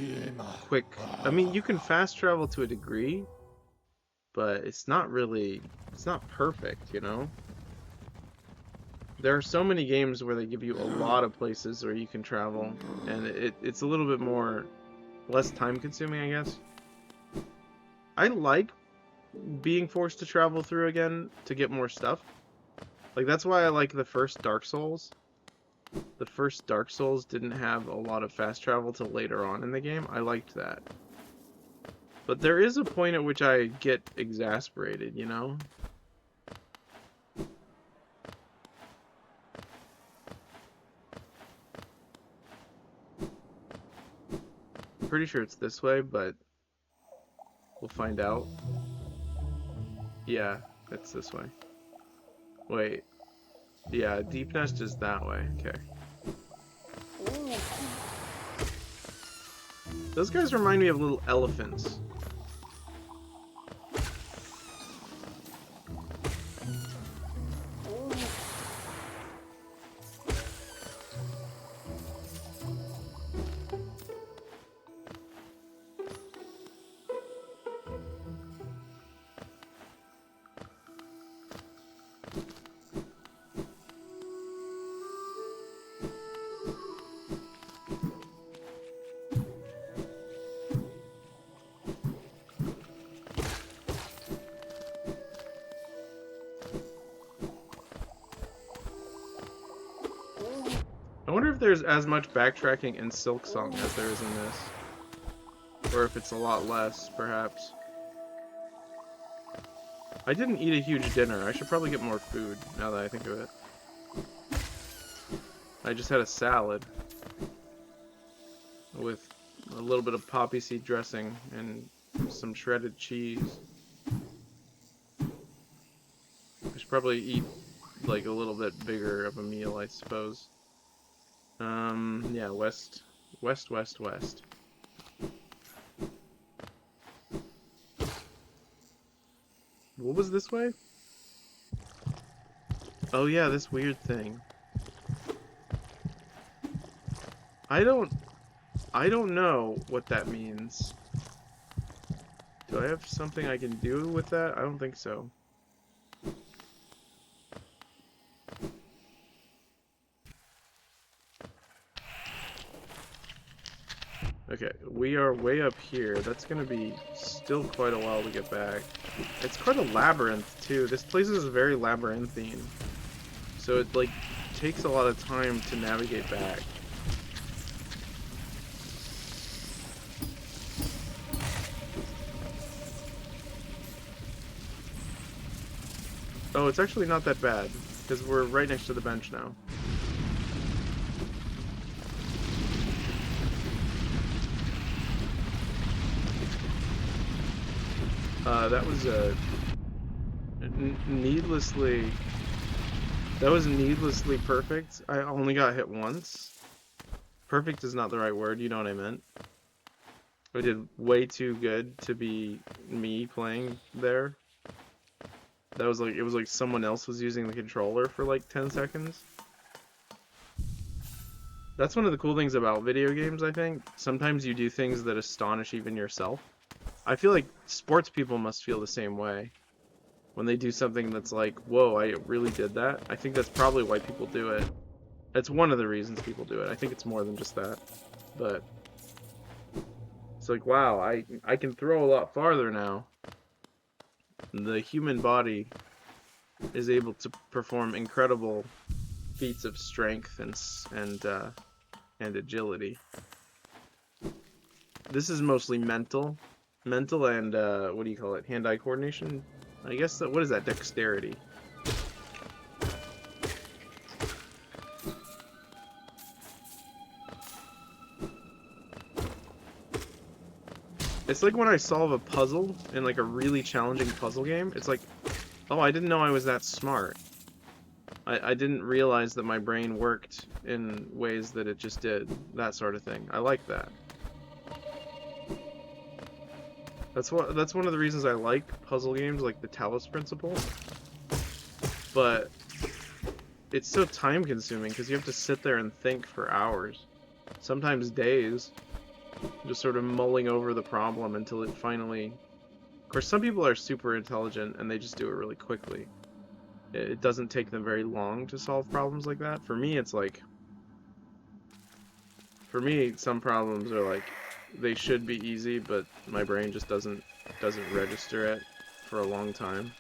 quick. I mean, you can fast travel to a degree, but it's not perfect, you know? There are so many games where they give you a lot of places where you can travel, and it's a little bit less time consuming, I guess. I like being forced to travel through again to get more stuff. Like, that's why I like the first Dark Souls. The first Dark Souls didn't have a lot of fast travel till later on in the game. I liked that. But there is a point at which I get exasperated, you know? I'm pretty sure it's this way, but we'll find out. Yeah, it's this way. Wait. Yeah, Deep Nest is that way. Okay. Those guys remind me of little elephants. I wonder if there's as much backtracking in Silksong as there is in this. Or if it's a lot less, perhaps. I didn't eat a huge dinner. I should probably get more food, now that I think of it. I just had a salad. With a little bit of poppy seed dressing and some shredded cheese. I should probably eat like a little bit bigger of a meal, I suppose. Yeah, west. What was this way? Oh yeah, this weird thing. I don't know what that means. Do I have something I can do with that? I don't think so. Okay, we are way up here. That's gonna be still quite a while to get back. It's quite a labyrinth too. This place is very labyrinthine. So it like takes a lot of time to navigate back. Oh, it's actually not that bad, because we're right next to the bench now. That was needlessly perfect. I only got hit once. Perfect is not the right word, you know what I meant. I did way too good to be me playing there. That was like, it was like someone else was using the controller for like 10 seconds. That's one of the cool things about video games, I think. Sometimes you do things that astonish even yourself. I feel like sports people must feel the same way. When they do something that's like, whoa, I really did that. I think that's probably why people do it. That's one of the reasons people do it. I think it's more than just that. But it's like, wow, I can throw a lot farther now. The human body is able to perform incredible feats of strength and agility. This is mostly mental and what do you call it? Hand-eye coordination. I guess that, what is that? Dexterity. It's like when I solve a puzzle in like a really challenging puzzle game, it's like, oh, I didn't know I was that smart. I didn't realize that my brain worked in ways that it just did. That sort of thing. I like that. That's one of the reasons I like puzzle games like the Talos Principle. But it's so time consuming because you have to sit there and think for hours. Sometimes days. Just sort of mulling over the problem until it finally... Of course, some people are super intelligent and they just do it really quickly. It doesn't take them very long to solve problems like that. For me, it's like... For me, some problems are like, they should be easy, but my brain just doesn't register it for a long time.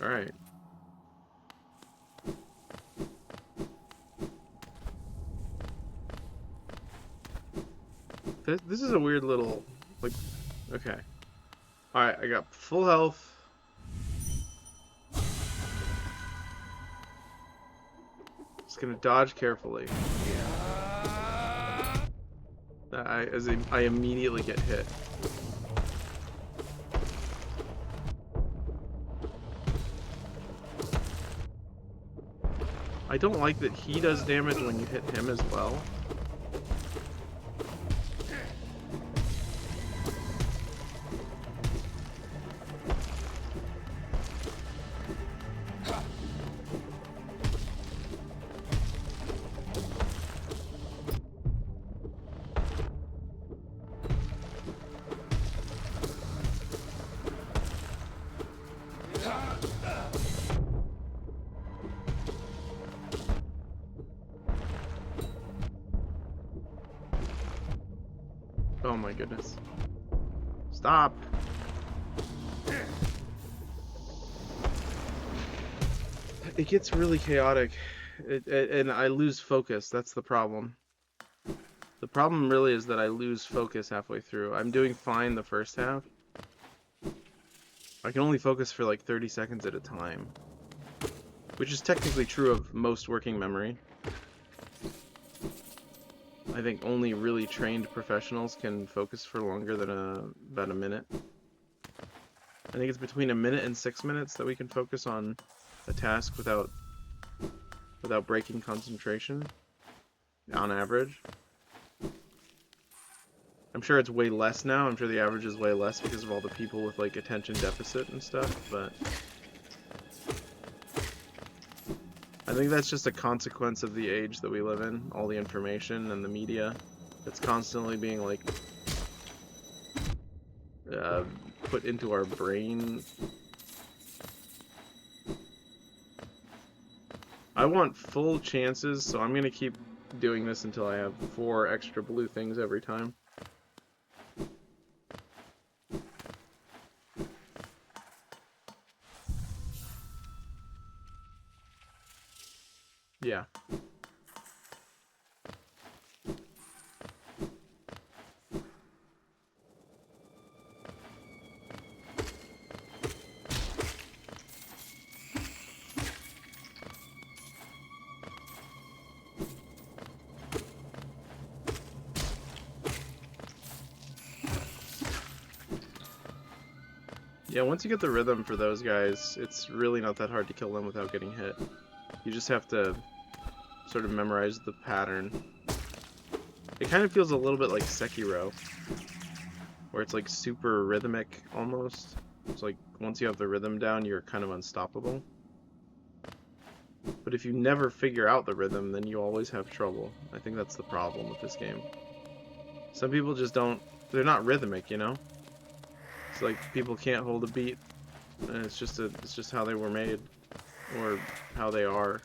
Alright. This is a weird little, like, okay. Alright, I got full health. Just gonna dodge carefully. I immediately get hit. I don't like that he does damage when you hit him as well. Oh my goodness. Stop! It gets really chaotic, and I lose focus. That's the problem. The problem really is that I lose focus halfway through. I'm doing fine the first half. I can only focus for like 30 seconds at a time, which is technically true of most working memory. I think only really trained professionals can focus for longer than about a minute. I think it's between a minute and 6 minutes that we can focus on a task without breaking concentration, on average. I'm sure it's way less now. I'm sure the average is way less because of all the people with like attention deficit and stuff, but I think that's just a consequence of the age that we live in. All the information and the media that's constantly being like put into our brain. I want full chances, so I'm gonna keep doing this until I have 4 extra blue things every time. Yeah. Yeah, once you get the rhythm for those guys, it's really not that hard to kill them without getting hit. You just have to sort of memorize the pattern. It kind of feels a little bit like Sekiro, where it's like super rhythmic almost. It's like once you have the rhythm down, you're kind of unstoppable. But if you never figure out the rhythm, then you always have trouble. I think that's the problem with this game. Some people just don't, they're not rhythmic, you know? It's like people can't hold a beat, and it's just how they were made, or how they are,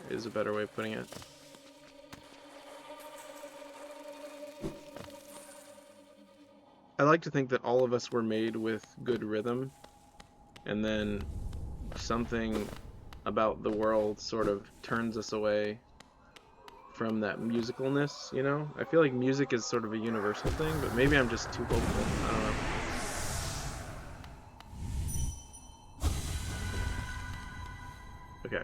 is a better way of putting it. I like to think that all of us were made with good rhythm, and then something about the world sort of turns us away from that musicalness, you know? I feel like music is sort of a universal thing, but maybe I'm just too hopeful. I don't know. Okay.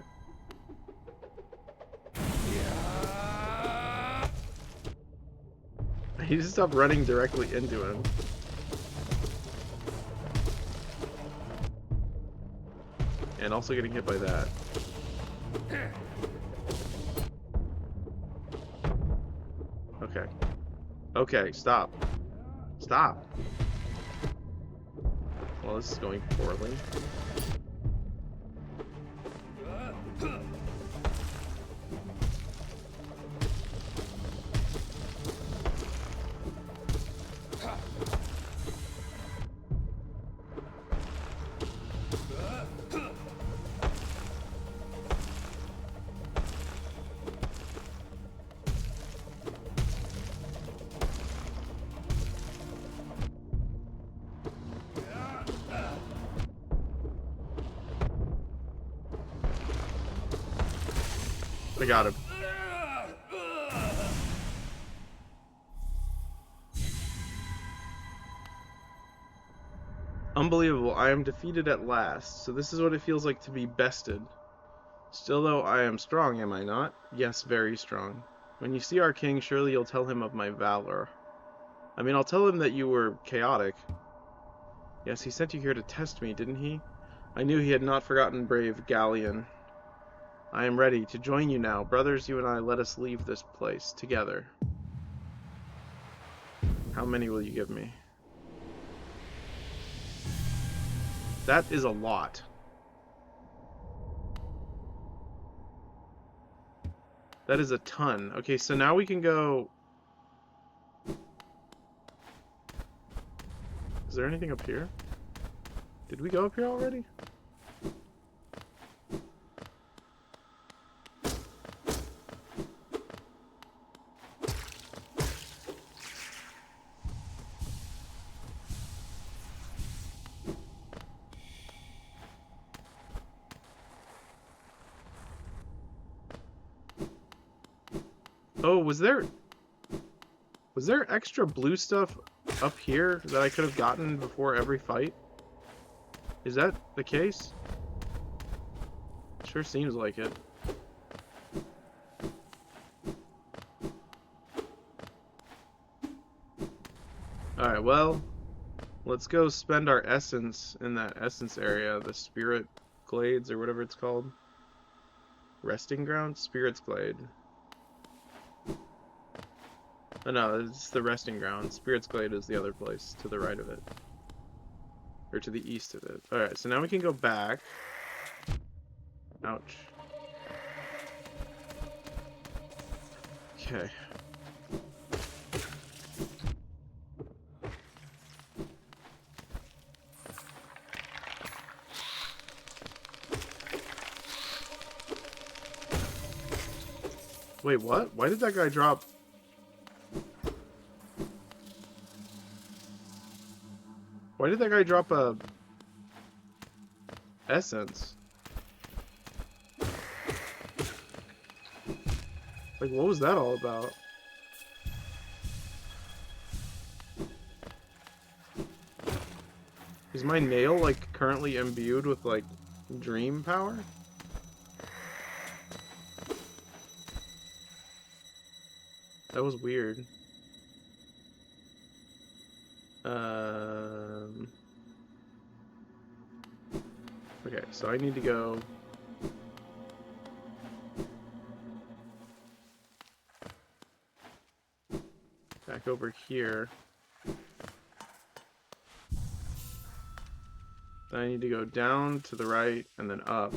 I need to stop running directly into him. And also getting hit by that. Okay. Okay, stop. Stop. Well, this is going poorly. I got him. Unbelievable, I am defeated at last. So this is what it feels like to be bested. Still though, I am strong, am I not? Yes, very strong. When you see our king, surely you'll tell him of my valor. I mean, I'll tell him that you were chaotic. Yes, he sent you here to test me, didn't he? I knew he had not forgotten brave Galleon. I am ready to join you now. Brothers, you and I, let us leave this place together. How many will you give me? That is a lot. That is a ton. Okay, so now we can go... Is there anything up here? Did we go up here already? Oh, was there extra blue stuff up here that I could have gotten before every fight? Is that the case? Sure seems like it. Alright, well, let's go spend our essence in that essence area, the Spirit Glades or whatever it's called. Resting ground? Spirit's Glade. Oh, no, it's the resting ground. Spirit's Glade is the other place to the right of it. Or to the east of it. Alright, so now we can go back. Ouch. Okay. Wait, what? Why did that guy drop? Why did that guy drop a essence? Like, what was that all about? Is my nail, like, currently imbued with, like, dream power? That was weird. Okay, so I need to go... back over here. Then I need to go down to the right and then up.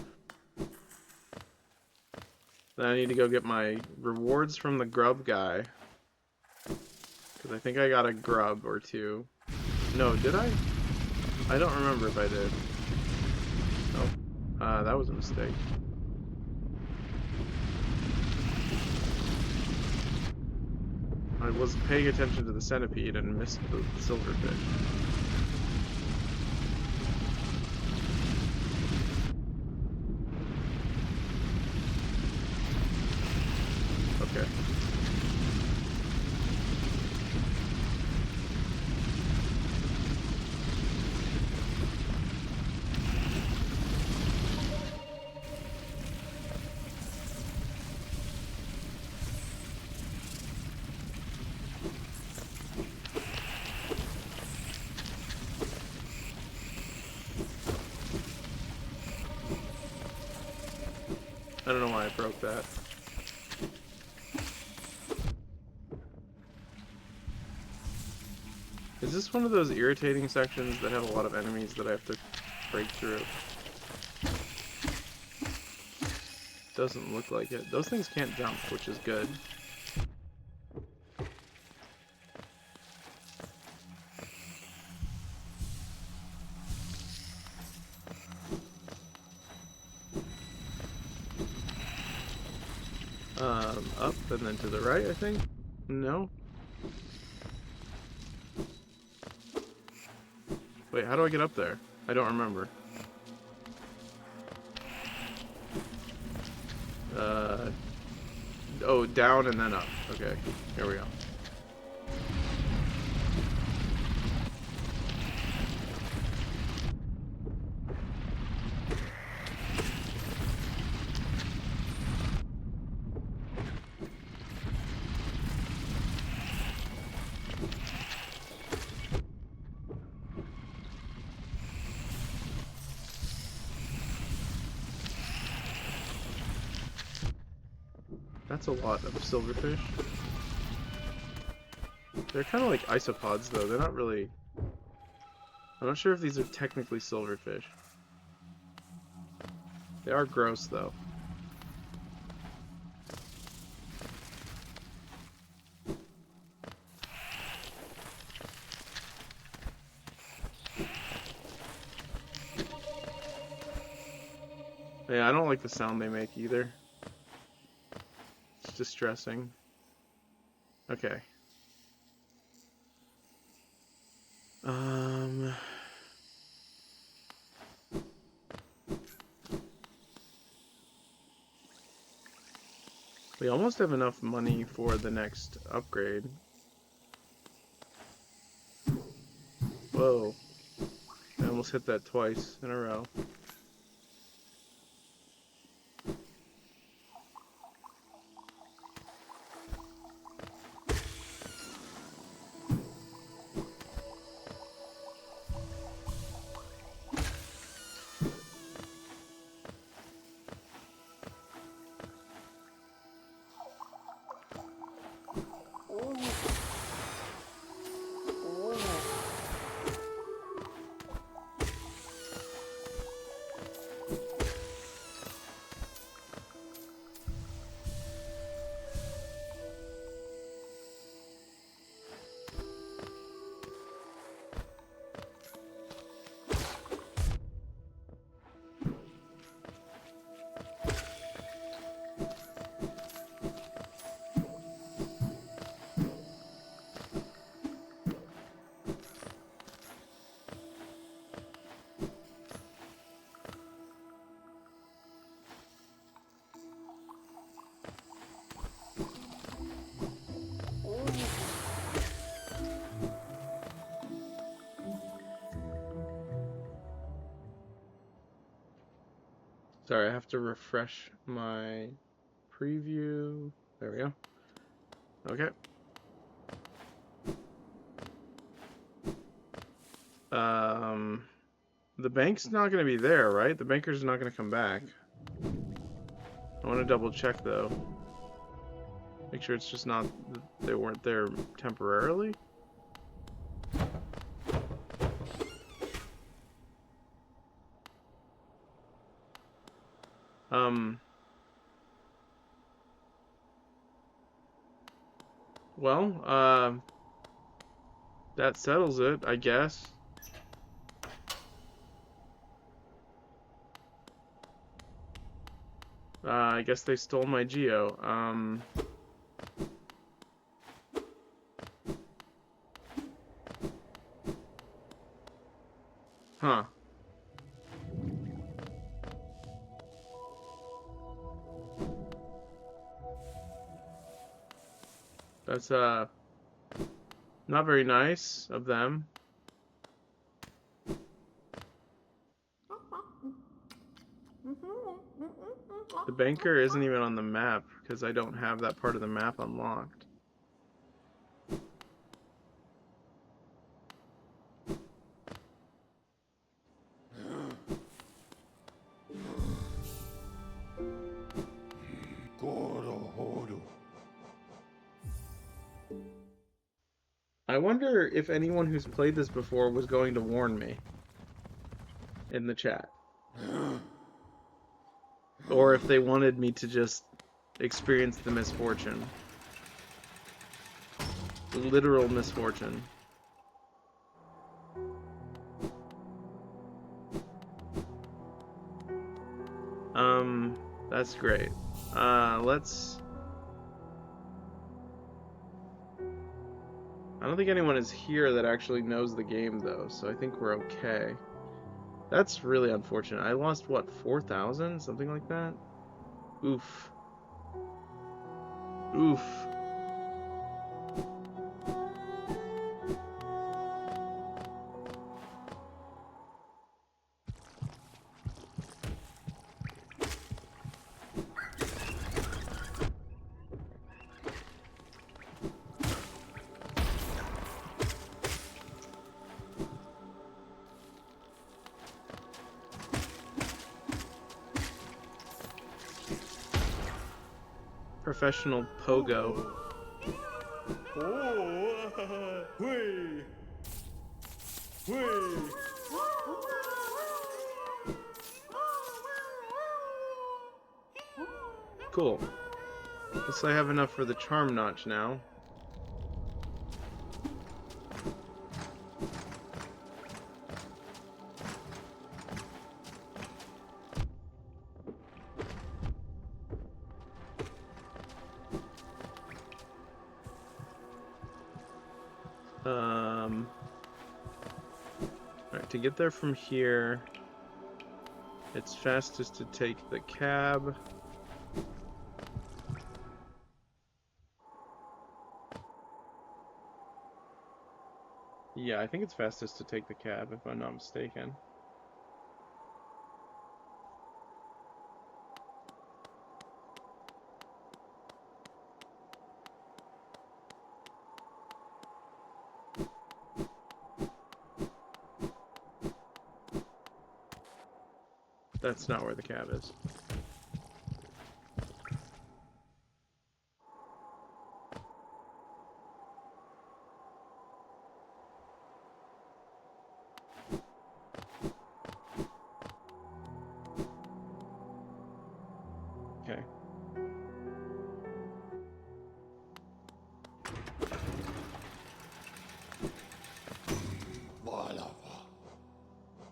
Then I need to go get my rewards from the grub guy. Because I think I got a grub or two. No, did I? I don't remember if I did. Nope. That was a mistake. I was paying attention to the centipede and missed the silverfish. Okay. I don't know why I broke that. Is this one of those irritating sections that have a lot of enemies that I have to break through? Doesn't look like it. Those things can't jump, which is good. Up and then to the right, I think? No? Wait, how do I get up there? I don't remember. Oh, down and then up. Okay, here we go. That's a lot of silverfish. They're kind of like isopods, though. They're not really... I'm not sure if these are technically silverfish. They are gross, though. Yeah, I don't like the sound they make, either. Distressing. Okay. We almost have enough money for the next upgrade. Whoa. I almost hit that twice in a row. Sorry, I have to refresh my preview. There we go. Okay. The bank's not going to be there, right? The banker's not going to come back. I want to double check, though. Make sure it's just not... they weren't there temporarily. Well, that settles it, I guess. I guess they stole my Geo. Huh. That's, not very nice of them. The banker isn't even on the map, because I don't have that part of the map unlocked. I wonder if anyone who's played this before was going to warn me in the chat. Or if they wanted me to just experience the misfortune. The literal misfortune. That's great. Let's... I don't think anyone is here that actually knows the game, though, so I think we're okay. That's really unfortunate. I lost, what, 4,000? Something like that? Oof. Oof. Professional pogo. Cool. Guess I have enough for the charm notch now. Alright, to get there from here, it's fastest to take the cab. Yeah, I think it's fastest to take the cab, if I'm not mistaken. That's not where the cab is. Okay. Voilà.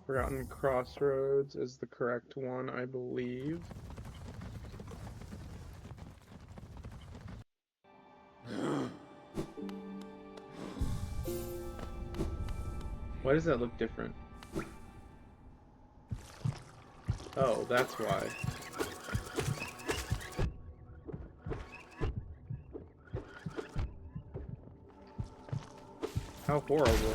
Forgotten Crossroads is the correct one, I believe. Why does that look different? Oh, that's why. How horrible.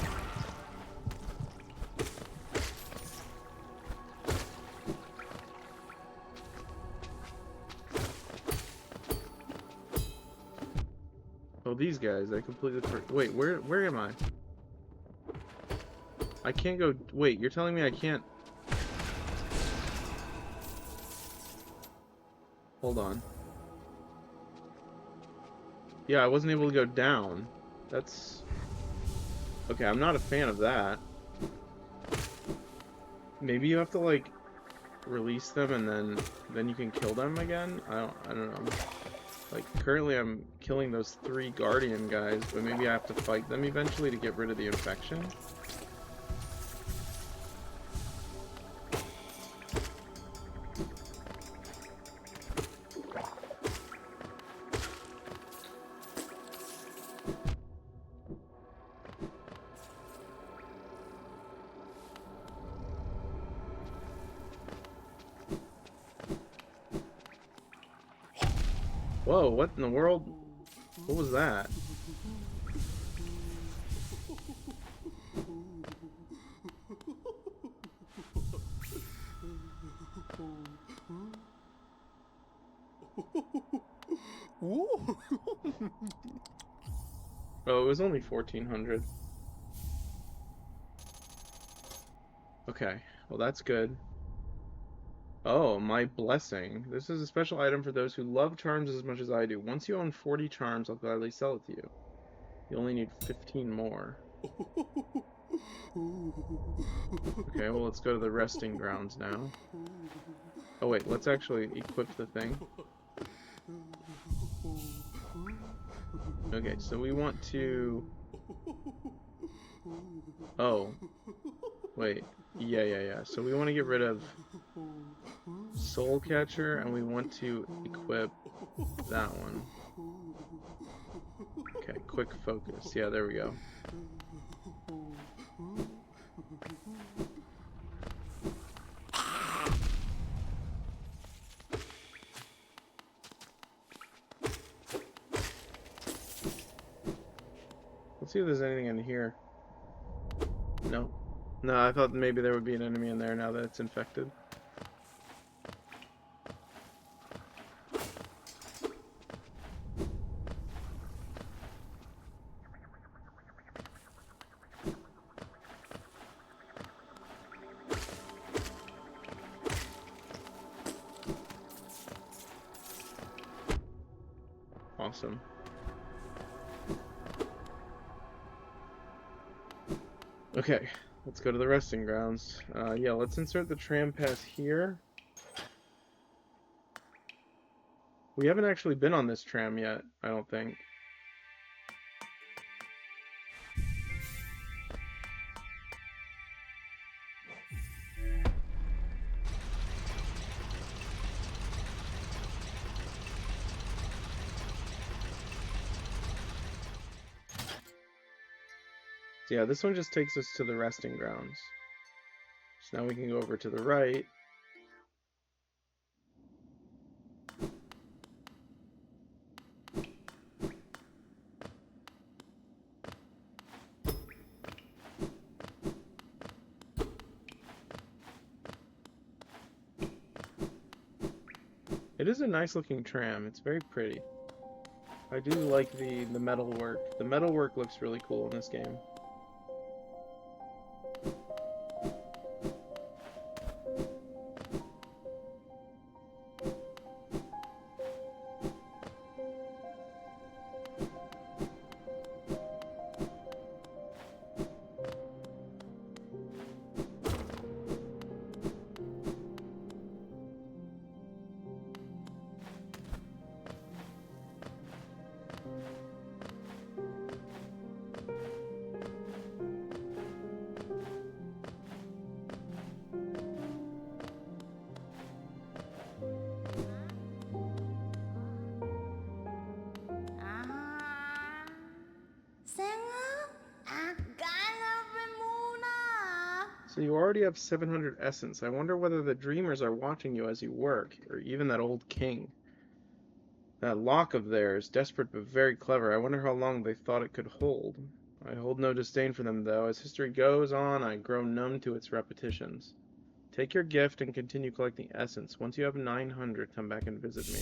Oh, these guys, I completely wait, where am I? I can't go. Wait, you're telling me I can't. Hold on. Yeah, I wasn't able to go down. That's okay. I'm not a fan of that. Maybe you have to like release them and then you can kill them again. I don't know. Like currently I'm killing those 3 Guardian guys, but maybe I have to fight them eventually to get rid of the infection. Whoa, what in the world? What was that? Oh, it was only 1400. Okay, well that's good. Oh, my blessing. This is a special item for those who love charms as much as I do. Once you own 40 charms, I'll gladly sell it to you. You only need 15 more. Okay, well let's go to the resting grounds now. Oh wait, let's actually equip the thing. Okay, so we want to... Oh. Wait. Yeah. So we want to get rid of Soul Catcher, and we want to equip that one. Okay, quick focus. Yeah, there we go. Let's see if there's anything in here. No. No, I thought maybe there would be an enemy in there now that it's infected. Awesome. Okay, let's go to the resting grounds. Yeah, let's insert the tram pass here. We haven't actually been on this tram yet, I don't think. So yeah, this one just takes us to the resting grounds. So now we can go over to the right. It is a nice looking tram. It's very pretty. I do like the metal work. The metal work looks really cool in this game. So you already have 700 essence. I wonder whether the dreamers are watching you as you work, or even that old king. That lock of theirs, desperate but very clever. I wonder how long they thought it could hold. I hold no disdain for them, though. As history goes on, I grow numb to its repetitions. Take your gift and continue collecting essence. Once you have 900, come back and visit me.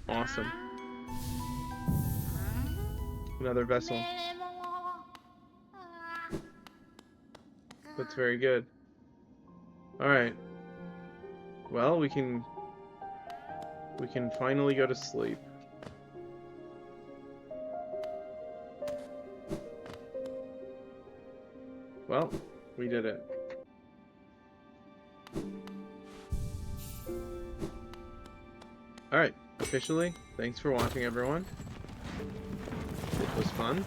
Awesome. Another vessel. That's very good. Alright. Well, we can finally go to sleep. Well, we did it. Alright, officially, thanks for watching, everyone. It was fun.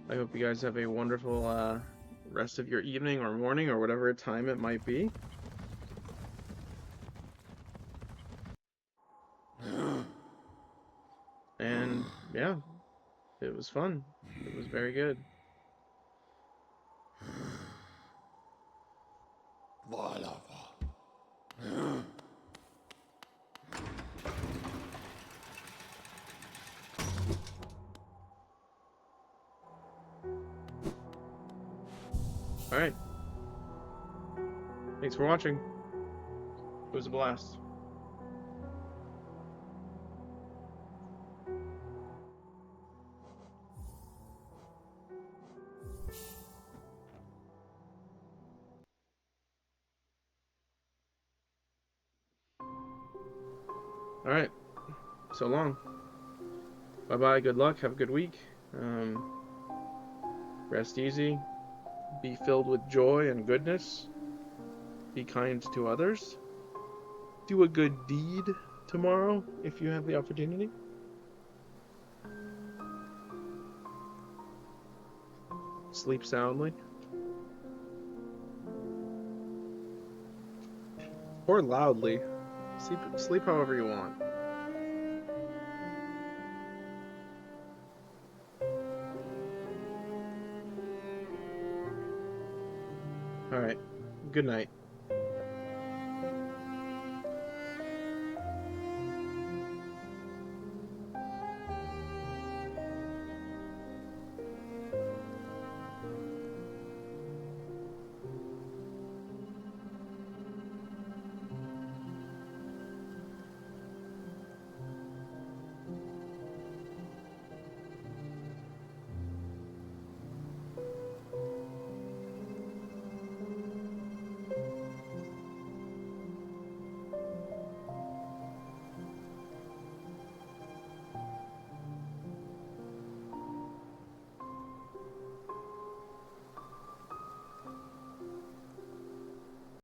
I hope you guys have a wonderful rest of your evening or morning or whatever time it might be. And yeah, it was fun. It was very good. Alright. Thanks for watching. It was a blast. Alright. So long. Bye-bye. Good luck. Have a good week. Rest easy. Be filled with joy and goodness. Be kind to others. Do a good deed tomorrow if you have the opportunity. Sleep soundly. Or loudly. Sleep however you want. Alright. Good night.